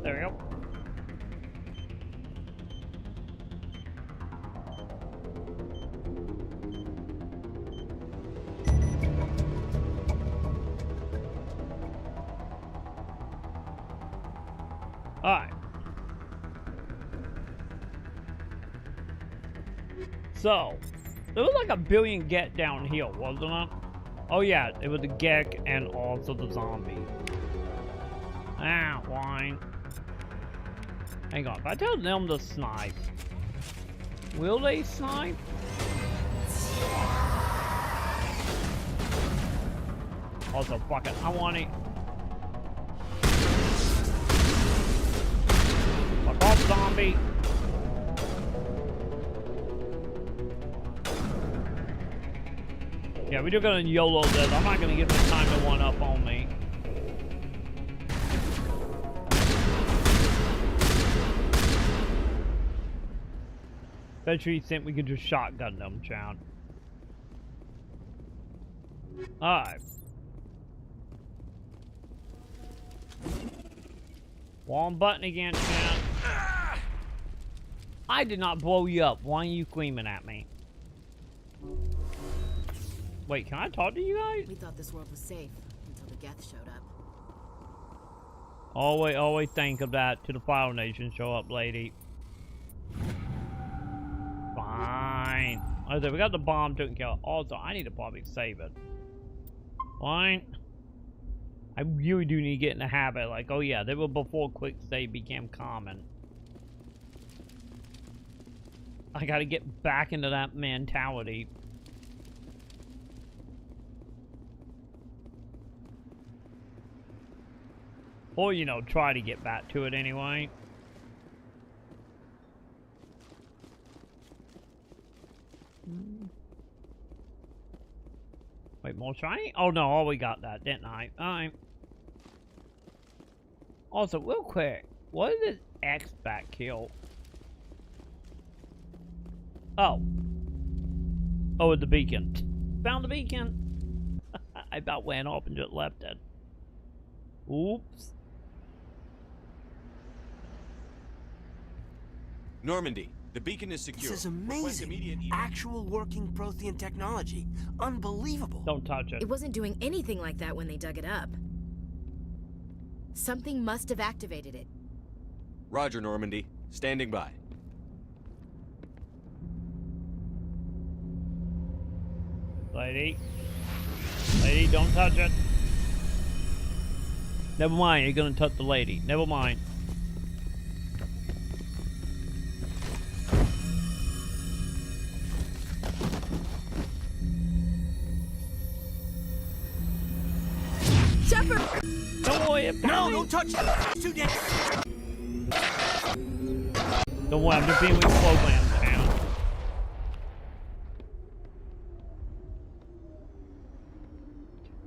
There we go. Alright. So, there was like a billion get downhill, wasn't it? Oh yeah, it was the Gek and also the zombie. Ah, wine. Hang on, if I tell them to snipe, will they snipe? Also, fuck it, I want it. Fuck off, zombie. Yeah, we're just gonna YOLO this. I'm not gonna give them time to one up on me. Bet you think we could just shotgun them, Chad. Alright. One button again, Chad. I did not blow you up. Why are you screaming at me? Wait, can I talk to you guys? We thought this world was safe until the Geth showed up. Always think of that to the File Nation show up, lady. Fine. Okay, we got the bomb taken care of. Also, I need to probably save it. Fine. I really do need to get in the habit. Like, oh yeah, they were before quick save became common. I gotta get back into that mentality. Or, you know, try to get back to it anyway. Wait, more shiny? Oh no, I already got that, didn't I? Alright. Also, real quick, what is this X back kill? Oh. Oh, with the beacon. Found the beacon. I about went off and just left it. Oops. Normandy, the beacon is secure. This is amazing. Actual working Prothean technology. Unbelievable. Don't touch it. It wasn't doing anything like that when they dug it up. Something must have activated it. Roger, Normandy. Standing by. Lady. Lady, don't touch it. Never mind, you're gonna touch the lady. Never mind. Shepard! Don't worry about No, it. don't touch it. It's too dangerous. Don't worry, I'm just being reprogrammed, man.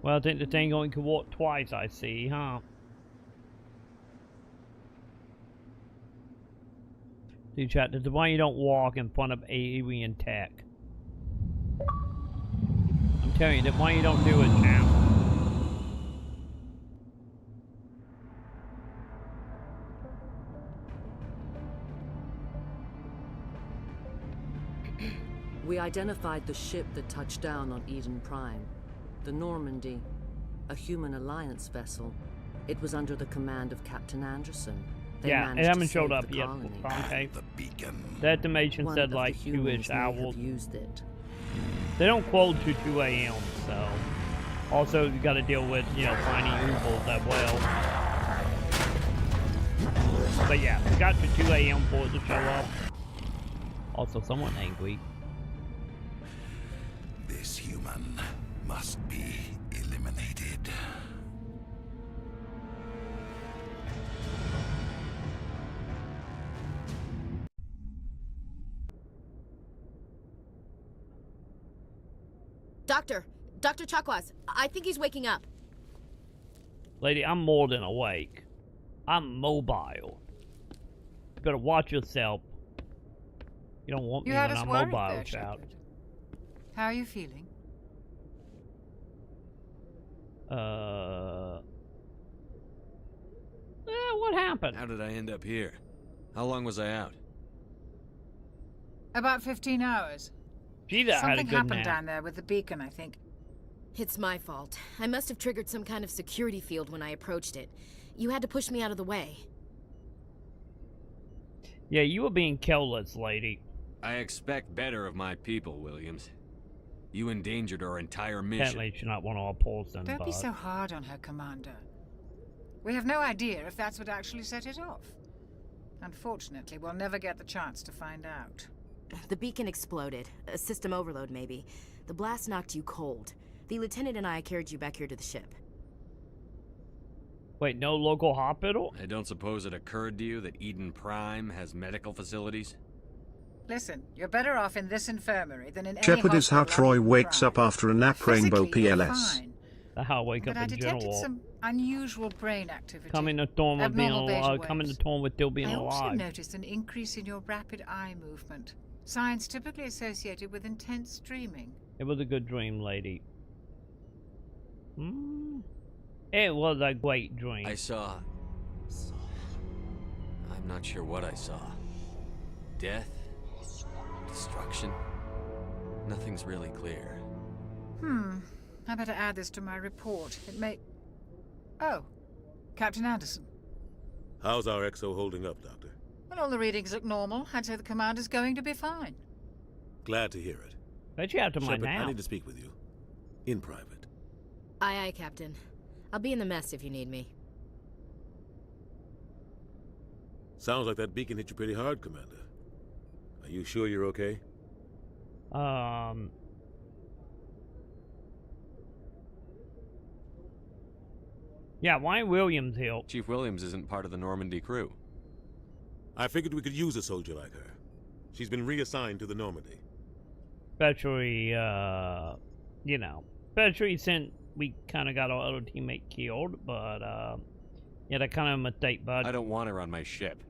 Well, I think the thing only can walk twice, I see, huh? Dude, chat, this is why you don't walk in front of alien tech. I'm telling you, that's why you don't do it now. We identified the ship that touched down on Eden Prime. The Normandy, a human alliance vessel. It was under the command of Captain Anderson. Yeah, it haven't showed up yet. Okay. The estimation said like 2-ish hours. Used it. They don't quote to 2 a.m. So, also you got to deal with finding U-boats as well. But yeah, it got to 2 a.m. for it to show up. Also, someone angry. This human must be eliminated. Dr. Chakwas, I think he's waking up. Lady, I'm more than awake. I'm mobile. You better watch yourself. You don't want me when I'm mobile, child. How are you feeling? What happened? How did I end up here? How long was I out? About 15 hours. Gee, that had a Something good happened nap. down there with the beacon, I think. It's my fault. I must have triggered some kind of security field when I approached it. You had to push me out of the way. Yeah, you were being careless, lady. I expect better of my people, Williams. You endangered our entire mission. Apparently, she's not one of our person. Don't be so hard on her, Commander. We have no idea if that's what actually set it off. Unfortunately, we'll never get the chance to find out. The beacon exploded. A system overload, maybe. The blast knocked you cold. The lieutenant and I carried you back here to the ship. Wait, no local hospital? I don't suppose it occurred to you that Eden Prime has medical facilities? Listen, you're better off in this infirmary than in any Shepard is how hospital on Troy Eden wakes Prime. up after a nap. Rainbow Physically, you're PLS. fine. How I wake But up I in detected general. some unusual brain activity. Coming to terms with being Abnormal beta alive. Coming to waves. terms with still being I also alive. noticed an increase in your rapid eye movement. Signs typically associated with intense dreaming. It was a good dream, lady. It was a great dream. I saw... I'm not sure what I saw. Death? Destruction? Nothing's really clear. I better add this to my report. It may... Oh, Captain Anderson. How's our XO holding up, Doctor? Well, all the readings look normal. I'd say the commander's going to be fine. Glad to hear it. Bet you have to mind Shepard, now. I need to speak with you. In private. Aye, aye, Captain. I'll be in the mess if you need me. Sounds like that beacon hit you pretty hard, Commander. Are you sure you're okay? Yeah, why Williams here? Chief Williams isn't part of the Normandy crew. I figured we could use a soldier like her. She's been reassigned to the Normandy. Especially, especially since we kind of got our other teammate killed, but, yeah, that kind of a mistake, bud. I don't want her on my ship.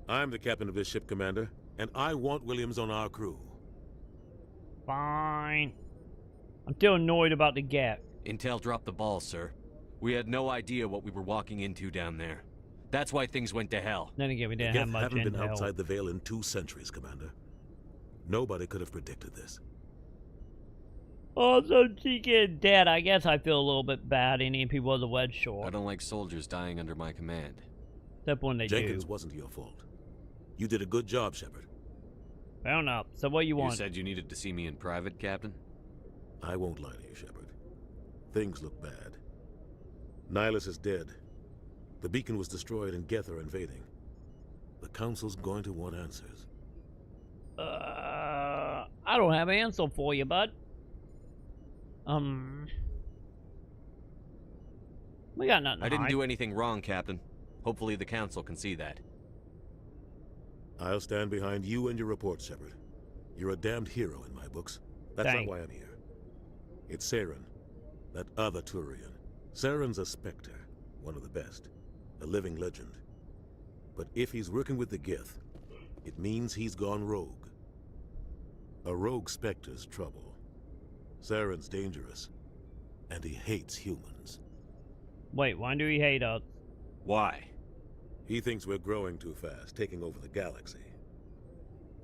I'm the captain of this ship, Commander, and I want Williams on our crew. Fine. I'm still annoyed about the gap. Intel dropped the ball, sir. We had no idea what we were walking into down there. That's why things went to hell. Then again, we The didn't have Geth much haven't been intel. outside the Veil in 2 centuries, Commander. Nobody could have predicted this. Also, she getting dead. I guess I feel a little bit bad. Any if he was a wedge short. I don't like soldiers dying under my command. Except when they Jenkins do. wasn't your fault. You did a good job, Shepard. Fair enough. So what you want? You said you needed to see me in private, Captain? I won't lie to you, Shepard. Things look bad. Nihilus is dead. The beacon was destroyed and Geth are invading. The Council's going to want answers. I don't have an answer for you, bud. We got nothing to I didn't hide. do anything wrong, Captain. Hopefully the Council can see that. I'll stand behind you and your report, Shepard. You're a damned hero in my books. That's Thanks. not why I'm here. It's Saren, that other Turian. Saren's a Spectre, one of the best, a living legend. But if he's working with the Geth, It means he's gone rogue. A rogue Spectre's trouble. Saren's dangerous, and he hates humans. Wait, why do he hate us? Why? He thinks we're growing too fast, taking over the galaxy.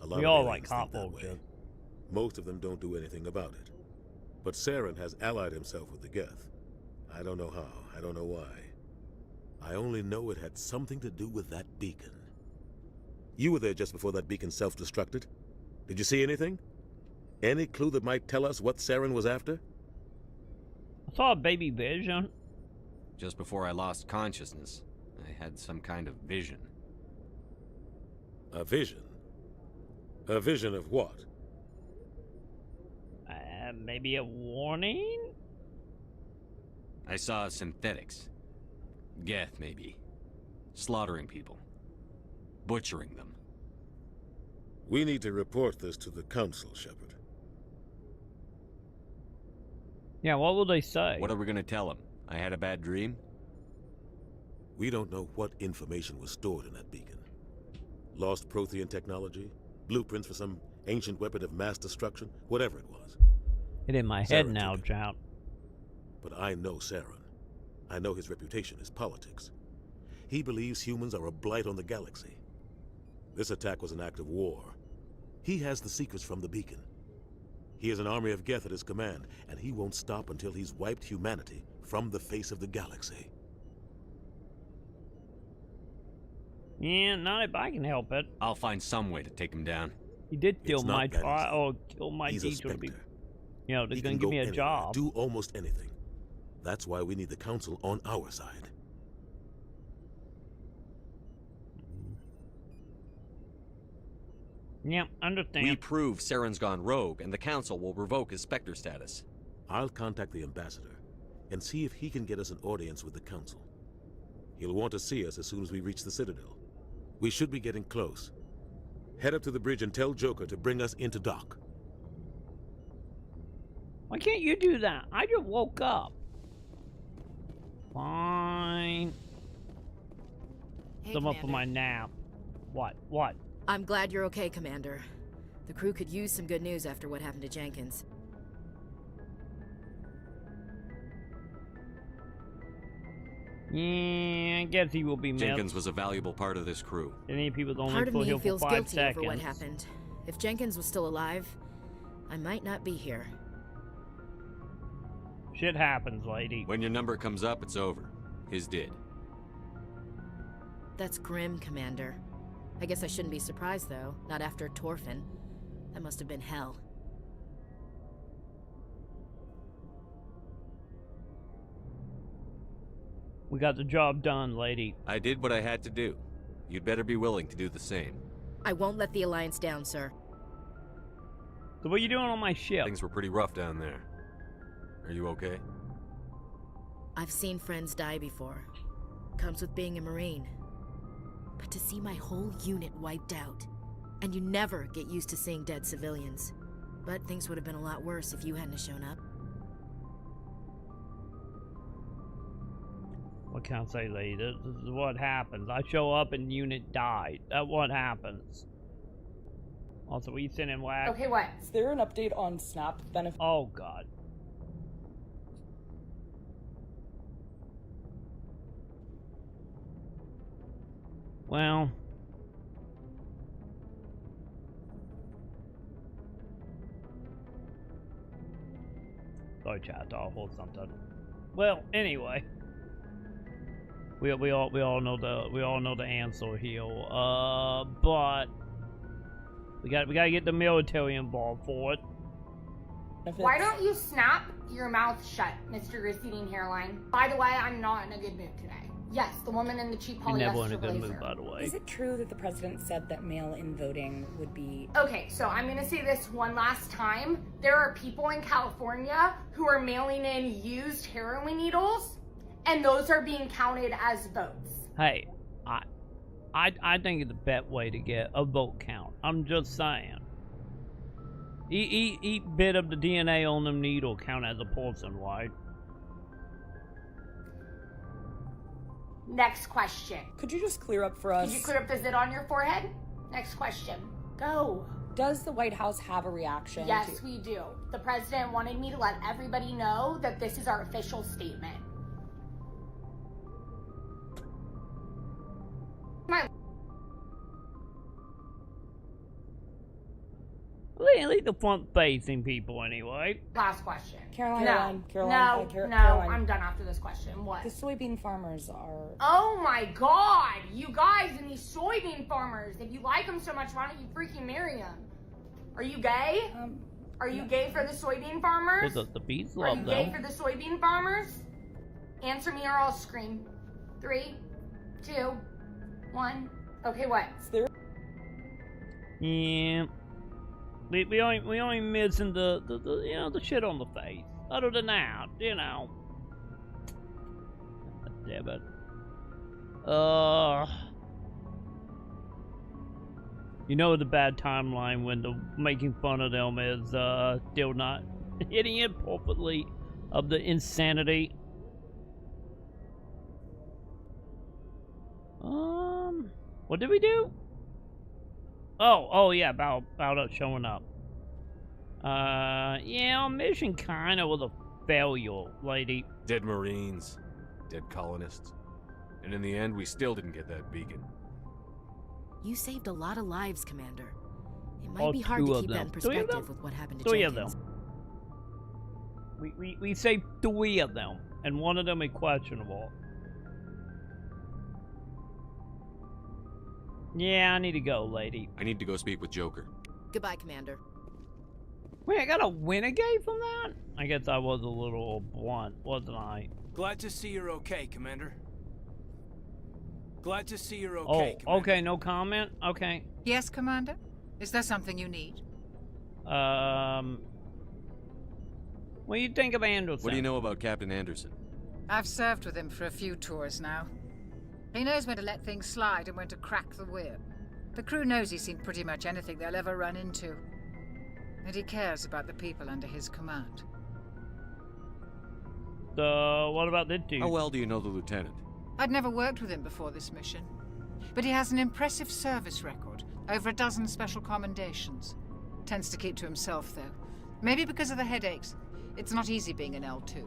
A lot We of all aliens like think that hot way. bullshit. Most of them don't do anything about it. But Saren has allied himself with the Geth. I don't know how, I don't know why. I only know it had something to do with that beacon. You were there just before that beacon self-destructed. Did you see anything? Any clue that might tell us what Saren was after? I saw a baby vision. Just before I lost consciousness, I had some kind of vision. A vision? A vision of what? Maybe a warning? I saw synthetics. Geth, maybe. Slaughtering people. Butchering them. We need to report this to the Council, Shepard. Yeah, what will they say? What are we gonna tell them? I had a bad dream? We don't know what information was stored in that beacon. Lost Prothean technology? Blueprints for some ancient weapon of mass destruction? Whatever it was. It in my head now, Jout. But I know Saren. I know his reputation is politics. He believes humans are a blight on the galaxy. This attack was an act of war. He has the secrets from the beacon. He has an army of Geth at his command, and he won't stop until he's wiped humanity from the face of the galaxy. Yeah, not if I can help it. I'll find some way to take him down. He did steal It's not my that trial, easy. or kill my He's a teacher to be. Spectre. You know, they're He gonna can give go me a anywhere, job. do almost anything. That's why we need the Council on our side. Yeah, understand. We prove Saren's gone rogue, and the Council will revoke his Spectre status. I'll contact the ambassador and see if he can get us an audience with the Council. He'll want to see us as soon as we reach the Citadel. We should be getting close. Head up to the bridge and tell Joker to bring us into dock. Why can't you do that? I just woke up. Fine. Hey, I'm up for Commander. my nap. What? What? I'm glad you're okay, Commander. The crew could use some good news after what happened to Jenkins. Yeah, I guess he will be missed. Jenkins was a valuable part of this crew. Any people's only Part of put me here for feels 5 guilty seconds. over what happened. If Jenkins was still alive, I might not be here. Shit happens, lady. When your number comes up, it's over. His did. That's grim, Commander. I guess I shouldn't be surprised, though. Not after Torfin. That must have been hell. We got the job done, lady. I did what I had to do. You'd better be willing to do the same. I won't let the Alliance down, sir. So what are you doing on my ship? Things were pretty rough down there. Are you okay? I've seen friends die before. Comes with being a Marine. But to see my whole unit wiped out, and you never get used to seeing dead civilians. But things would have been a lot worse if you hadn't shown up. What can I say, lady? This is what happens. I show up and unit died. That's what happens. Also, we sending whack. Okay, what? Is there an update on Snap benefit? Oh, God. Well. Sorry, chat. I'll hold something. Well, anyway. We all know the answer here. But we gotta get the military involved for it. Why don't you snap your mouth shut, Mr. Receding Hairline? By the way, I'm not in a good mood today. Yes, the woman in the cheap You're never in polyester a good blazer. mood, by the way. Is it true that the president said that mail-in voting would be... Okay, so I'm gonna say this one last time. There are people in California who are mailing in used heroin needles, and those are being counted as votes. Hey, I think it's the best way to get a vote count. I'm just saying. Each bit of the DNA on them needle count as a person, right? Next question. Could you just clear up for us? Could you clear up the zit on your forehead? Next question. Go. Does the White House have a reaction? Yes, we do. The president wanted me to let everybody know that this is our official statement. Leave the front-facing people anyway. Last question. Caroline, No, Caroline. I'm done after this question. What? The soybean farmers are... Oh my god! You guys and these soybean farmers. If you like them so much, why don't you freaking marry them? Are you gay? Are you gay for the soybean farmers? The bees Are love you them. gay for the soybean farmers? Answer me or I'll scream. 3, 2, 1. Okay, what? Yeah. We only missing the you know, the shit on the face. Other than that, you know. Damn it. You know the bad timeline when the making fun of them is still not hitting it properly of the insanity. What did we do? Oh yeah, about us showing up. Yeah, our mission kinda was a failure, lady. Dead Marines, dead colonists. And in the end, we still didn't get that beacon. You saved a lot of lives, Commander. It might be hard to keep that in perspective with what happened to Three Jenkins. of them. We saved 3 of them, and one of them is questionable. Yeah, I need to go, lady. I need to go speak with Joker. Goodbye, Commander. Wait, I got a renegade from that? I guess I was a little blunt, wasn't I? Glad to see you're okay, Commander. Glad to see you're okay, Oh, Commander. okay, no comment? Okay. Yes, Commander? Is there something you need? What do you think of Anderson? What do you know about Captain Anderson? I've served with him for a few tours now. He knows when to let things slide and when to crack the whip. The crew knows he's seen pretty much anything they'll ever run into. And he cares about the people under his command. What about this dude? How well do you know the lieutenant? I'd never worked with him before this mission. But he has an impressive service record. Over a dozen special commendations. Tends to keep to himself, though. Maybe because of the headaches. It's not easy being an L2.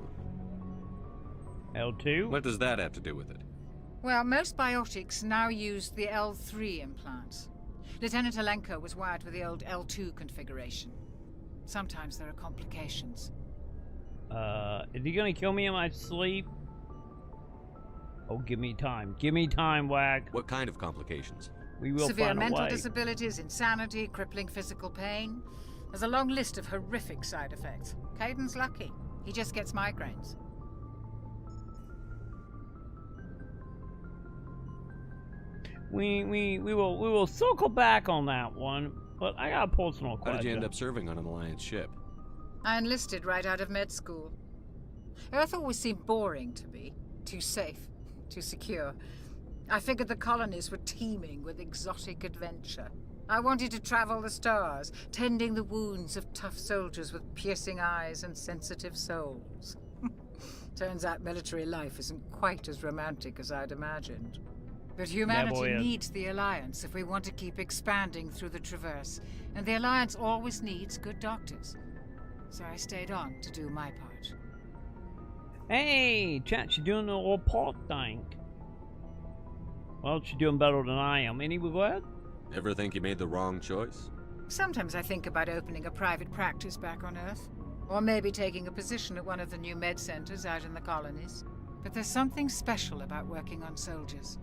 L2? What does that have to do with it? Well, most biotics now use the L3 implants. Lieutenant Alenko was wired with the old L2 configuration. Sometimes there are complications. Is he gonna kill me in my sleep? Oh, give me time. Give me time, Wag. What kind of complications? We will Severe find a mental way. disabilities, insanity, crippling physical pain. There's a long list of horrific side effects. Caden's lucky. He just gets migraines. We will circle back on that one, but I got a personal question. How did you end up serving on an Alliance ship? I enlisted right out of med school. Earth always seemed boring to me. Too safe, too secure. I figured the colonies were teeming with exotic adventure. I wanted to travel the stars, tending the wounds of tough soldiers with piercing eyes and sensitive souls. Turns out military life isn't quite as romantic as I'd imagined. But humanity needs the Alliance if we want to keep expanding through the Traverse, and the Alliance always needs good doctors. So I stayed on to do my part. Hey, chat, you're doing the whole part thing. Well, she's doing better than I am. Any regret? Ever think you made the wrong choice? Sometimes I think about opening a private practice back on Earth. Or maybe taking a position at one of the new med centers out in the colonies. But there's something special about working on soldiers.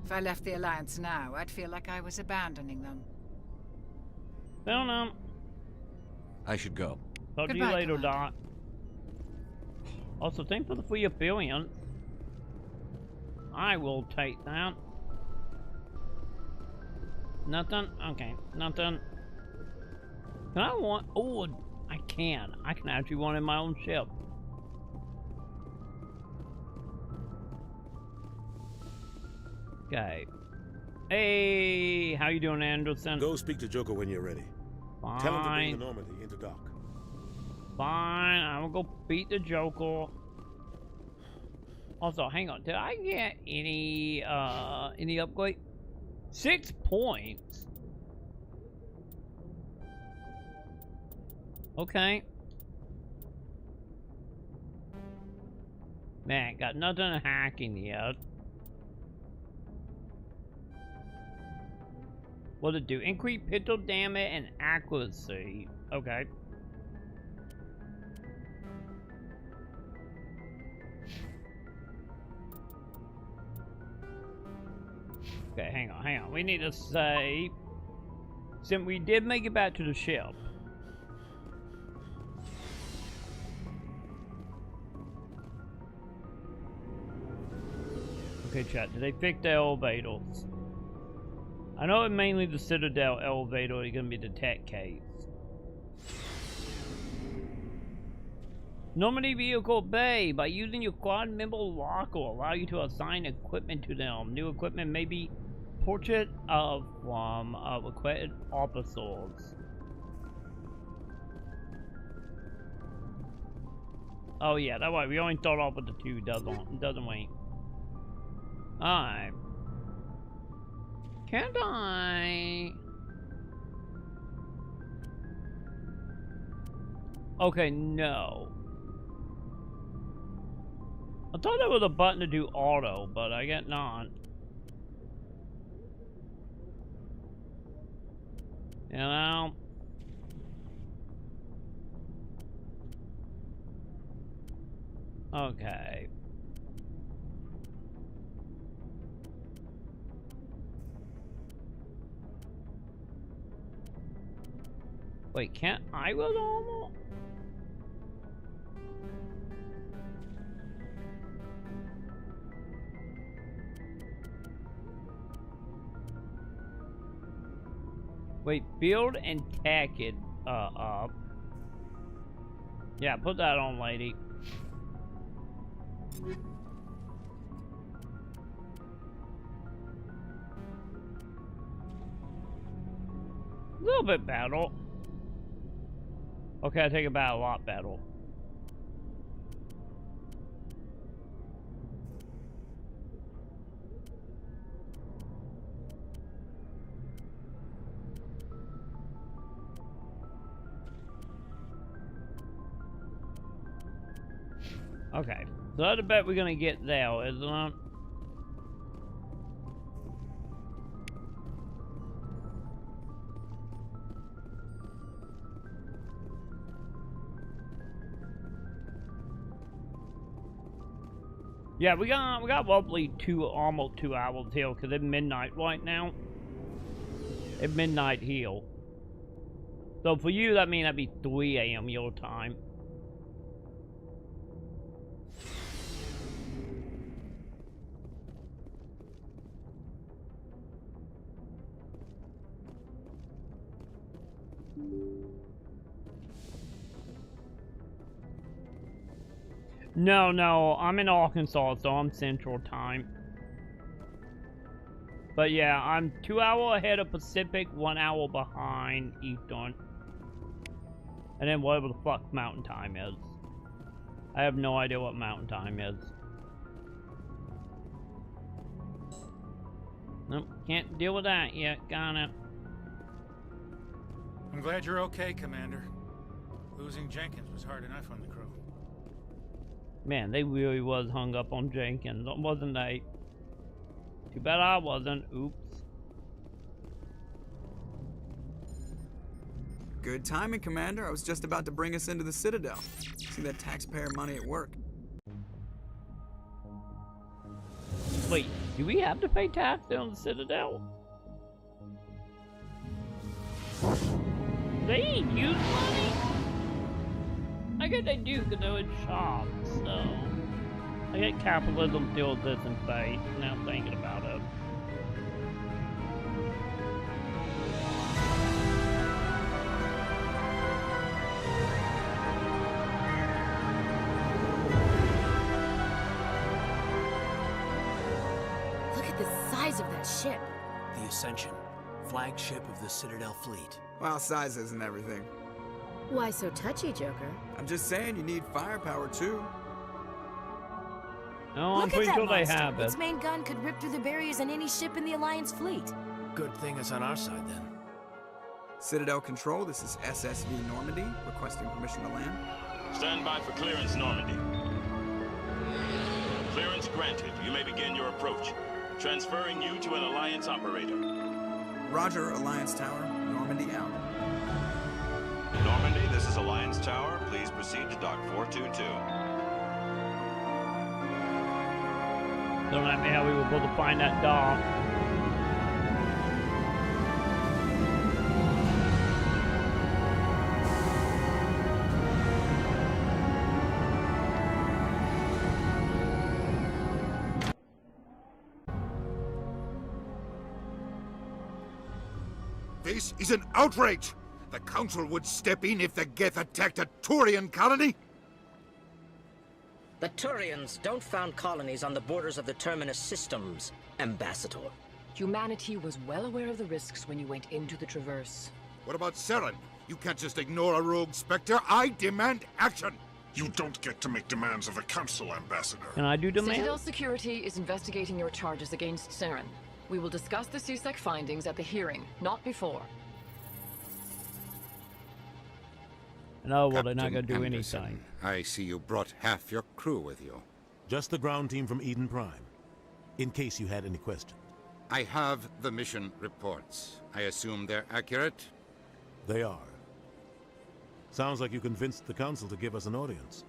If I left the Alliance now, I'd feel like I was abandoning them. Don't know. I should go. Talk to you later, Dot. Also, thanks for the free affiliate. I will take that. Nothing? Okay, nothing. Can I want... Oh, I can. I can actually want in my own ship. Okay. Hey, how you doing, Anderson? Go speak to Joker when you're ready. Fine. Tell him to bring the Normandy into dock. Fine, I will go beat the Joker. Also, hang on. Did I get any upgrade? 6 points? Okay. Man, got nothing hacking yet. What'd it do? Increase pistol damage and accuracy. Okay. Okay, hang on. We need to save. Since we did make it back to the ship. Okay, chat. Did they fix the elevators? I know it's mainly the Citadel elevator is gonna be the tech case. Normandy Vehicle Bay. By using your quad member lock will allow you to assign equipment to them. New equipment may be portrait of requested officers. Oh yeah, that way we only start off with the two, doesn't we? Alright. Can't I? Okay, no. I thought there was a button to do auto, but I guess not. You know? Okay. Wait, can't I go normal? Wait, build and tack it up. Yeah, put that on, lady. A little bit better. Okay, I take it back, a lot better. Okay, so that's the bet we're gonna get there, isn't it? Yeah, we got roughly almost 2 hours here because it's midnight right now. It's midnight here. So for you, that means that'd be 3 a.m. your time. No, I'm in Arkansas, so I'm Central Time. But yeah, I'm 2 hours ahead of Pacific, 1 hour behind Eastern. And then whatever the fuck Mountain Time is. I have no idea what Mountain Time is. Nope, can't deal with that yet, got it. I'm glad you're okay, Commander. Losing Jenkins was hard enough on the crew. Man, they really was hung up on Jenkins, wasn't they? Too bad I wasn't. Oops. Good timing, Commander. I was just about to bring us into the Citadel. See that taxpayer money at work. Wait, do we have to pay tax on the Citadel? They ain't use money? I guess they do because they're in shops, so... I get capitalism still exists in fate, now I'm thinking about it. Look at the size of that ship. The Ascension, flagship of the Citadel fleet. Well, size isn't everything. Why so touchy, Joker? I'm just saying you need firepower, too. No, I'm pretty sure they have it. Its main gun could rip through the barriers in any ship in the Alliance fleet. Good thing it's on our side, then. Citadel Control, this is SSV Normandy, requesting permission to land. Stand by for clearance, Normandy. Clearance granted. You may begin your approach. Transferring you to an Alliance operator. Roger, Alliance Tower. Normandy out. Normandy, this is Alliance Tower. Please proceed to Dock 422. Don't let me how we were able to find that dog. This is an outrage! The Council would step in if the Geth attacked a Turian colony? The Turians don't found colonies on the borders of the Terminus systems, Ambassador. Humanity was well aware of the risks when you went into the Traverse. What about Saren? You can't just ignore a rogue Spectre. I demand action! You don't get to make demands of the Council, Ambassador. Can I do demands? Citadel Security is investigating your charges against Saren. We will discuss the CSEC findings at the hearing, not before. No, well, they're not Captain going to do Anderson, anything. I see you brought half your crew with you. Just the ground team from Eden Prime, in case you had any questions. I have the mission reports. I assume they're accurate? They are. Sounds like you convinced the Council to give us an audience.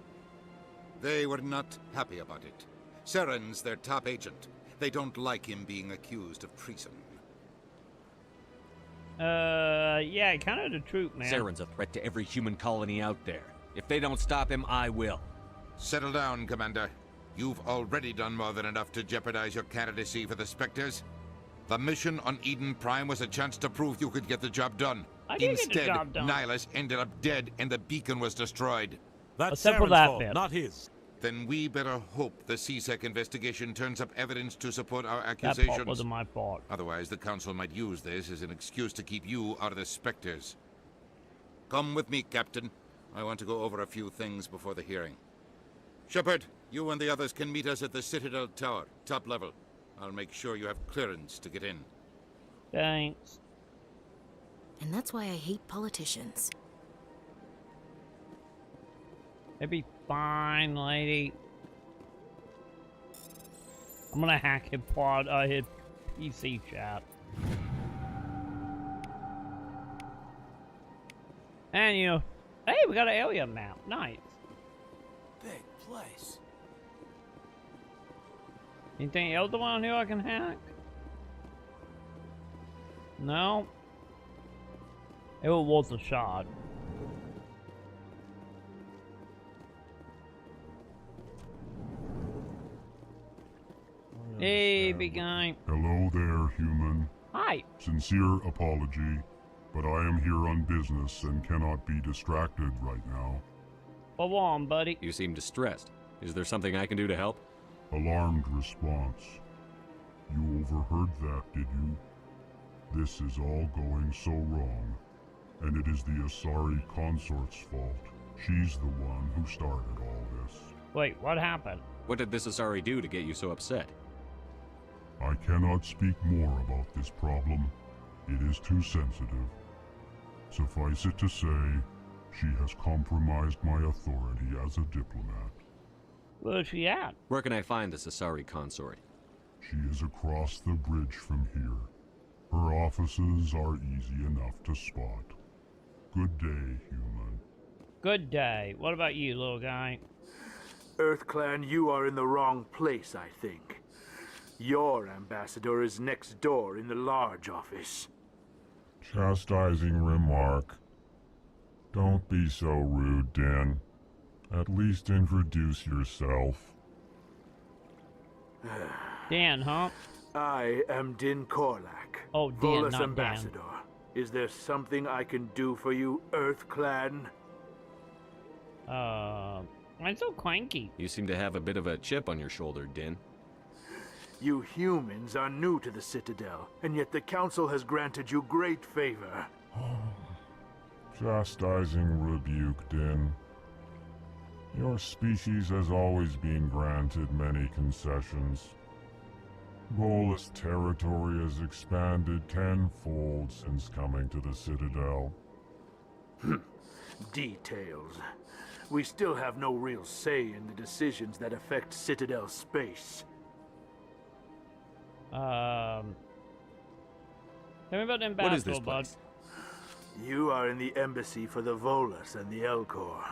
They were not happy about it. Saren's their top agent. They don't like him being accused of treason. Yeah, kind of the truth, man. Saren's a threat to every human colony out there. If they don't stop him, I will. Settle down, Commander. You've already done more than enough to jeopardize your candidacy for the Spectres. The mission on Eden Prime was a chance to prove you could get the job done. I did Instead, get the job done. Nihilus ended up dead and the beacon was destroyed. That's Except for Saren's that fault, bit. not his. Then we better hope the CSEC investigation turns up evidence to support our That accusations. part wasn't my fault. Otherwise, the Council might use this as an excuse to keep you out of the Spectres. Come with me, Captain. I want to go over a few things before the hearing. Shepard, you and the others can meet us at the Citadel Tower, top level. I'll make sure you have clearance to get in. Thanks. And that's why I hate politicians. It'd be fine, lady. I'm gonna hack his his PC chat. And you know, hey, we got an area map. Nice. Big place. Anything else around here I can hack? No. It was a shot. Hey, big guy. Hello there, human. Hi. Sincere apology, but I am here on business and cannot be distracted right now. Go on, buddy. You seem distressed. Is there something I can do to help? Alarmed response. You overheard that, did you? This is all going so wrong, and it is the Asari consort's fault. She's the one who started all this. Wait, what happened? What did this Asari do to get you so upset? I cannot speak more about this problem. It is too sensitive. Suffice it to say, she has compromised my authority as a diplomat. Where's she at? Where can I find this Asari consort? She is across the bridge from here. Her offices are easy enough to spot. Good day, human. Good day. What about you, little guy? EarthClan, you are in the wrong place, I think. Your ambassador is next door in the large office. Chastising remark. Don't be so rude, Din. At least introduce yourself. Dan, huh? I am Din Korlak. Oh, Dan, Volus not ambassador. Is there something I can do for you, EarthClan? I'm so cranky. You seem to have a bit of a chip on your shoulder, Din. You humans are new to the Citadel, and yet the Council has granted you great favor. Chastising rebuke, Din. Your species has always been granted many concessions. Volus territory has expanded tenfold since coming to the Citadel. Details. We still have no real say in the decisions that affect Citadel space. Tell me about the What is this ambassador, bud. place? You are in the embassy for the Volus and the Elcor.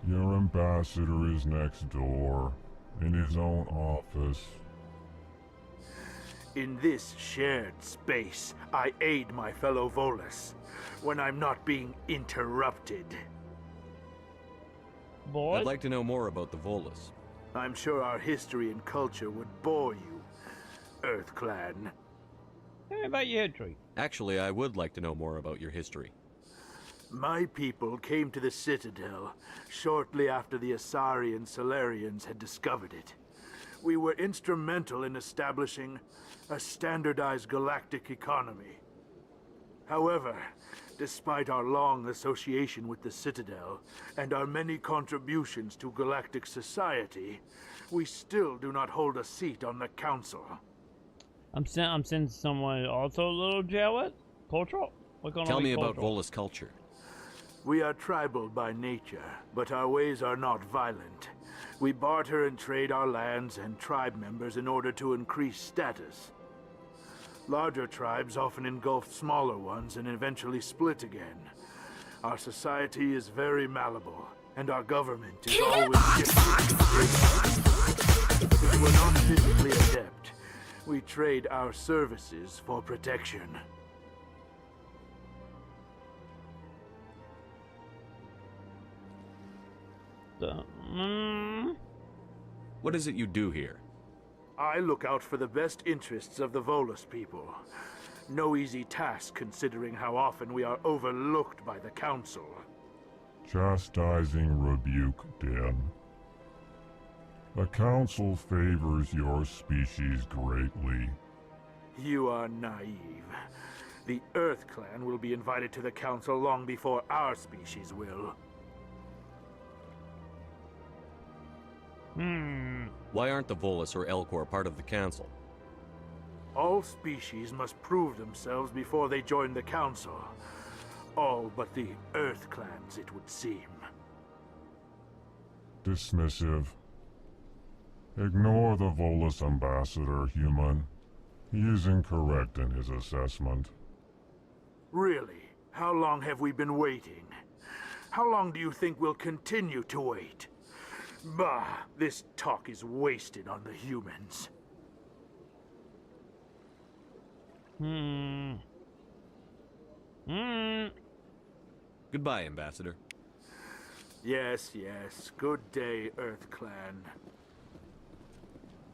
Your ambassador is next door, in his own office. In this shared space, I aid my fellow Volus when I'm not being interrupted. Boy? I'd like to know more about the Volus. I'm sure our history and culture would bore you, Earth Clan. Tell me about your history. Actually, I would like to know more about your history. My people came to the Citadel shortly after the Asari and Solarians had discovered it. We were instrumental in establishing a standardized galactic economy. However, despite our long association with the Citadel and our many contributions to galactic society, we still do not hold a seat on the Council. I'm sensing someone also a little jealous. Cultural? What's going on? Tell me with about cultural? Volus culture. We are tribal by nature, but our ways are not violent. We barter and trade our lands and tribe members in order to increase status. Larger tribes often engulf smaller ones and eventually split again. Our society is very malleable, and our government is always shifting. If we're not physically adept, we trade our services for protection. What is it you do here? I look out for the best interests of the Volus people. No easy task considering how often we are overlooked by the Council. Chastising rebuke, Den. The Council favors your species greatly. You are naive. The Earth Clan will be invited to the Council long before our species will. Why aren't the Volus or Elcor part of the Council? All species must prove themselves before they join the Council. All but the Earth Clans, it would seem. Dismissive. Ignore the Volus ambassador, human. He is incorrect in his assessment. Really? How long have we been waiting? How long do you think we'll continue to wait? Bah, this talk is wasted on the humans. Goodbye, Ambassador. Yes, yes. Good day, Earth Clan.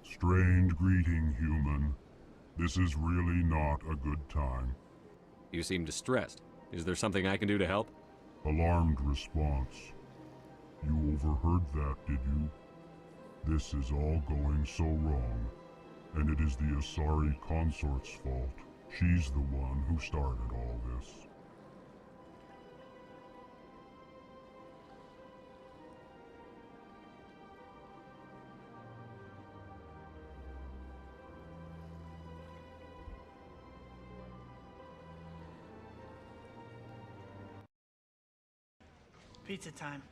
Strange greeting, human. This is really not a good time. You seem distressed. Is there something I can do to help? Alarmed response. You overheard that, did you? This is all going so wrong, and it is the Asari consort's fault. She's the one who started all this. Pizza time.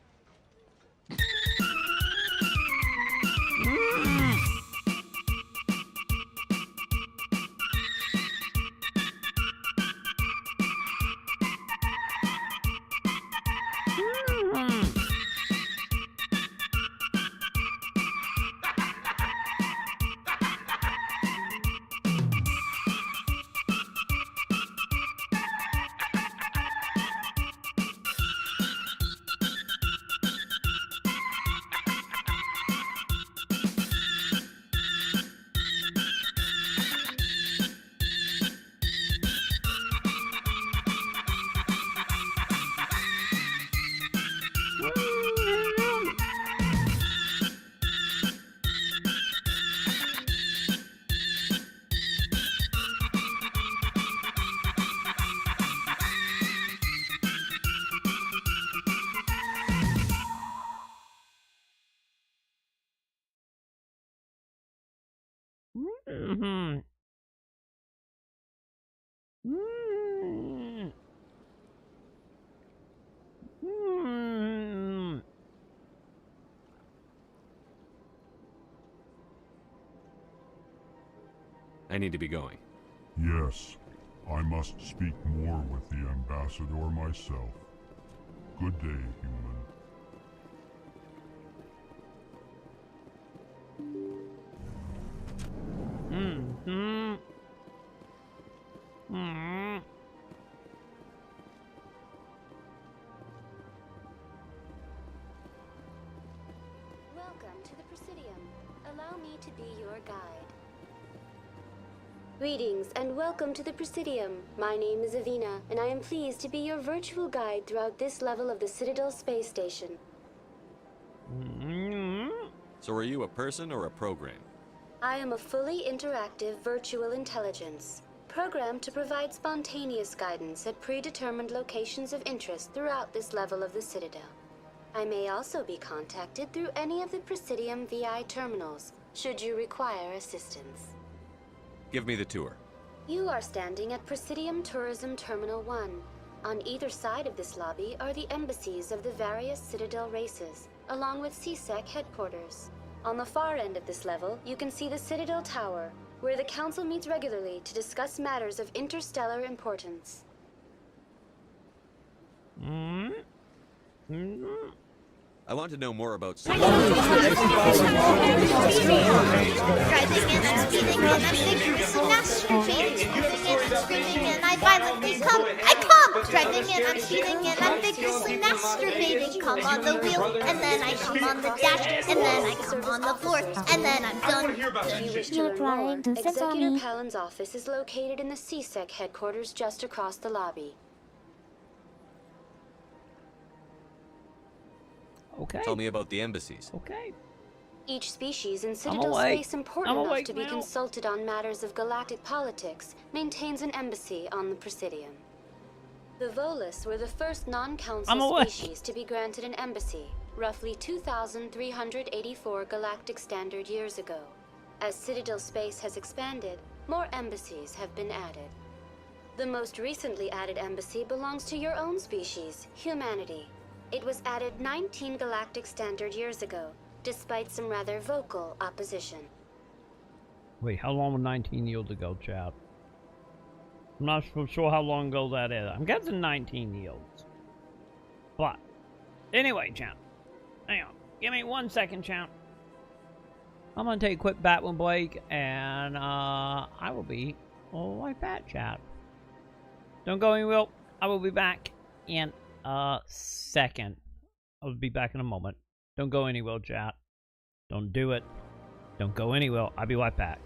I need to be going. Yes, I must speak more with the ambassador myself. Good day, human. Welcome to the Presidium. Allow me to be your guide. Greetings and welcome to the Presidium. My name is Avina, and I am pleased to be your virtual guide throughout this level of the Citadel space station. So are you a person or a program? I am a fully interactive virtual intelligence, programmed to provide spontaneous guidance at predetermined locations of interest throughout this level of the Citadel. I may also be contacted through any of the Presidium VI terminals, should you require assistance. Give me the tour. You are standing at Presidium Tourism Terminal 1. On either side of this lobby are the embassies of the various Citadel races, along with CSEC headquarters. On the far end of this level, you can see the Citadel Tower, where the Council meets regularly to discuss matters of interstellar importance. I want to know more about Driving and I'm speeding and I'm vigorously masturbating. Screaming and I'm screaming and I violently come. I come! Driving and I'm speeding and I'm vigorously masturbating. Come on the wheel and then I come on the dash and then I come on the floor and then I'm done. If you wish to learn more, Executor Palin's office is located in the CSEC headquarters just across the lobby. Okay. Tell me about the embassies. Okay. Each species in Citadel space important enough to be consulted on matters of galactic politics maintains an embassy on the Presidium. The Volus were the first non-council species to be granted an embassy, roughly 2,384 galactic standard years ago. As Citadel space has expanded, more embassies have been added. The most recently added embassy belongs to your own species, humanity. It was added 19 galactic standard years ago, despite some rather vocal opposition. Wait, how long was 19 years ago, chat? I'm not sure how long ago that is. I'm guessing 19 years. But, anyway, chat. Hang on. Give me 1 second, chat. I'm gonna take a quick Batman break, and I will be right back, chat. Don't go anywhere. I will be back in a second. I'll be back in a moment. Don't go anywhere, chat. Don't do it. Don't go anywhere. I'll be right back.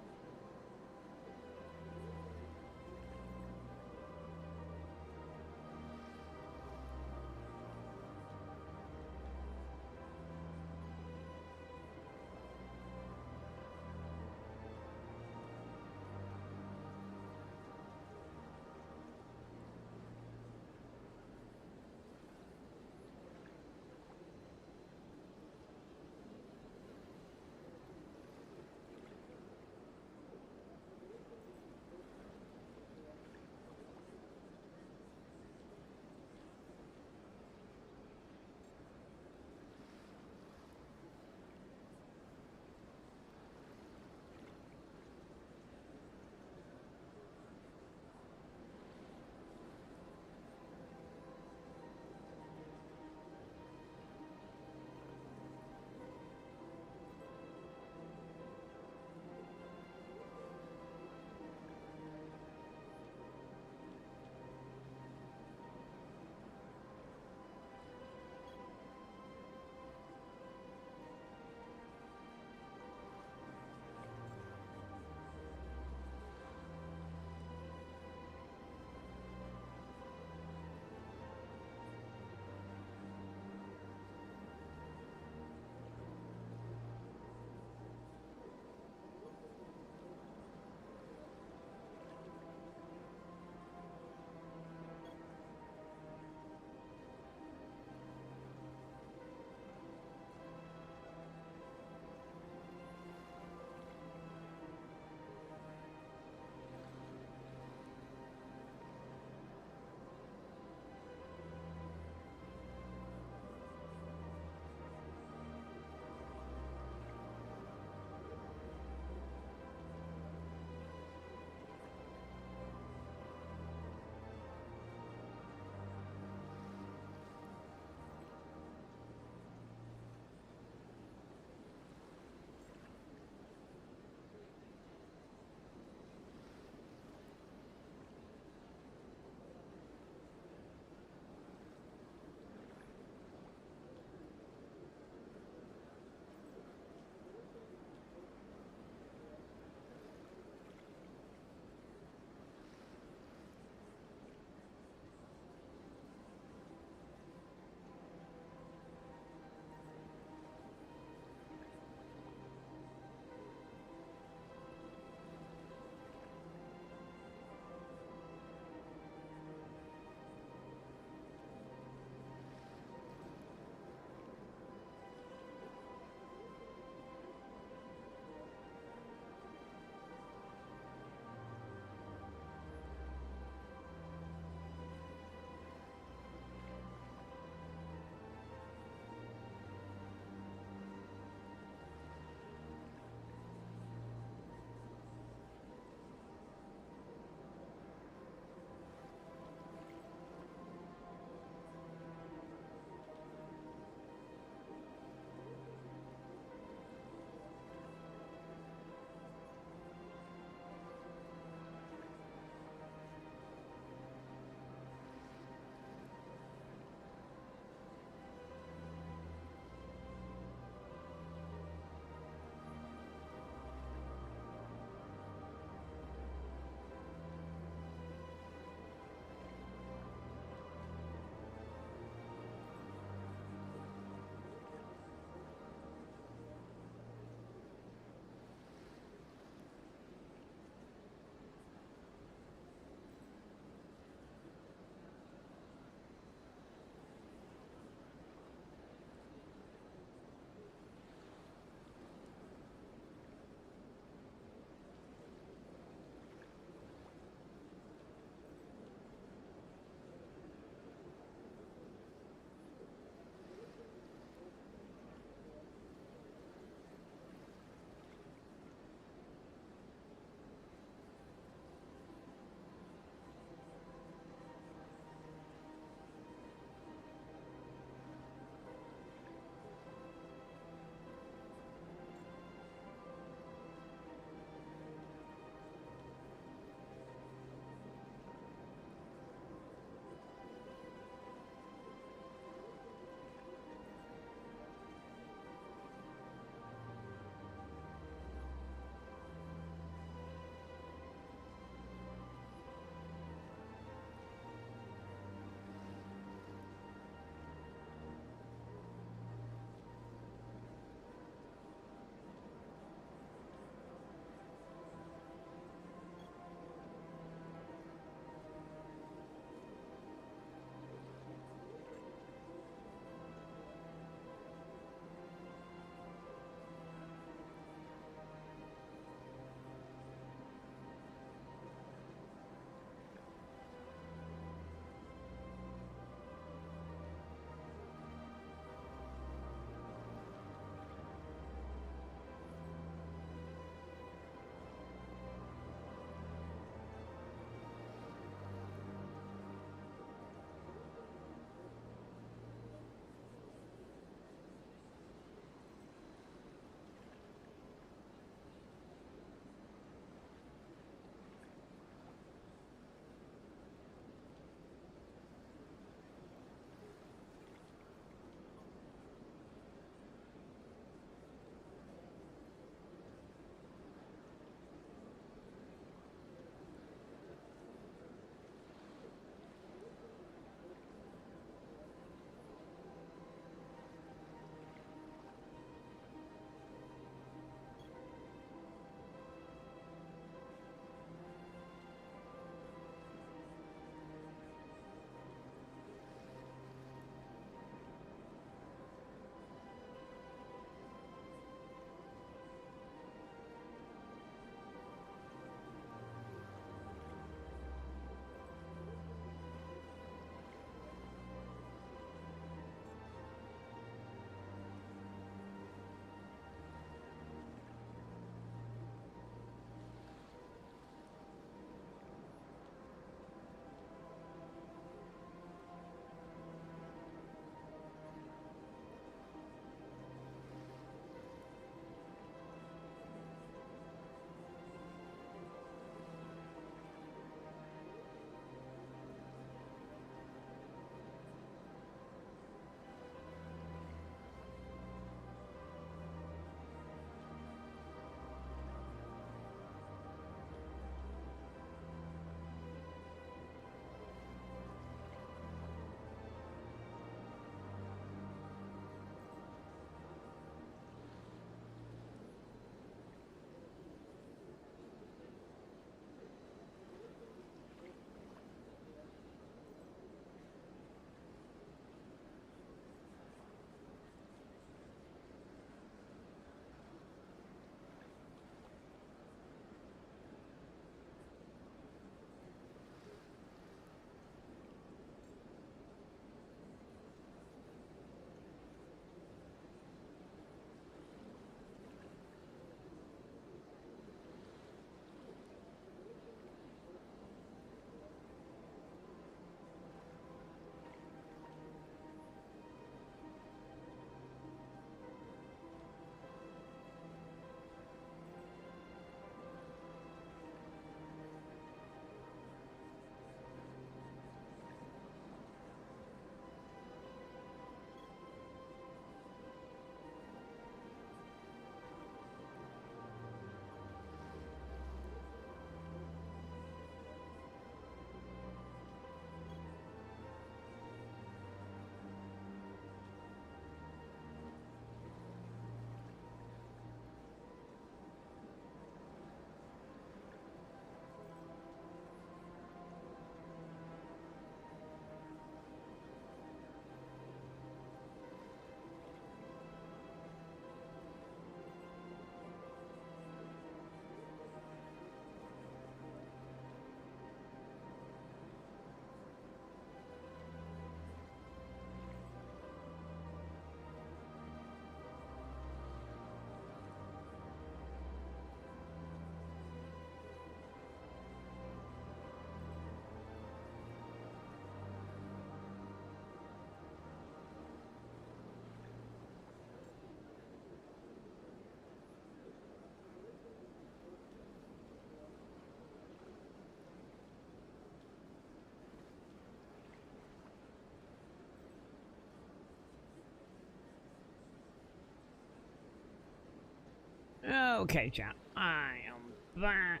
Okay, chat. I am back.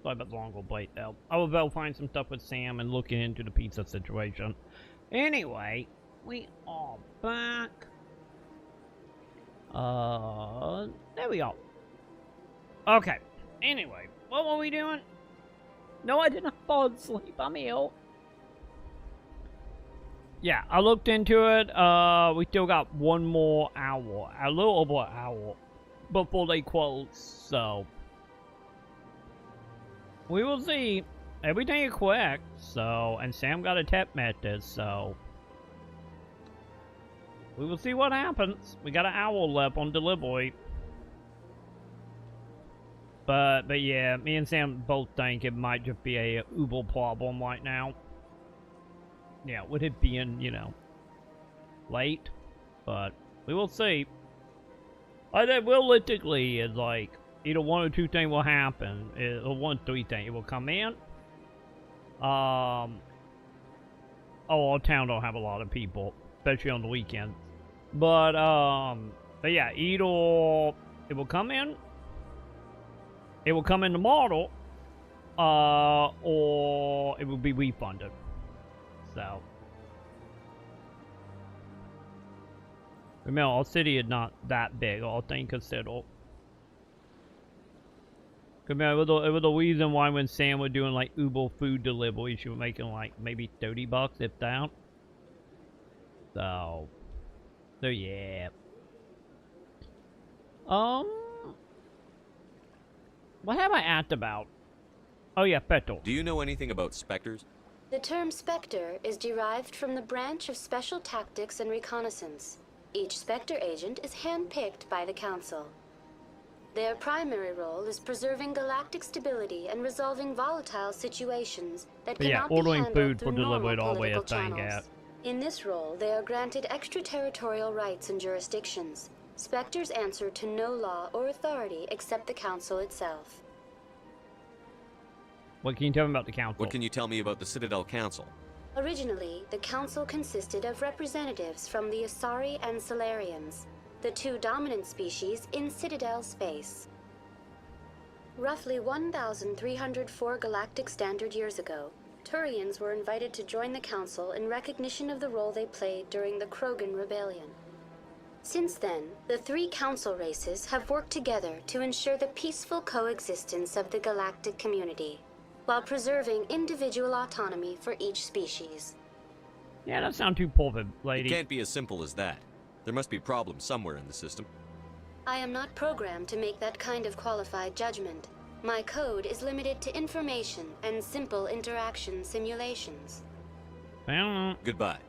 Sorry about the long wait though. I will go find some stuff with Sam and looking into the pizza situation. Anyway, we are back. There we go. Okay. Anyway, what were we doing? No, I did not fall asleep. I'm ill. Yeah, I looked into it. We still got one more hour. A little over an hour before they close, so we will see. Everything is quick, so, and Sam got a tip method, so we will see what happens. We got an hour left on delivery. But yeah, me and Sam both think it might just be a Uber problem right now. Yeah, with it being, you know, late, but we will see. I think realistically, it's like either one or two things will happen, or one, three things. It will come in. Oh, our town don't have a lot of people, especially on the weekends. But yeah, either it will come in. It will come in tomorrow, or it will be refunded. So, remember, our city is not that big, all things considered. Remember, it was the reason why when Sam was doing like Uber food delivery, she was making like maybe $30 if that. So yeah. What have I asked about? Oh yeah, petrol. Do you know anything about specters? The term Spectre is derived from the branch of Special Tactics and Reconnaissance. Each Spectre agent is handpicked by the Council. Their primary role is preserving galactic stability and resolving volatile situations that cannot be handled food through for delivery normal always political a thing. channels. In this role, they are granted extraterritorial rights and jurisdictions. Spectres answer to no law or authority except the Council itself. What can you tell me about the Council? What can you tell me about the Citadel Council? Originally, the Council consisted of representatives from the Asari and Solarians, the two dominant species in Citadel space. Roughly 1,304 galactic standard years ago, Turians were invited to join the Council in recognition of the role they played during the Krogan Rebellion. Since then, the three Council races have worked together to ensure the peaceful coexistence of the galactic community, while preserving individual autonomy for each species. Yeah, that sounds too perfect, lady. It can't be as simple as that. There must be problems somewhere in the system. I am not programmed to make that kind of qualified judgment. My code is limited to information and simple interaction simulations. Goodbye.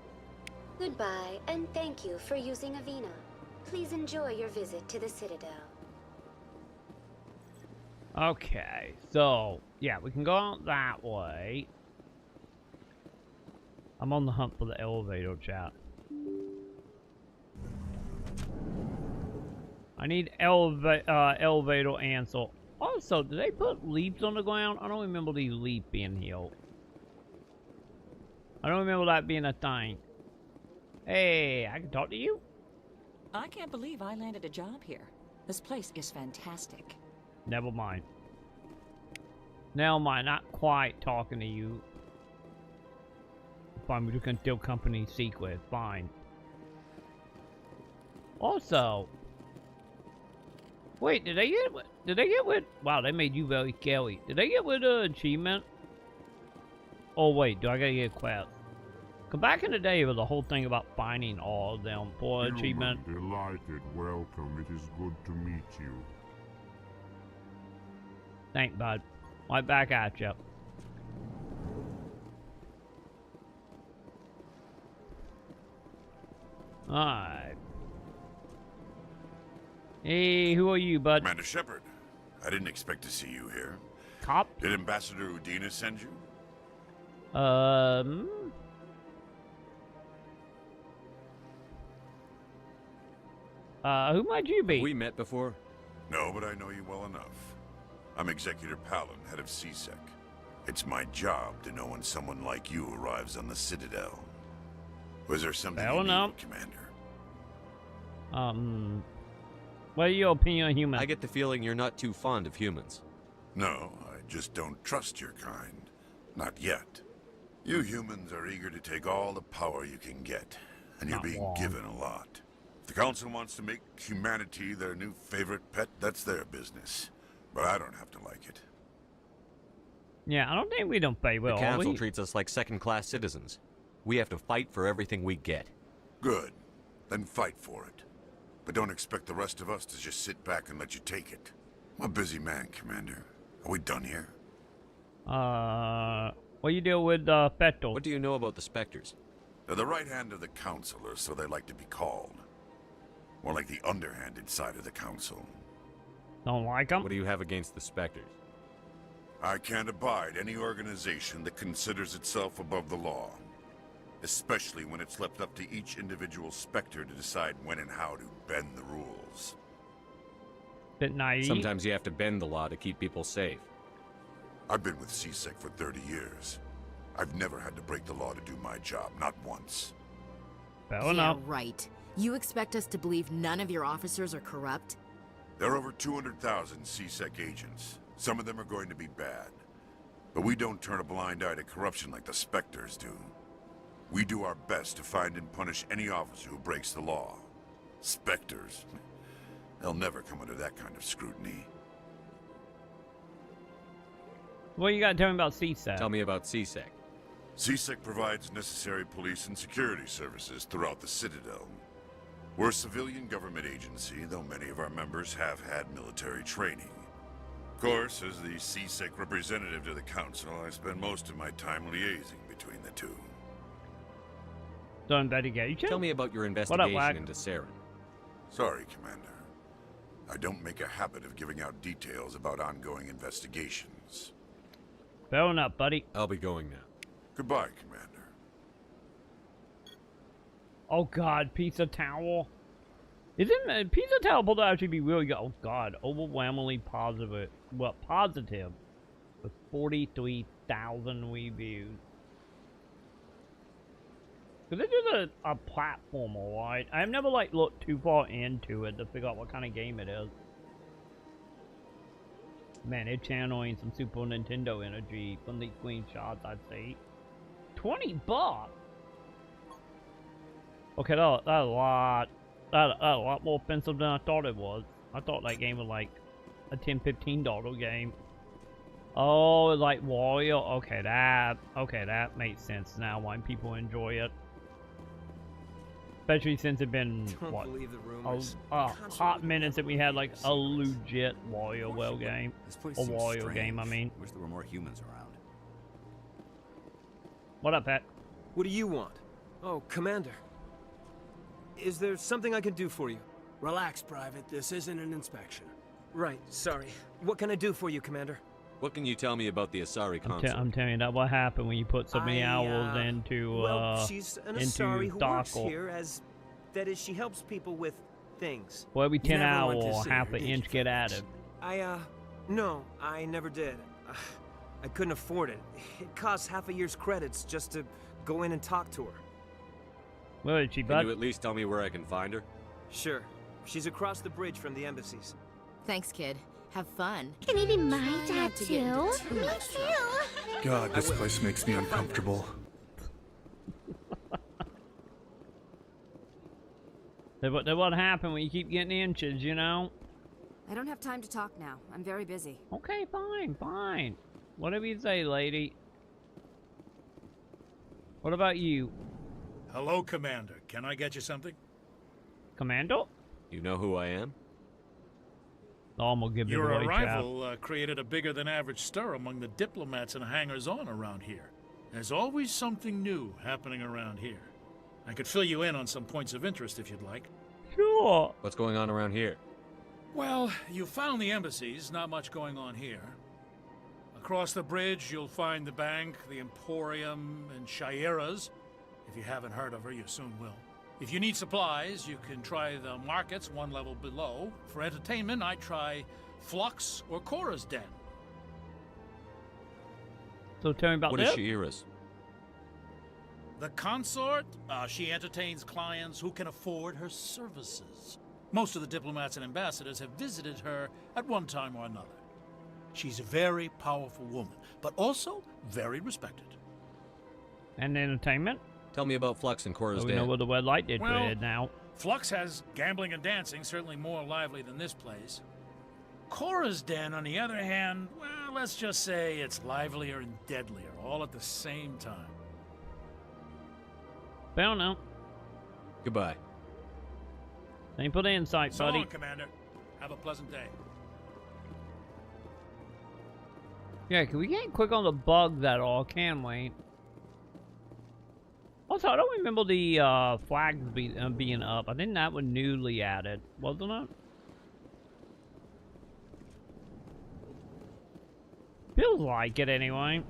Goodbye, and thank you for using Avina. Please enjoy your visit to the Citadel. Okay, so, yeah, we can go out that way. I'm on the hunt for the elevator, chat. I need elevator answer. Also, did they put leaps on the ground? I don't remember these leaps being here. I don't remember that being a thing. Hey, I can talk to you? I can't believe I landed a job here. This place is fantastic. Never mind. Never mind, not quite talking to you. Fine, we can steal company secret. Fine. Also, wait, did they get with? Wow, they made you very scary. Did they get with the achievement? Oh wait, do I gotta get a quest? Cause back in the day, it was the whole thing about finding all of them for achievement. Delighted, welcome. It is good to meet you. Thank bud. Right back at you. Alright. Hey, who are you, bud? Commander Shepard. I didn't expect to see you here. Cop? Did Ambassador Udina send you? Who might you be? Have we met before? No, but I know you well enough. I'm Executor Palin, head of CSEC. It's my job to know when someone like you arrives on the Citadel. Was there something you needed, Commander? What are your opinion on humans? I get the feeling you're not too fond of humans. No, I just don't trust your kind. Not yet. You humans are eager to take all the power you can get, and you're being given a lot. If the Council wants to make humanity their new favorite pet, that's their business. But I don't have to like it. Yeah, I don't think we don't pay well. The Council treats us like second-class citizens. We have to fight for everything we get. Good. Then fight for it. But don't expect the rest of us to just sit back and let you take it. I'm a busy man, Commander. Are we done here? What do you do with Petal? What do you know about the Spectres? They're the right hand of the Council, or so they like to be called. More like the underhanded side of the Council. Don't like them? What do you have against the Spectres? I can't abide any organization that considers itself above the law. Especially when it's left up to each individual Spectre to decide when and how to bend the rules. Bit naive. Sometimes you have to bend the law to keep people safe. I've been with CSEC for 30 years. I've never had to break the law to do my job, not once. Yeah, right. You expect us to believe none of your officers are corrupt? There are over 200,000 CSEC agents. Some of them are going to be bad. But we don't turn a blind eye to corruption like the Spectres do. We do our best to find and punish any officer who breaks the law. Spectres, they'll never come under that kind of scrutiny. What you got to tell me about CSEC? Tell me about CSEC. CSEC provides necessary police and security services throughout the Citadel. We're a civilian government agency, though many of our members have had military training. Of course, as the CSEC representative to the Council, I spend most of my time liaising between the two. Done investigation? Tell me about your investigation into Saren. Sorry, Commander. I don't make a habit of giving out details about ongoing investigations. Fair enough, buddy. I'll be going now. Goodbye, Commander. Oh god, pizza towel. Isn't pizza towel supposed to actually be really good? Oh god, overwhelmingly positive. Well, positive. With 43,000 reviews. Because this is a platformer, right? I've never like looked too far into it to figure out what kind of game it is. Man, they're channeling some Super Nintendo energy from these screenshots, I'd say. $20 bucks. Okay, that's a lot. That's a lot more expensive than I thought it was. I thought that game was like a $10, $15 game. Oh, it's like Warrior. Okay, that makes sense now why people enjoy it. Especially since it's been what a hot minute since we had like a legit Warrior game. A Warrior game, I mean. Wish there were more humans around. What up, Pat? What do you want? Oh, Commander. Is there something I can do for you? Relax, Private. This isn't an inspection. Right, sorry. What can I do for you, Commander? What can you tell me about the Asari console? I'm telling you that what happened when you put so many owls into well, she's an Asari who works here as... That is, she helps people with things. Well, every 10 hours, half an inch get added. No, I never did. I couldn't afford it. It costs half a year's credits just to go in and talk to her. Where is she, bud? Can you at least tell me where I can find her? Sure. She's across the bridge from the embassies. Thanks, kid. Have fun. Can he be my dad too? Me too. God, this place makes me uncomfortable. That what happened when you keep getting inches, you know? I don't have time to talk now. I'm very busy. Okay, fine. Whatever you say, lady. What about you? Hello, Commander. Can I get you something? Commando? You know who I am? Oh, I'm gonna give you Your away, arrival created a bigger than average stir among the diplomats and hangers-on around here. There's always something new happening around here. I could fill you in on some points of interest if you'd like. Sure. What's going on around here? Well, you found the embassies, not much going on here. Across the bridge, you'll find the bank, the Emporium, and Shaira's. If you haven't heard of her, you soon will. If you need supplies, you can try the markets one level below. For entertainment, I'd try Flux or Cora's Den. So tell me about What is Shaira's? The consort, she entertains clients who can afford her services. Most of the diplomats and ambassadors have visited her at one time or another. She's a very powerful woman, but also very respected. And entertainment? Tell me about Flux and Cora's we dad. know what the red light did Well, to it now. Flux has gambling and dancing, certainly more lively than this place. Cora's den, on the other hand, well, let's just say it's livelier and deadlier, all at the same time. Fair enough. Goodbye. Thank you for the insight, So buddy. long, Commander. Have a pleasant day. Yeah, we can't click on the bugs at all, can we? Also, I don't remember the flags being up. I think that was newly added, wasn't it? Feels like it anyway.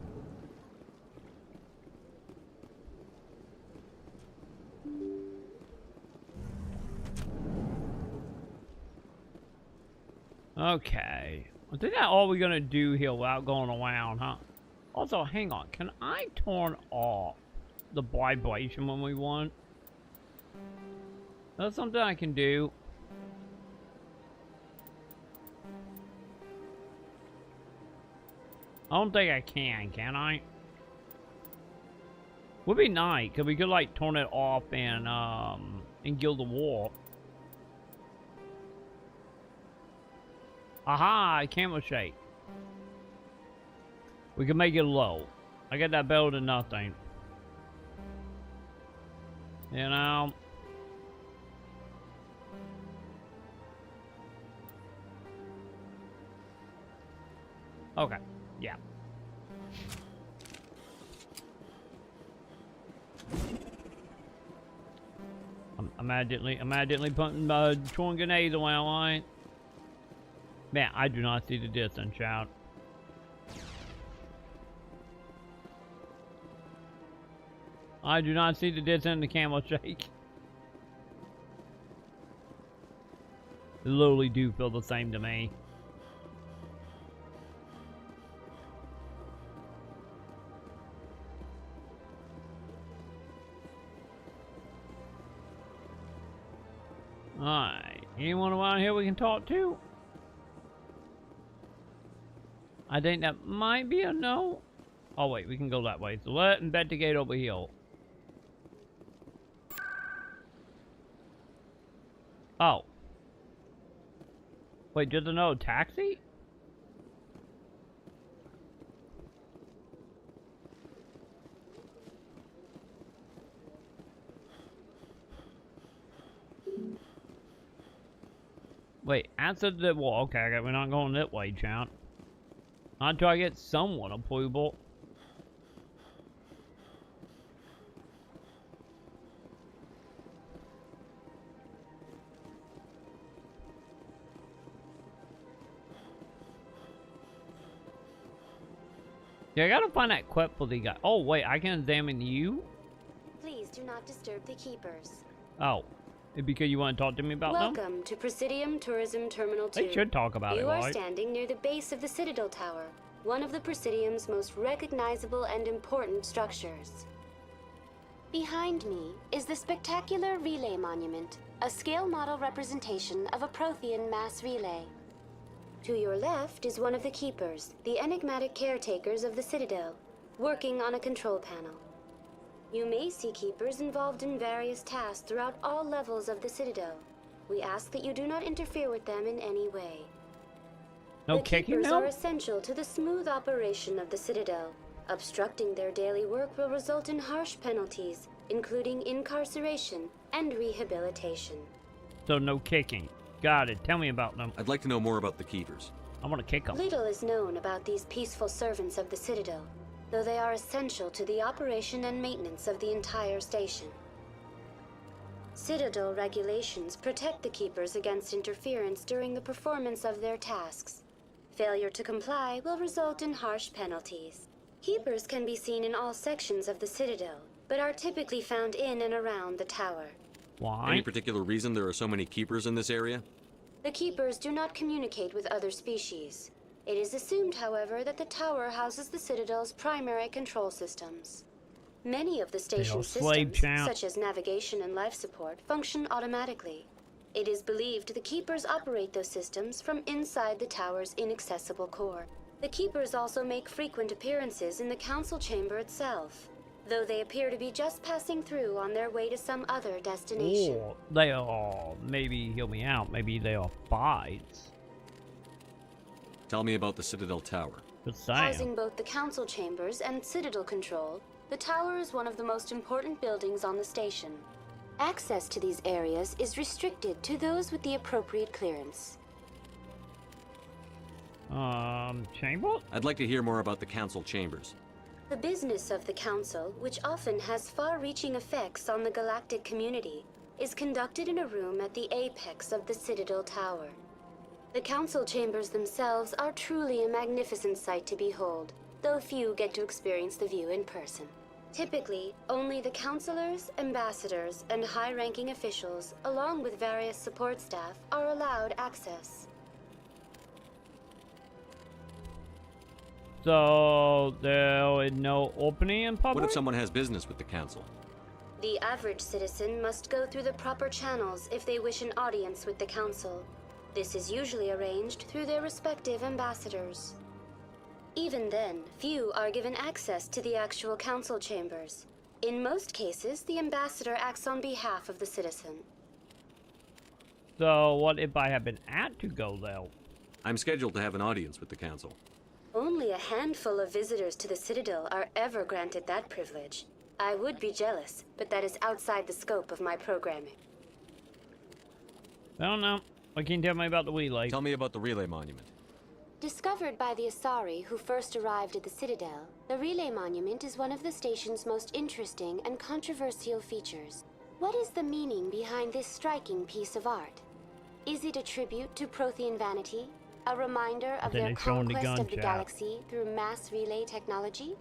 Okay. I think that's all we're gonna do here without going around, huh? Also, hang on. Can I turn off the vibration when we want? That's something I can do. I don't think I can I? Would be nice, cause we could like turn it off and Guild of War. Aha, camera shake. We can make it low. I get that better than nothing. You know? Okay, yeah. I'm immediately putting throwing grenades around, right? Man, I do not see the distance, shout. I do not see the distance in the camel shake. They literally do feel the same to me. Alright, anyone around here we can talk to? I think that might be a no. Oh wait, we can go that way. So let's investigate over here. Oh. Wait, just another taxi? Wait, answer the well, okay, we're not going that way, champ. I'll try to get someone approval. Yeah, I gotta find that quest for the guy. Oh, wait, I can examine you? Please do not disturb the keepers. Oh, because you want to talk to me about them? Welcome to Presidium Tourism Terminal 2. They should talk about it, You are right? standing near the base of the Citadel Tower, one of the Presidium's most recognizable and important structures. Behind me is the spectacular Relay Monument, a scale model representation of a Prothean mass relay. To your left is one of the Keepers, the enigmatic caretakers of the Citadel, working on a control panel. You may see Keepers involved in various tasks throughout all levels of the Citadel. We ask that you do not interfere with them in any way. No the kicking Keepers them? are essential to the smooth operation of the Citadel. Obstructing their daily work will result in harsh penalties, including incarceration and rehabilitation. So no kicking. Got it. Tell me about them. I'd like to know more about the Keepers. I want to kick them. Little is known about these peaceful servants of the Citadel, though they are essential to the operation and maintenance of the entire station. Citadel regulations protect the Keepers against interference during the performance of their tasks. Failure to comply will result in harsh penalties. Keepers can be seen in all sections of the Citadel, but are typically found in and around the tower. Why? Any particular reason there are so many Keepers in this area? The Keepers do not communicate with other species. It is assumed, however, that the tower houses the Citadel's primary control systems. Many of the station's systems, such as navigation and life support, function automatically. It is believed the Keepers operate those systems from inside the tower's inaccessible core. The Keepers also make frequent appearances in the Council chamber itself, though they appear to be just passing through on their way to some other destination. Or they are, maybe hear me out, maybe they are spies. Tell me about the Citadel Tower. Housing both the Council chambers and Citadel control, the tower is one of the most important buildings on the station. Access to these areas is restricted to those with the appropriate clearance. Chamber? I'd like to hear more about the Council chambers. The business of the Council, which often has far-reaching effects on the galactic community, is conducted in a room at the apex of the Citadel Tower. The Council chambers themselves are truly a magnificent sight to behold, though few get to experience the view in person. Typically, only the councilors, ambassadors, and high-ranking officials, along with various support staff, are allowed access. So, there is no opening in public? What if someone has business with the Council? The average citizen must go through the proper channels if they wish an audience with the Council. This is usually arranged through their respective ambassadors. Even then, few are given access to the actual Council chambers. In most cases, the ambassador acts on behalf of the citizen. So, what if I have been asked to go there? I'm scheduled to have an audience with the Council. Only a handful of visitors to the Citadel are ever granted that privilege. I would be jealous, but that is outside the scope of my programming. I don't know. What can you tell me about the relay? Tell me about the relay monument. Discovered by the Asari who first arrived at the Citadel, the relay monument is one of the station's most interesting and controversial features. What is the meaning behind this striking piece of art? Is it a tribute to Prothean vanity? A reminder of their conquest of the galaxy through mass relay technology?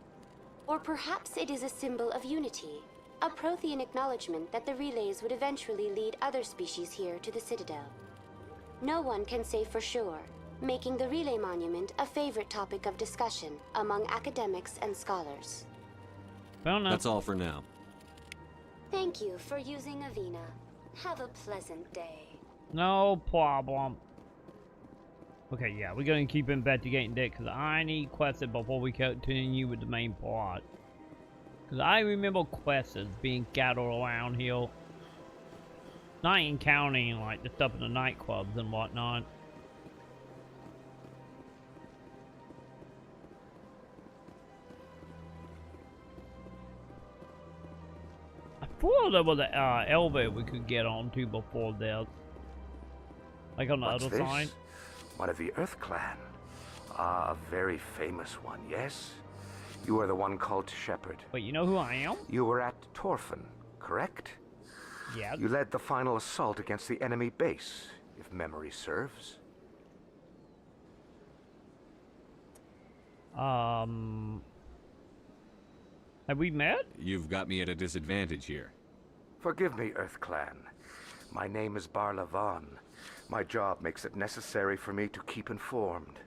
Or perhaps it is a symbol of unity, a Prothean acknowledgement that the relays would eventually lead other species here to the Citadel. No one can say for sure, making the relay monument a favorite topic of discussion among academics and scholars. That's all for now. Thank you for using Avina. Have a pleasant day. No problem. Okay, yeah, we're gonna keep investigating that because I need quests before we continue with the main plot. Because I remember quests being gathered around here. Not even counting like the stuff in the nightclubs and whatnot. I thought there was an elevator we could get onto before this. Like on the other side. One of the Earth Clan. A very famous one, yes? You are the one called Shepard. Wait, you know who I am? You were at Torfin, correct? Yeah. You led the final assault against the enemy base, if memory serves. Have we met? You've got me at a disadvantage here. Forgive me, Earth Clan. My name is Barla Vaughn. My job makes it necessary for me to keep informed.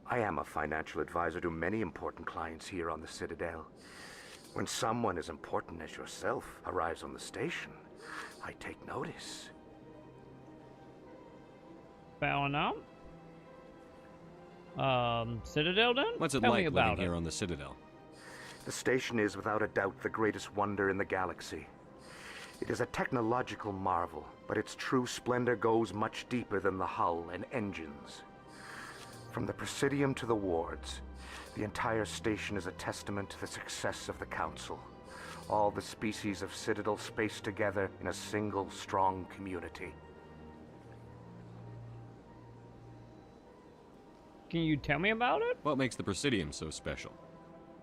I am a financial advisor to many important clients here on the Citadel. When someone as important as yourself arrives on the station, I take notice. Fair enough. Citadel then? What's it Tell like me about living here on the Citadel? The station is without a doubt the greatest wonder in the galaxy. It is a technological marvel, but its true splendor goes much deeper than the hull and engines. From the Presidium to the wards, the entire station is a testament to the success of the Council. All the species of Citadel spaced together in a single strong community. Can you tell me about it? What makes the Presidium so special?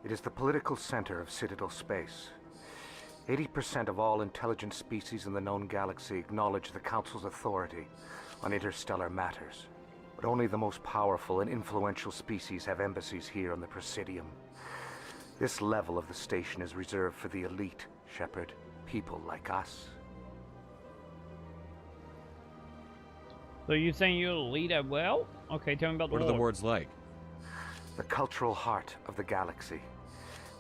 It is the political center of Citadel space. 80% of all intelligent species in the known galaxy acknowledge the Council's authority on interstellar matters. But only the most powerful and influential species have embassies here on the Presidium. This level of the station is reserved for the elite, Shepard, people like us. So you're saying you're a leader? Well, okay, tell me about the What are the wards like? The cultural heart of the galaxy.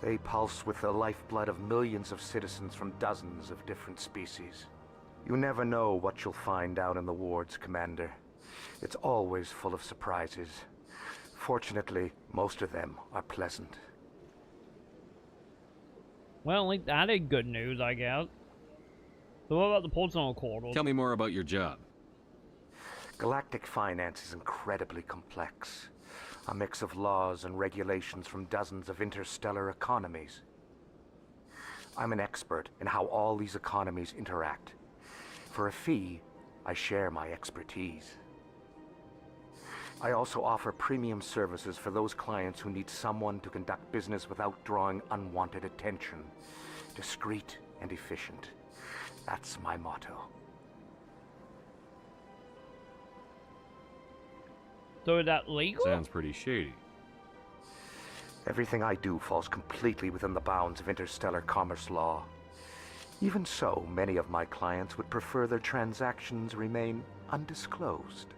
They pulse with the lifeblood of millions of citizens from dozens of different species. You never know what you'll find out in the wards, Commander. It's always full of surprises. Fortunately, most of them are pleasant. Well, like, that is good news, I guess. So what about the personal quarters? Tell me more about your job. Galactic finance is incredibly complex. A mix of laws and regulations from dozens of interstellar economies. I'm an expert in how all these economies interact. For a fee, I share my expertise. I also offer premium services for those clients who need someone to conduct business without drawing unwanted attention. Discreet and efficient. That's my motto. So is that legal? Sounds pretty shady. Everything I do falls completely within the bounds of interstellar commerce law. Even so, many of my clients would prefer their transactions remain undisclosed.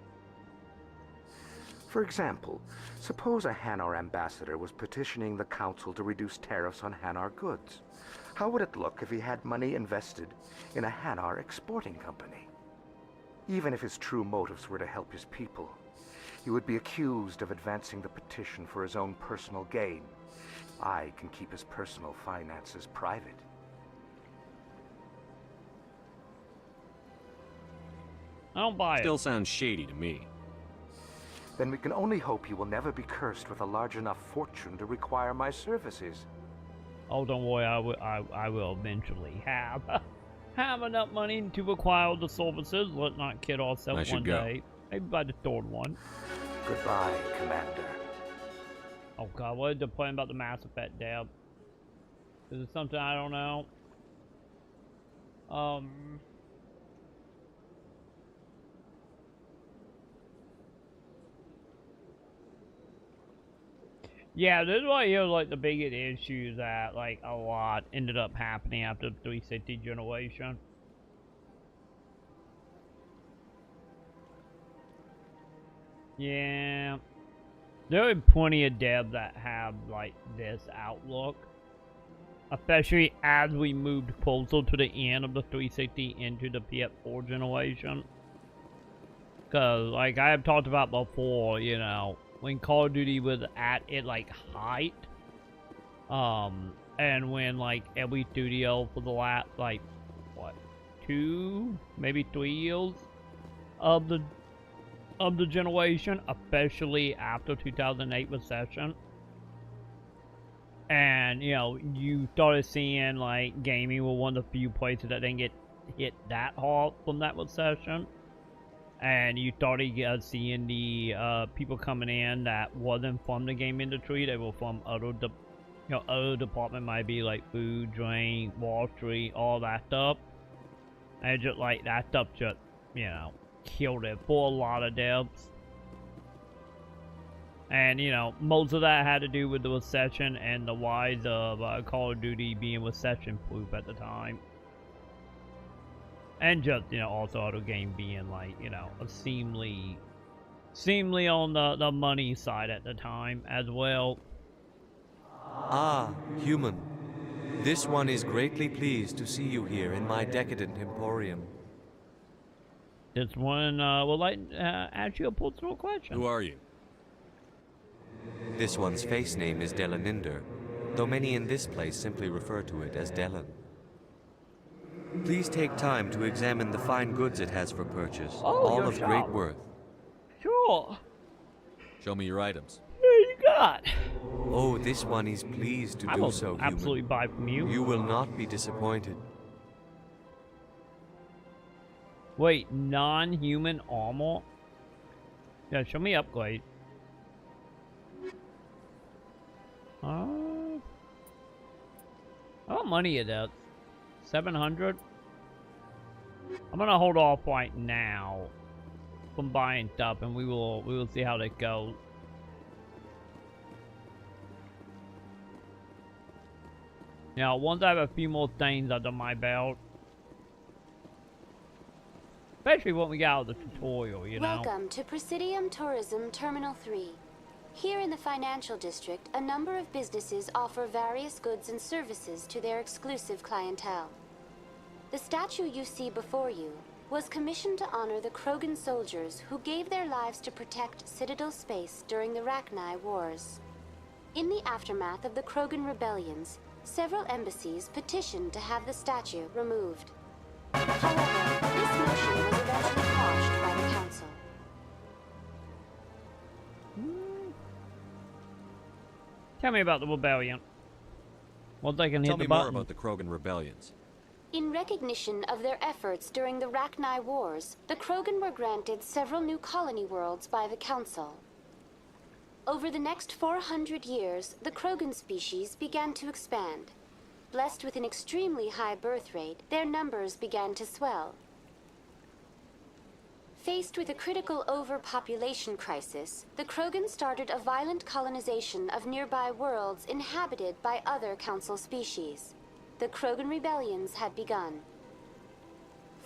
For example, suppose a Hanar ambassador was petitioning the Council to reduce tariffs on Hanar goods. How would it look if he had money invested in a Hanar exporting company? Even if his true motives were to help his people, he would be accused of advancing the petition for his own personal gain. I can keep his personal finances private. I don't buy it. Still sounds shady to me. Then we can only hope you will never be cursed with a large enough fortune to require my services. Oh, don't worry, I will eventually have enough money to acquire the services. Let's not kid ourselves one day. Maybe by the third one. Goodbye, Commander. Oh god, what is the plan about the Mass Effect, Deb? Is it something I don't know? Yeah, this is why here's like the biggest issue that like a lot ended up happening after the 360 generation. Yeah, there are plenty of devs that have like this outlook, especially as we moved closer to the end of the 360 into the PS4 generation. Cause like I have talked about before, you know, when Call of Duty was at its like height, and when like every studio for the last like what 2 maybe 3 years of the generation, especially after 2008 recession, and you know you started seeing like gaming were one of the few places that didn't get hit that hard from that recession. And you started seeing the people coming in that wasn't from the game industry. They were from other department, might be like food, drink, Wall Street, all that stuff. And just like that stuff just, you know, killed it for a lot of devs. And you know, most of that had to do with the recession and the rise of Call of Duty being recession-proof at the time. And just, you know, also auto game being like, you know, a seemingly on the money side at the time as well. Ah, human. This one is greatly pleased to see you here in my decadent emporium. This one would like to ask you a personal question. Who are you? This one's face name is Delaninder, though many in this place simply refer to it as Delan. Please take time to examine the fine goods it has for purchase, all of great worth. Sure. Show me your items. What you got? Oh, this one is pleased to do so, human. Absolutely buy from you. You will not be disappointed. Wait, non-human armor? Yeah, show me upgrade. How money is that? 700? I'm gonna hold off right now from buying stuff, and we will see how that goes. Now, once I have a few more things under my belt, especially when we get out of the tutorial, you know. Welcome to Presidium Tourism Terminal 3. Here in the financial district, a number of businesses offer various goods and services to their exclusive clientele. The statue you see before you was commissioned to honor the Krogan soldiers who gave their lives to protect Citadel space during the Rachni Wars. In the aftermath of the Krogan rebellions, several embassies petitioned to have the statue removed. However, this motion was eventually quashed by the Council. Tell me about the rebellion. Well, they can hit Tell the me button. more about the Krogan rebellions. In recognition of their efforts during the Rachni Wars, the Krogan were granted several new colony worlds by the Council. Over the next 400 years, the Krogan species began to expand. Blessed with an extremely high birth rate, their numbers began to swell. Faced with a critical overpopulation crisis, the Krogan started a violent colonization of nearby worlds inhabited by other Council species. The Krogan rebellions had begun.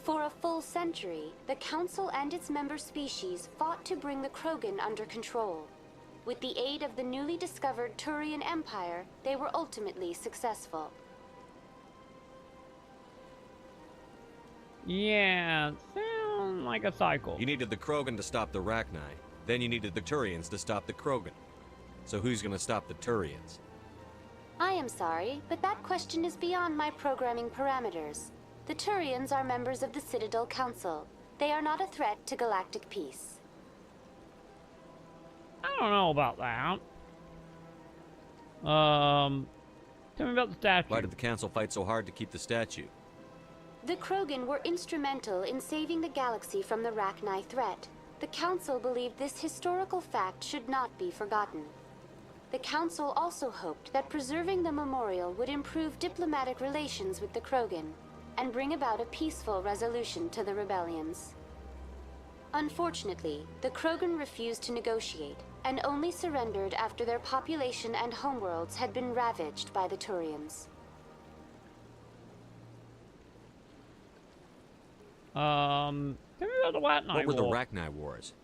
For a full century, the Council and its member species fought to bring the Krogan under control. With the aid of the newly discovered Turian Empire, they were ultimately successful. Yeah, sound like a cycle. You needed the Krogan to stop the Rachni. Then you needed the Turians to stop the Krogan. So who's gonna stop the Turians? I am sorry, but that question is beyond my programming parameters. The Turians are members of the Citadel Council. They are not a threat to galactic peace. I don't know about that. Tell me about the statue. Why did the Council fight so hard to keep the statue? The Krogan were instrumental in saving the galaxy from the Rachni threat. The Council believed this historical fact should not be forgotten. The Council also hoped that preserving the memorial would improve diplomatic relations with the Krogan and bring about a peaceful resolution to the rebellions. Unfortunately, the Krogan refused to negotiate and only surrendered after their population and homeworlds had been ravaged by the Turians. Tell me about the Rachni What were the War. Rachni Wars?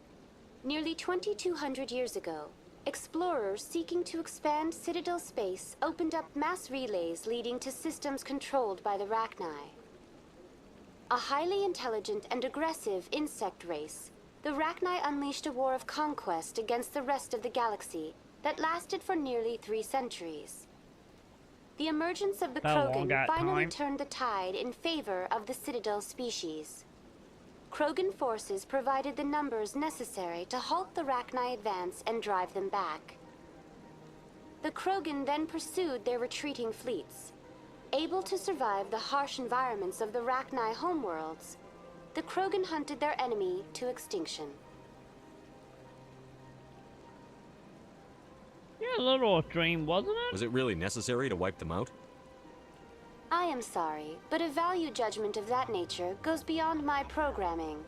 Nearly 2,200 years ago, explorers seeking to expand Citadel space opened up mass relays leading to systems controlled by the Rachni. A highly intelligent and aggressive insect race, the Rachni unleashed a war of conquest against the rest of the galaxy that lasted for nearly 3 centuries. The emergence of the Krogan finally turned the tide in favor of the Citadel species. Krogan forces provided the numbers necessary to halt the Rachni advance and drive them back. The Krogan then pursued their retreating fleets. Able to survive the harsh environments of the Rachni homeworlds, the Krogan hunted their enemy to extinction. Yeah, a little extreme, wasn't it? Was it really necessary to wipe them out? I am sorry, but a value judgment of that nature goes beyond my programming.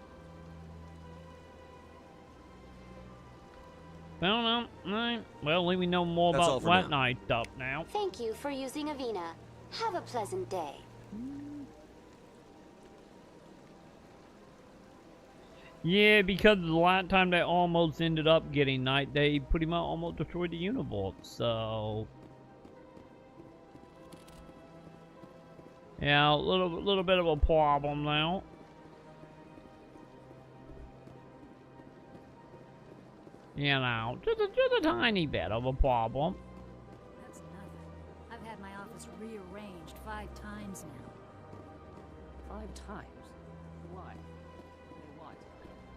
Well, no, right. Well, let me know more That's all about for White now. Knight stuff now. Thank you for using Avina. Have a pleasant day. Yeah, because the last time they almost ended up getting Night, they pretty much almost destroyed the universe, so... Yeah, a little bit of a problem now. You know, just a tiny bit of a problem. That's nothing. I've had my office rearranged 5 times now. 5 times? Why? What?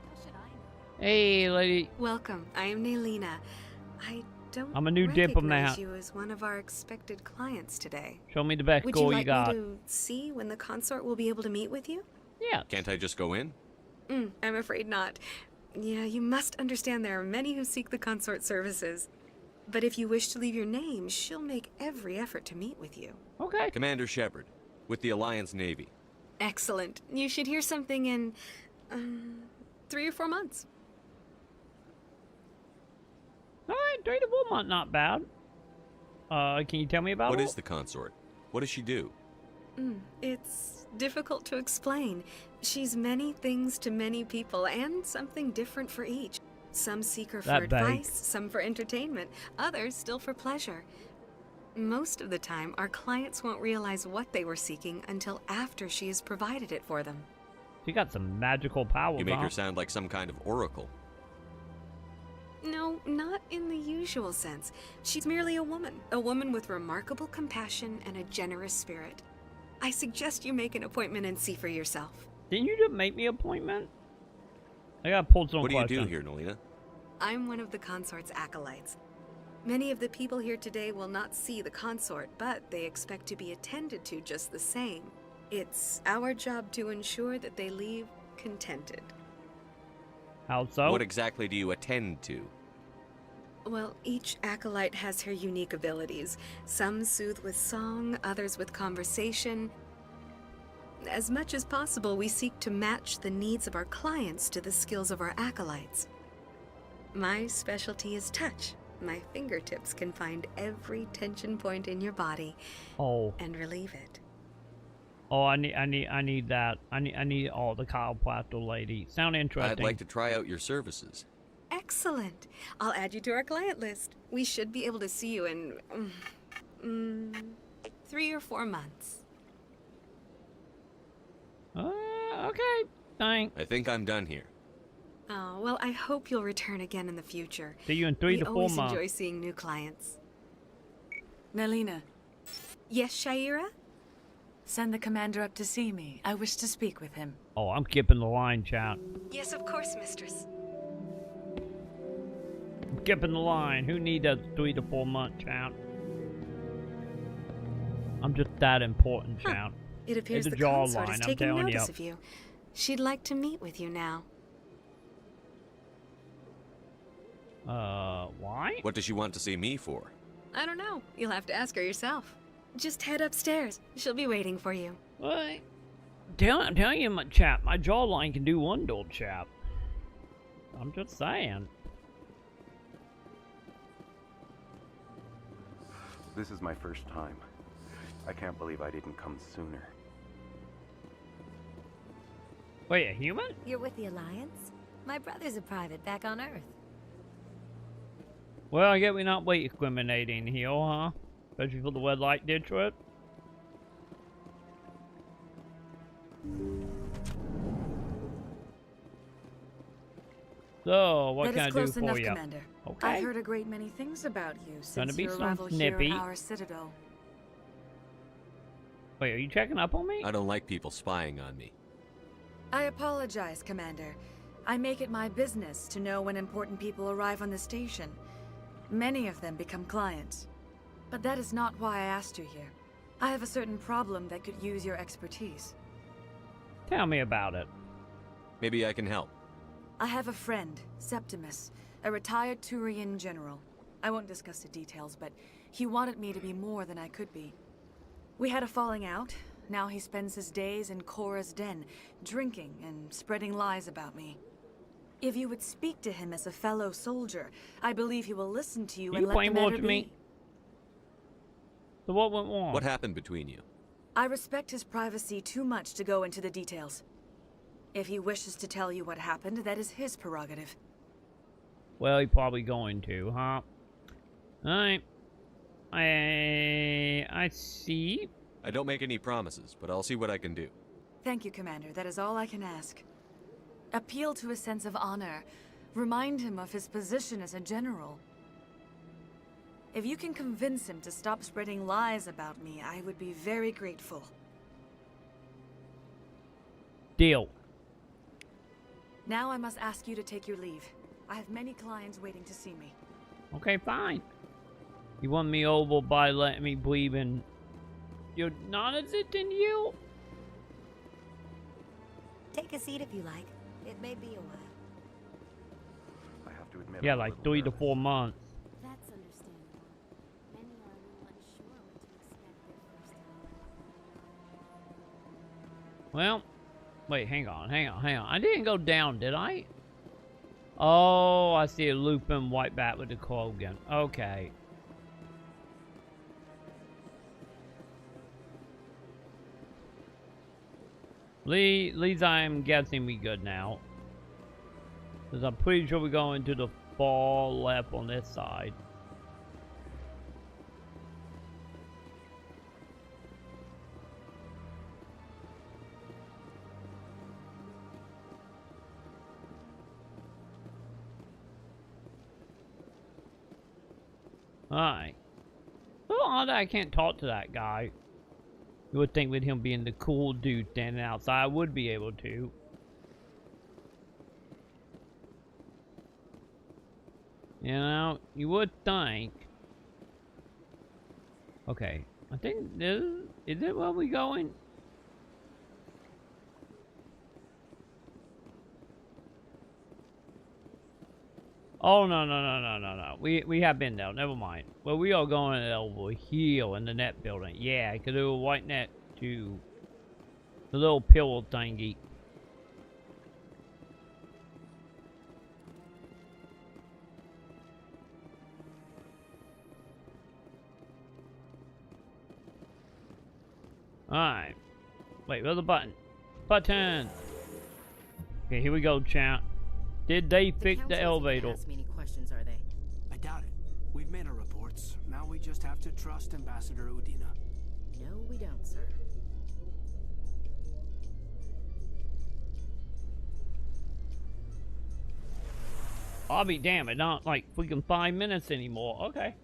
How should I know? Hey, lady. Welcome. I am Naylina. I don't I'm a new recognize diplomat. you as one of our expected clients today. Show me the best Would goal you you got. like me to see when the consort will be able to meet with you? Yeah. Can't I just go in? I'm afraid not. Yeah, you must understand there are many who seek the consort services. But if you wish to leave your name, she'll make every effort to meet with you. Okay. Commander Shepard, with the Alliance Navy. Excellent. You should hear something in 3 or 4 months. Alright, 3 to 4 months, not bad. Can you tell me about What it? is the consort? What does she do? It's difficult to explain. She's many things to many people, and something different for each. Some seek her for That vague. advice, some for entertainment, others still for pleasure. Most of the time, our clients won't realize what they were seeking until after she has provided it for them. She got some magical powers. You make her sound like some kind of oracle. No, not in the usual sense. She's merely a woman with remarkable compassion and a generous spirit. I suggest you make an appointment and see for yourself. Didn't you just make me an appointment? I gotta pull some What do questions. you do here, Nolina? I'm one of the consort's acolytes. Many of the people here today will not see the consort, but they expect to be attended to just the same. It's our job to ensure that they leave contented. How so? What exactly do you attend to? Well, each acolyte has her unique abilities. Some soothe with song, others with conversation. As much as possible, we seek to match the needs of our clients to the skills of our acolytes. My specialty is touch. My fingertips can find every tension point in your body and relieve it. Oh, I need that. I need all the chiropractor lady. Sound interesting. I'd like to try out your services. Excellent. I'll add you to our client list. We should be able to see you in 3 or 4 months. Okay. Thanks. I think I'm done here. Oh, well, I hope you'll return again in the future. See you in 3 to 4 months. We always enjoy seeing new clients. Nolina. Yes, Shaira? Send the commander up to see me. I wish to speak with him. Oh, I'm skipping the line, chat. Yes, of course, mistress. I'm skipping the line. Who needs a 3 to 4 month, chat? I'm just that important, chat. It appears the consort is taking notice of you. She'd like to meet with you now. Why? What does she want to see me for? I don't know. You'll have to ask her yourself. Just head upstairs. She'll be waiting for you. What? Tell you, my chap, my jawline can do wonders, chap. I'm just saying. This is my first time. I can't believe I didn't come sooner. Wait, a human? You're with the Alliance? My brother's a private back on Earth. Well, I guess we're not weight discriminating here, huh? Especially for the red light district. So, what can I do for you? Commander. Okay. I've heard a great many things about you since be your some arrival snippy. here at our citadel. Wait, are you checking up on me? I don't like people spying on me. I apologize, Commander. I make it my business to know when important people arrive on the station. Many of them become clients. But that is not why I asked you here. I have a certain problem that could use your expertise. Tell me about it. Maybe I can help. I have a friend, Septimus, a retired Turian general. I won't discuss the details, but he wanted me to be more than I could be. We had a falling out. Now he spends his days in Korra's den, drinking and spreading lies about me. If you would speak to him as a fellow soldier, I believe he will listen to you and let the matter be. So what went wrong? What happened between you? I respect his privacy too much to go into the details. If he wishes to tell you what happened, that is his prerogative. Well, he's probably going to, huh? Alright. I see. I don't make any promises, but I'll see what I can do. Thank you, Commander. That is all I can ask. Appeal to his sense of honor. Remind him of his position as a general. If you can convince him to stop spreading lies about me, I would be very grateful. Deal. Now I must ask you to take your leave. I have many clients waiting to see me. Okay, fine. You won me over by letting me believe in your non-existent you? Take a seat if you like. It may be a while. I have to admit. Yeah, like 3 to 4 months. That's understandable. Many are a little unsure what to expect their first time. Well, wait, hang on. I didn't go down, did I? Oh, I see a Lupin white bat with the Krogan. Okay. Lee's, I'm guessing we good now. Because I'm pretty sure we're going to the far left on this side. Alright. Well, odd that I can't talk to that guy. You would think with him being the cool dude standing outside, I would be able to. You know, you would think. Okay, I think this is it where we going? Oh no. We have been down, never mind. Well, we are going over here in the net building. Yeah, because there was a white net to the little pillow thingy. Alright. Wait, where's the button? Button! Okay, here we go, chat. Did they fix the elevator? Ask me any questions, are they? I doubt it. We've made our reports. Now we just have to trust Ambassador Udina. No, we don't, sir. I'll be damned, it's not like freaking 5 minutes anymore. Okay.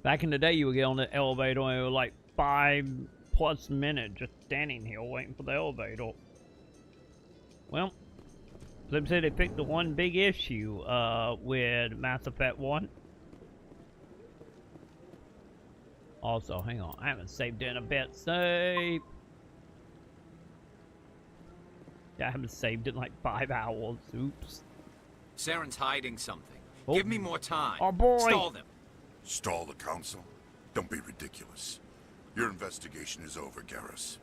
Back in the day, you would get on the elevator and it was like 5+ minutes just standing here waiting for the elevator. Well, they said they picked the one big issue with Mass Effect 1. Also, hang on, I haven't saved in a bit. Save. Yeah, I haven't saved in like 5 hours. Oops. Saren's hiding something. Oh. Give me more time. Oh boy. Stall them. Stall the council? Don't be ridiculous. Your investigation is over, Garrus.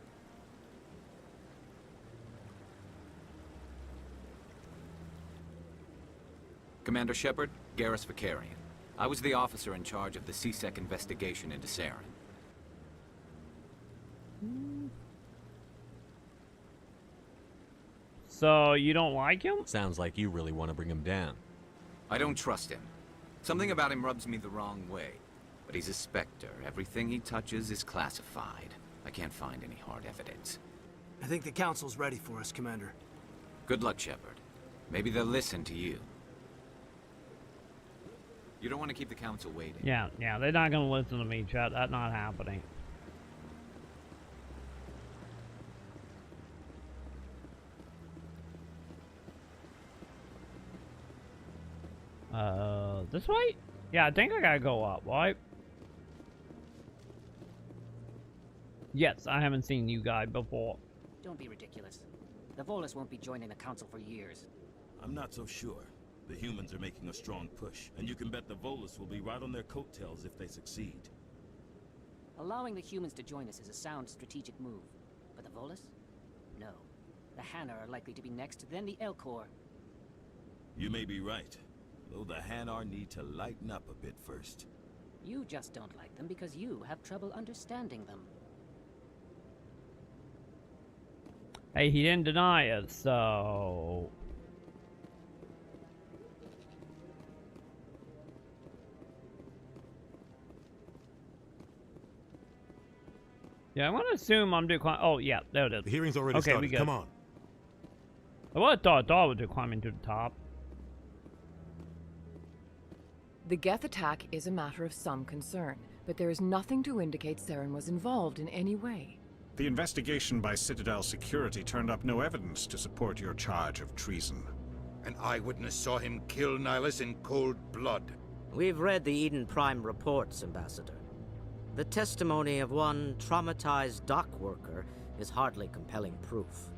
Commander Shepard, Garrus Vicarian. I was the officer in charge of the CSEC investigation into Saren. So, you don't like him? Sounds like you really want to bring him down. I don't trust him. Something about him rubs me the wrong way. But he's a Spectre. Everything he touches is classified. I can't find any hard evidence. I think the Council's ready for us, Commander. Good luck, Shepard. Maybe they'll listen to you. You don't want to keep the Council waiting. Yeah, they're not gonna listen to me, chat. That's not happening. This way? Yeah, I think I gotta go up, right? Yes, I haven't seen you guys before. Don't be ridiculous. The Volus won't be joining the Council for years. I'm not so sure. The humans are making a strong push, and you can bet the Volus will be right on their coattails if they succeed. Allowing the humans to join us is a sound strategic move. But the Volus? No. The Hanar are likely to be next, then the Elcor. You may be right, though the Hanar need to lighten up a bit first. You just don't like them because you have trouble understanding them. Hey, he didn't deny it, so... Yeah, I want to assume I'm declining. Oh, yeah, there it is. The hearing's already started. Come on. I would have thought I was climbing to the top. The Geth attack is a matter of some concern, but there is nothing to indicate Saren was involved in any way. The investigation by Citadel Security turned up no evidence to support your charge of treason. An eyewitness saw him kill Nihilus in cold blood. We've read the Eden Prime reports, Ambassador. The testimony of one traumatized dock worker is hardly compelling proof.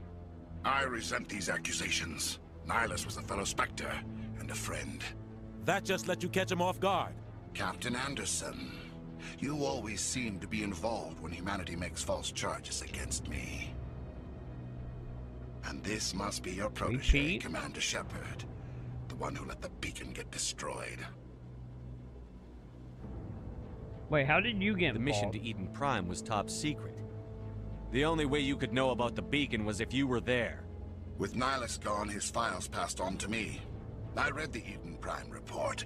I resent these accusations. Nihilus was a fellow Spectre and a friend. That just let you catch him off guard. Captain Anderson, you always seem to be involved when humanity makes false charges against me. And this must be your protege, Commander Shepard. The one who let the beacon get destroyed. Wait, how did you get involved? The mission to Eden Prime was top secret. The only way you could know about the beacon was if you were there. With Nihilus gone, his files passed on to me. I read the Eden Prime report.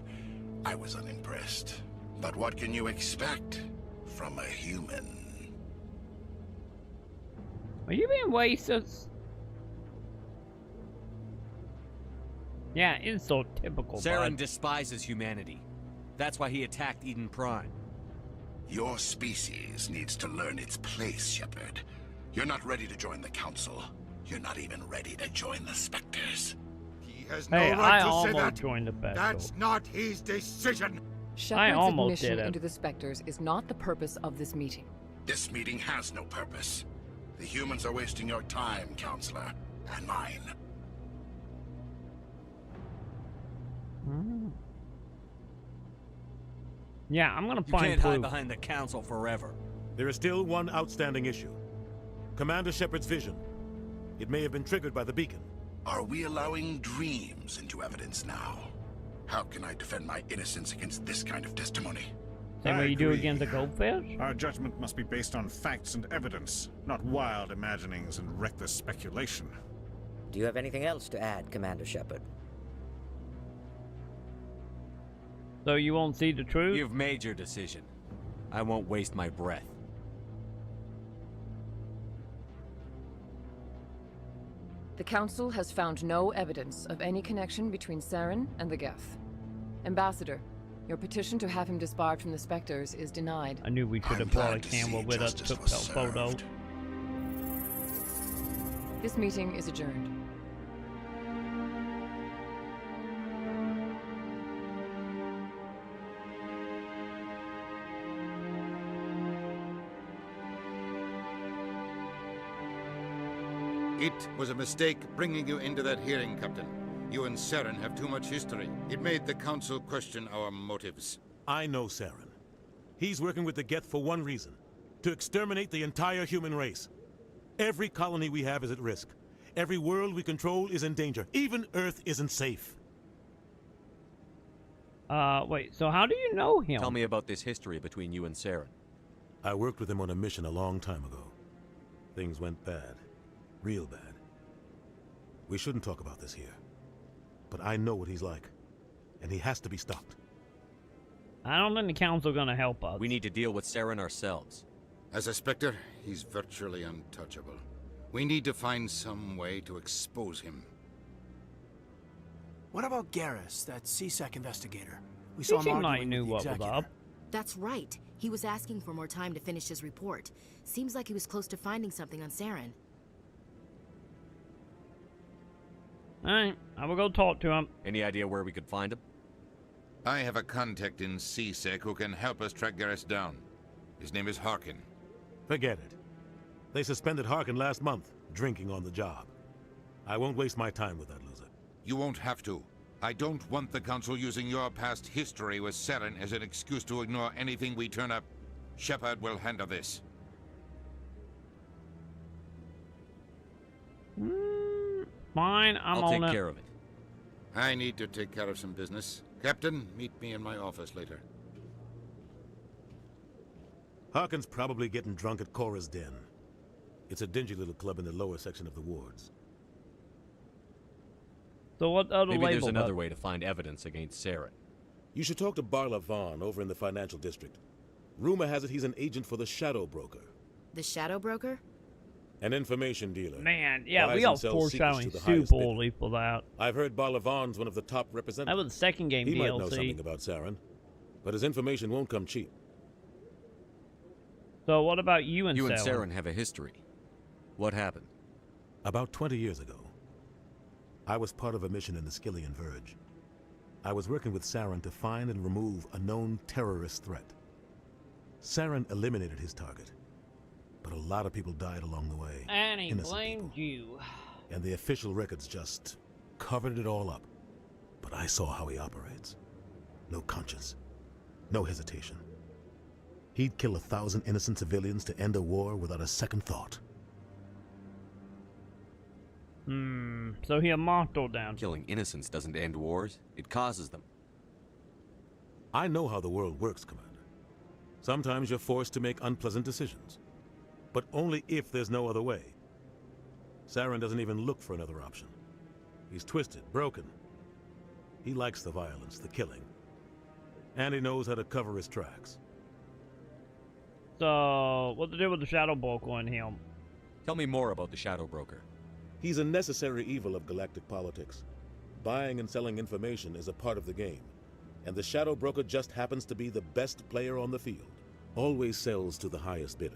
I was unimpressed. But what can you expect from a human? Are you being racist? Yeah, it's so typical. Saren despises humanity. That's why he attacked Eden Prime. Your species needs to learn its place, Shepard. You're not ready to join the Council. You're not even ready to join the Spectres. He has no right to say that. Joined the battle. That's not his decision. Shepard's admission into the Spectres is not the purpose of this meeting. This meeting has no purpose. The humans are wasting your time, Counselor, and mine. Yeah, I'm gonna You find can't hide proof. behind the Council forever. There is still one outstanding issue. Commander Shepard's vision. It may have been triggered by the beacon. Are we allowing dreams into evidence now? How can I defend my innocence against this kind of testimony? Same way you do against the goldfish? Our judgment must be based on facts and evidence, not wild imaginings and reckless speculation. Do you have anything else to add, Commander Shepard? So you won't see the truth? You've made your decision. I won't waste my breath. The Council has found no evidence of any connection between Saren and the Geth. Ambassador, your petition to have him disbarred from the Spectres is denied. I knew we should have brought a camera with us, took that photo. This meeting is adjourned. It was a mistake bringing you into that hearing, Captain. You and Saren have too much history. It made the Council question our motives. I know Saren. He's working with the Geth for one reason. To exterminate the entire human race. Every colony we have is at risk. Every world we control is in danger. Even Earth isn't safe. Wait, so how do you know him? Tell me about this history between you and Saren. I worked with him on a mission a long time ago. Things went bad. Real bad. We shouldn't talk about this here. But I know what he's like. And he has to be stopped. I don't think the Council's gonna help us. We need to deal with Saren ourselves. As a Spectre, he's virtually untouchable. We need to find some way to expose him. What about Garrus, that CSEC investigator? We He saw him seemed like he arguing knew with what the was executor. up. That's right. He was asking for more time to finish his report. Seems like he was close to finding something on Saren. Alright, I will go talk to him. Any idea where we could find him? I have a contact in CSEC who can help us track Garrus down. His name is Harkin. Forget it. They suspended Harkin last month, drinking on the job. I won't waste my time with that loser. You won't have to. I don't want the Council using your past history with Saren as an excuse to ignore anything we turn up. Shepard will handle this. Fine, I'll take care of it. I need to take care of some business. Captain, meet me in my office later. Harkin's probably getting drunk at Cora's Den. It's a dingy little club in the lower section of the wards. So what other Maybe there's label another way to find evidence against Saren. You should talk to Barla Vaughn over in the financial district. Rumor has it he's an agent for the Shadow Broker. The Shadow Broker? An information dealer. Man, yeah, Buys we and got sells secrets foreshadowing to the highest super bidder. early for that. I've heard Barla Vaughn's one of the top representatives. That was the second game he DLC. might know something about Saren, but his information won't come cheap. So what about you and You Saren? and Saren have a history. What happened? About 20 years ago, I was part of a mission in the Skillian Verge. I was working with Saren to find and remove a known terrorist threat. Saren eliminated his target, but a lot of people died along the way. And he Innocent blamed you. and the official records just covered it all up. But I saw how he operates. No conscience, no hesitation. He'd kill 1,000 innocent civilians to end a war without a second thought. So he a motto down. Killing innocents doesn't end wars. It causes them. I know how the world works, Commander. Sometimes you're forced to make unpleasant decisions. But only if there's no other way. Saren doesn't even look for another option. He's twisted, broken. He likes the violence, the killing. And he knows how to cover his tracks. So, what to do with the Shadow Broker in him? Tell me more about the Shadow Broker. He's a necessary evil of galactic politics. Buying and selling information is a part of the game, and the shadow broker just happens to be the best player on the field. Always sells to the highest bidder.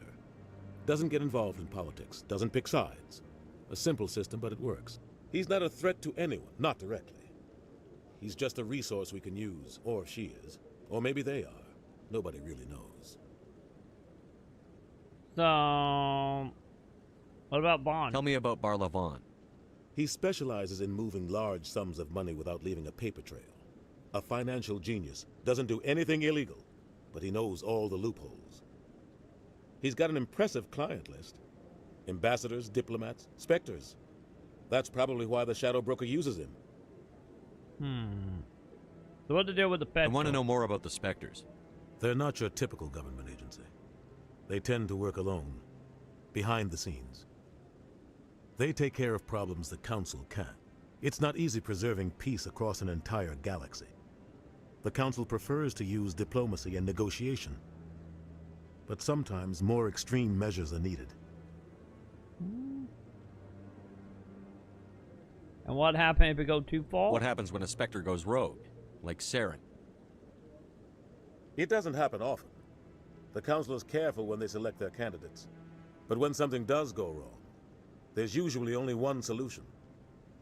Doesn't get involved in politics, doesn't pick sides. A simple system, but it works. He's not a threat to anyone, not directly. He's just a resource we can use, or she is. Or maybe they are. Nobody really knows. So, what about Bond? Tell me about Barlavon. He specializes in moving large sums of money without leaving a paper trail. A financial genius, doesn't do anything illegal, but he knows all the loopholes. He's got an impressive client list. Ambassadors, diplomats, specters. That's probably why the shadow broker uses him. So what's the deal with the pet? I want to know more about the specters. They're not your typical government agency. They tend to work alone, behind the scenes. They take care of problems the Council can't. It's not easy preserving peace across an entire galaxy. The Council prefers to use diplomacy and negotiation. But sometimes more extreme measures are needed. And what happens if it goes too far? What happens when a Spectre goes rogue, like Saren? It doesn't happen often. The Council is careful when they select their candidates. But when something does go wrong, there's usually only one solution.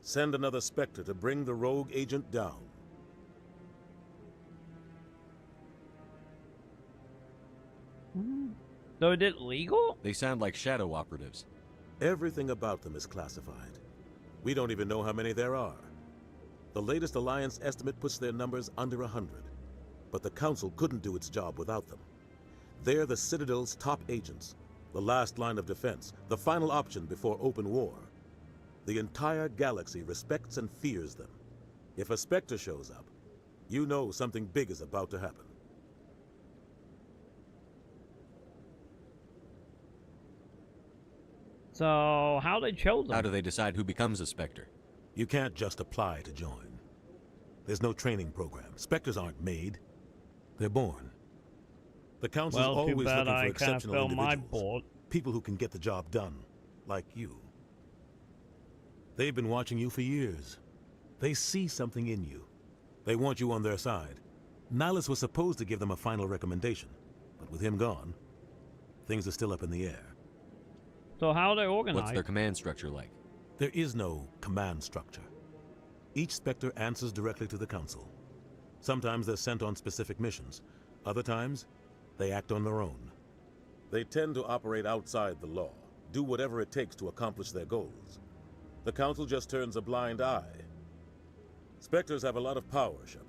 Send another Spectre to bring the rogue agent down. So is it legal? They sound like shadow operatives. Everything about them is classified. We don't even know how many there are. The latest Alliance estimate puts their numbers under 100. But the Council couldn't do its job without them. They're the Citadel's top agents, the last line of defense, the final option before open war. The entire galaxy respects and fears them. If a Spectre shows up, you know something big is about to happen. So, how they chose them? How do they decide who becomes a Spectre? You can't just apply to join. There's no training program. Spectres aren't made. They're born. The Council's always looking for exceptional individuals. People who can get the job done, like you. They've been watching you for years. They see something in you. They want you on their side. Nihilus was supposed to give them a final recommendation, but with him gone, things are still up in the air. So how are they organized? What's their command structure like? There is no command structure. Each Spectre answers directly to the Council. Sometimes they're sent on specific missions. Other times, they act on their own. They tend to operate outside the law, do whatever it takes to accomplish their goals. The Council just turns a blind eye. Spectres have a lot of power, Shepard.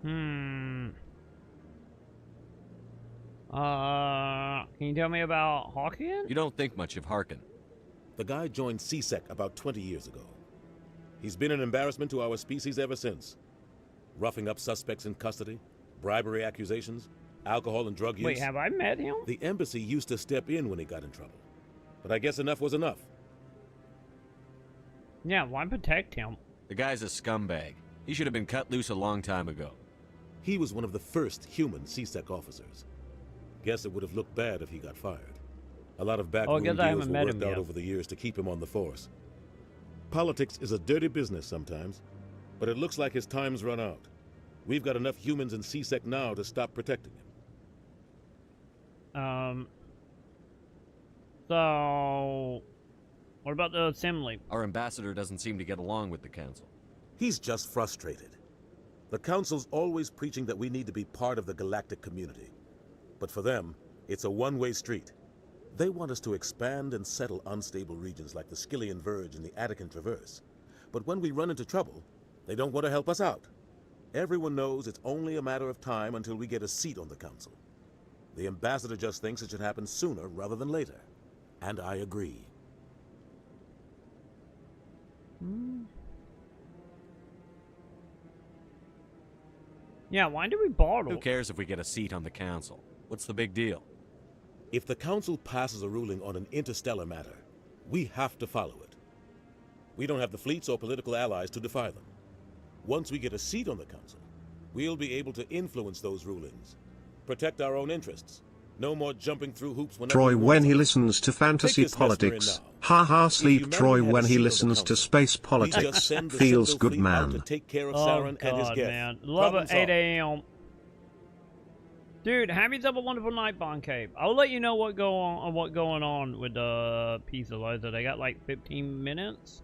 Can you tell me about Harkin? You don't think much of Harkin. The guy joined CSEC about 20 years ago. He's been an embarrassment to our species ever since. Roughing up suspects in custody, bribery accusations, alcohol and drug use. Wait, have I met him? The embassy used to step in when he got in trouble. But I guess enough was enough. Yeah, why protect him? The guy's a scumbag. He should have been cut loose a long time ago. He was one of the first human CSEC officers. Guess it would have looked bad if he got fired. A lot of backroom deals were worked out over the years to keep him on the force. Politics is a dirty business sometimes, but it looks like his time's run out. We've got enough humans in CSEC now to stop protecting him. So, what about the Assembly? Our ambassador doesn't seem to get along with the Council. He's just frustrated. The Council's always preaching that we need to be part of the galactic community. But for them, it's a one-way street. They want us to expand and settle unstable regions like the Skillian Verge and the Attican Traverse. But when we run into trouble, they don't want to help us out. Everyone knows it's only a matter of time until we get a seat on the Council. The ambassador just thinks it should happen sooner rather than later. And I agree. Yeah, why do we borrow? Who cares if we get a seat on the Council? What's the big deal? If the Council passes a ruling on an interstellar matter, we have to follow it. We don't have the fleets or political allies to defy them. Once we get a seat on the Council, we'll be able to influence those rulings, protect our own interests, No more jumping through hoops whenever Troy he when wants he us. listens to fantasy Take this mesmer in politics. now. Ha ha If sleep humanity Troy had a when he seal of the listens to council, space we'd politics. just send the Feels Citadel good fleet out to man. take care of Oh Saren and his god, guest. man. Love Problem it, solved. 8 a.m. Dude, have yourself a wonderful night, Bon Cape. I'll let you know what's going on with the pizza later. They got like 15 minutes.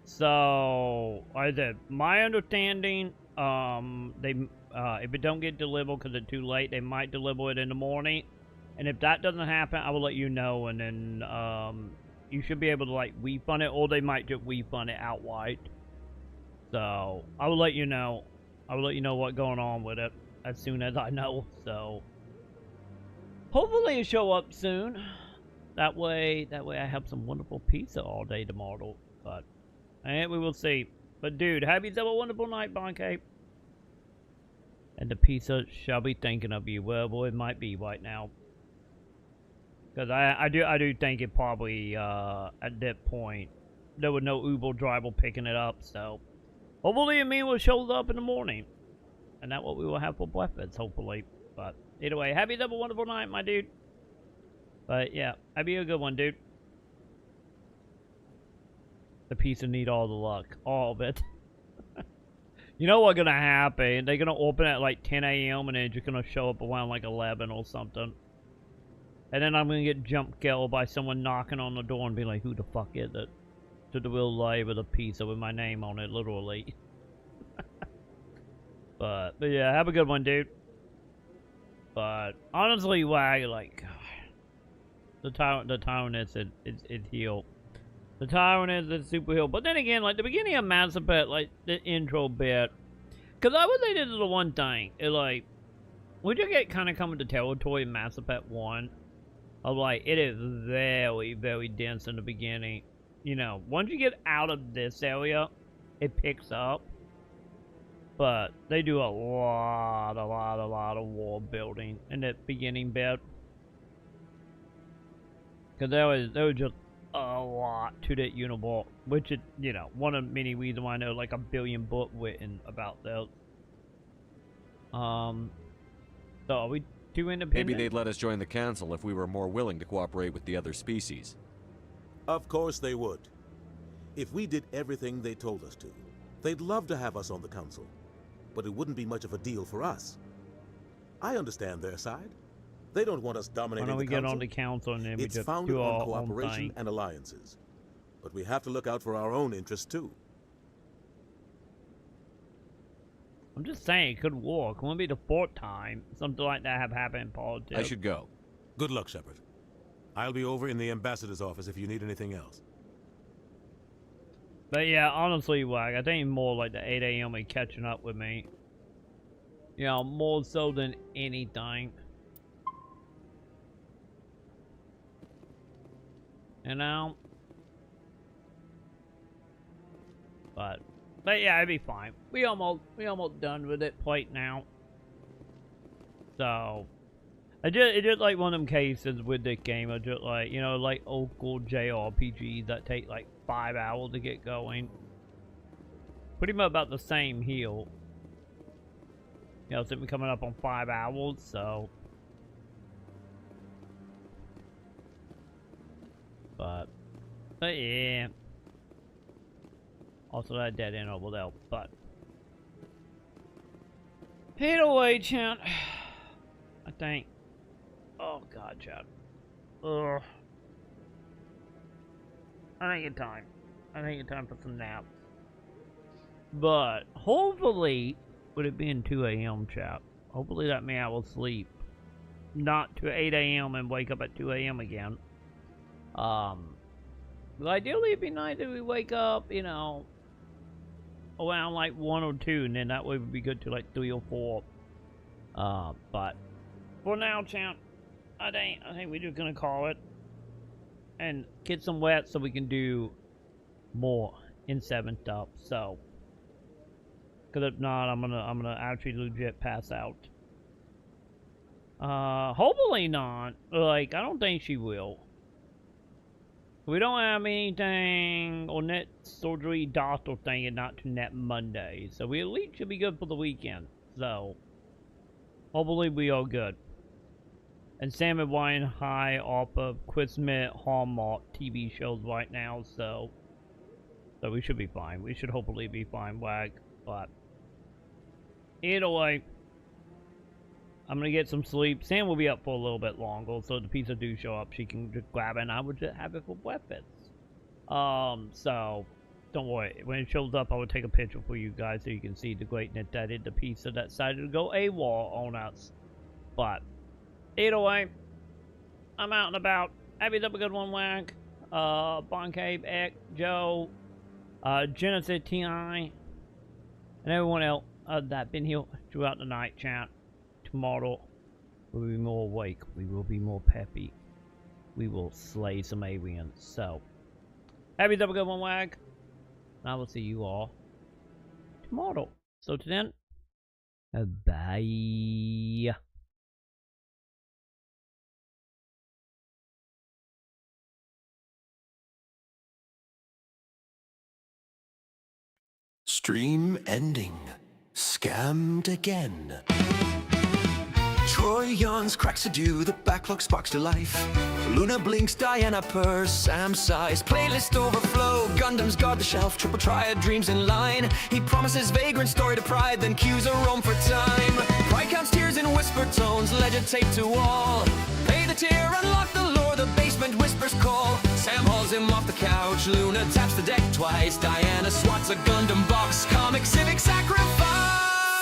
So, like I said, my understanding, if it don't get delivered because it's too late, they might deliver it in the morning. And if that doesn't happen, I will let you know, and then you should be able to like refund it, or they might just refund it outright. So I will let you know. I will let you know what's going on with it as soon as I know. So hopefully it show up soon. That way I have some wonderful pizza all day tomorrow. But and we will see. But dude, have yourself a wonderful night, Bon Cape. And the pizza shall be thinking of you. Well, it might be right now. Because I do think it probably, at that point, there was no Uber driver picking it up, so hopefully me will show up in the morning. And that's what we will have for breakfast, hopefully. But either way, have you have a wonderful night, my dude. But yeah, have you a good one, dude. The pizza need all the luck. All of it. You know what's gonna happen? They're gonna open at like 10 a.m. and they're just gonna show up around like 11 or something. And then I'm gonna get jump killed by someone knocking on the door and be like, who the fuck is it? To the real live with a pizza with my name on it, literally. but yeah, have a good one, dude. But honestly, why like the town is healed. The town is super healed. But then again, like the beginning of Mass Effect, like the intro bit, because I would say this is the one thing. It like we just get kind of coming to territory in Mass Effect 1. Of like it is very, very dense in the beginning. You know, once you get out of this area, it picks up. But they do a lot of wall building in that beginning bit. Because there was just a lot to that universe, which is, you know, one of many reasons why I know like a billion books written about that. So are we too independent? Maybe they'd let us join the council if we were more willing to cooperate with the other species. Of course they would. If we did everything they told us to, they'd love to have us on the council. But it wouldn't be much of a deal for us. I understand their side. They don't want us dominating the council. Why don't we get on the council and then we just founded do our on own cooperation thing. and alliances. But we have to look out for our own interests too. I'm just saying, it could work. Wouldn't be the fourth time something like that have happened in politics. I should go. Good luck, Shepard. I'll be over in the ambassador's office if you need anything else. But yeah, honestly, Wag, I think more like the 8 a.m. is catching up with me. You know, more so than anything. You know? But yeah, it'd be fine. We almost done with it right now. So it's just like one of them cases with this game. I just like, you know, like old school JRPGs that take like 5 hours to get going. Pretty much about the same here. You know, since we're coming up on 5 hours, so. But yeah. Also that dead end over there, but. Either way, chat. I think. Oh god, chat. Ugh. I think it's time. I think it's time for some naps. But hopefully, with it being 2 a.m. chat, hopefully that means I will sleep. Not to 8 a.m. and wake up at 2 a.m. again. But ideally it'd be nice if we wake up, you know, around like 1 or 2, and then that way would be good to like 3 or 4. But for now, champ, I think we're just gonna call it and get some wet so we can do more in 7 stuff. So, because if not, I'm gonna actually legit pass out. Hopefully not. Like, I don't think she will. We don't have anything on that surgery doctor thing and not to net Monday. So we at least should be good for the weekend. So hopefully we are good. And Sam and Wine high off of Quizmet Hallmark TV shows right now, so we should be fine. We should hopefully be fine, Wag. But either way, I'm gonna get some sleep. Sam will be up for a little bit longer, so the pizza do show up, she can just grab it and I would just have it for breakfast. So don't worry. When it shows up, I will take a picture for you guys so you can see the greatness that is the pizza that decided to go AWOL on us. But either way, I'm out and about. Have a good one, Wag. Bon Cave, Ek, Joe, Genesis TI, and everyone else that been here throughout the night, chat. Tomorrow, we'll be more awake. We will be more peppy. We will slay some aliens. So, have a good one, Wag. And I will see you all tomorrow. So, till then, bye. Stream ending. Scammed again. Troy yawns, cracks a dew, the backlog sparks to life. Luna blinks, Diana purrs, Sam sighs. Playlist overflow, Gundams guard the shelf, triple triad dreams in line. He promises vagrant story to Pride, then cues a roam for time. Pride counts tears in whisper tones, legend taped to wall. Pay the tier, unlock the lore, the basement whispers call. Sam hauls him off the couch, Luna taps the deck twice. Diana swats a Gundam box, comic civic sacrifice.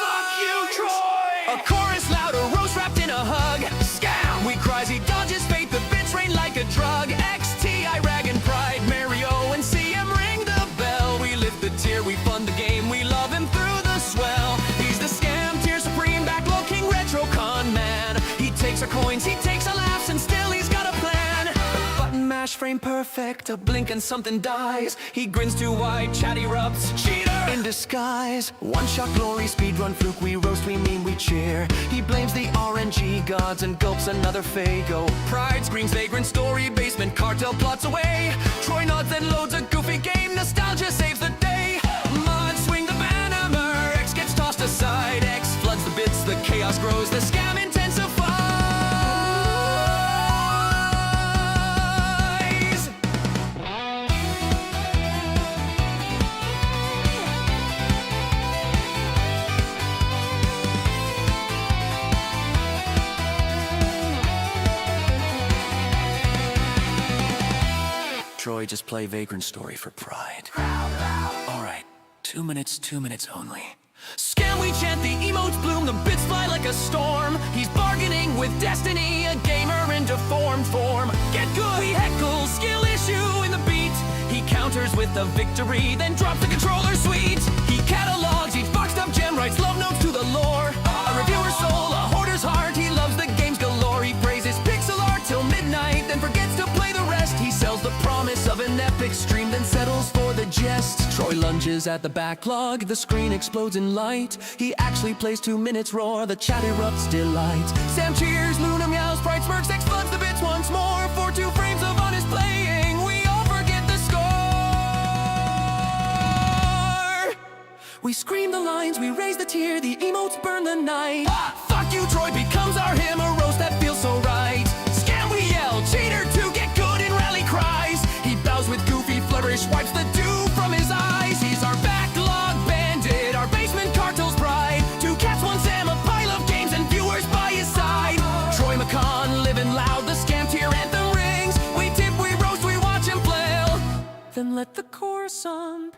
Fuck you, Troy! A chorus loud, a roast wrapped in a hug. Scam! We cries, he dodges fate, the bits rain like a drug. XT, Irag and Pride, Mario and CM ring the bell. We lift the tier, we fund the game, we love him through the swell. He's the scam tier supreme, backlog king, retro con man. He takes our coins, he takes our laughs, and still he's got a plan. Button mash, frame perfect, a blink and something dies. He grins too wide, chat erupts, cheater in disguise. One shot glory, speedrun fluke, we roast, we mean we cheer. He blames the RNG gods and gulps another Fago. Pride screams vagrant story, basement cartel plots away. Troy nods and loads a goofy game, nostalgia saves the day. Mod swing the banner, X gets tossed aside. X floods the bits, the chaos grows, the scam intensifies. Troy, just play Vagrant Story for Pride. Alright, 2 minutes only. Scam, we chant, the emotes bloom, the bits fly like a storm. He's bargaining with destiny, a gamer in deformed form. Get good, we heckle, skill issue in the beat. He counters with a victory, then drops the controller suite. He catalogs each boxed up gem, writes love notes to the lore. A reviewer's soul, a hoarder's heart, he loves the games galore. He praises pixel art till midnight, then forgets to play the rest. He sells the promise of an epic stream, then settles for the jest. Troy lunges at the backlog, the screen explodes in light. He actually plays 2 minutes roar, the chat erupts delight. Sam cheers, Luna meows, Pride smirks, X floods the bits once more. For 2 frames of honest playing, we all forget the score. We scream the lines, we raise the tier, the emotes burn the night. Fuck you, Troy becomes our hymn, a roast that feels so right. Scam, we yell, cheater to get good in rally cries. He bows with goofy flourish, wipes the dew from his eyes. He's our backlog bandit, our basement cartel's pride. 2 cats, 1 Sam, a pile of games and viewers by his side. Troy Maconn living loud, the scam tier anthem rings. We tip, we roast, we watch him flail, then let the chorus on.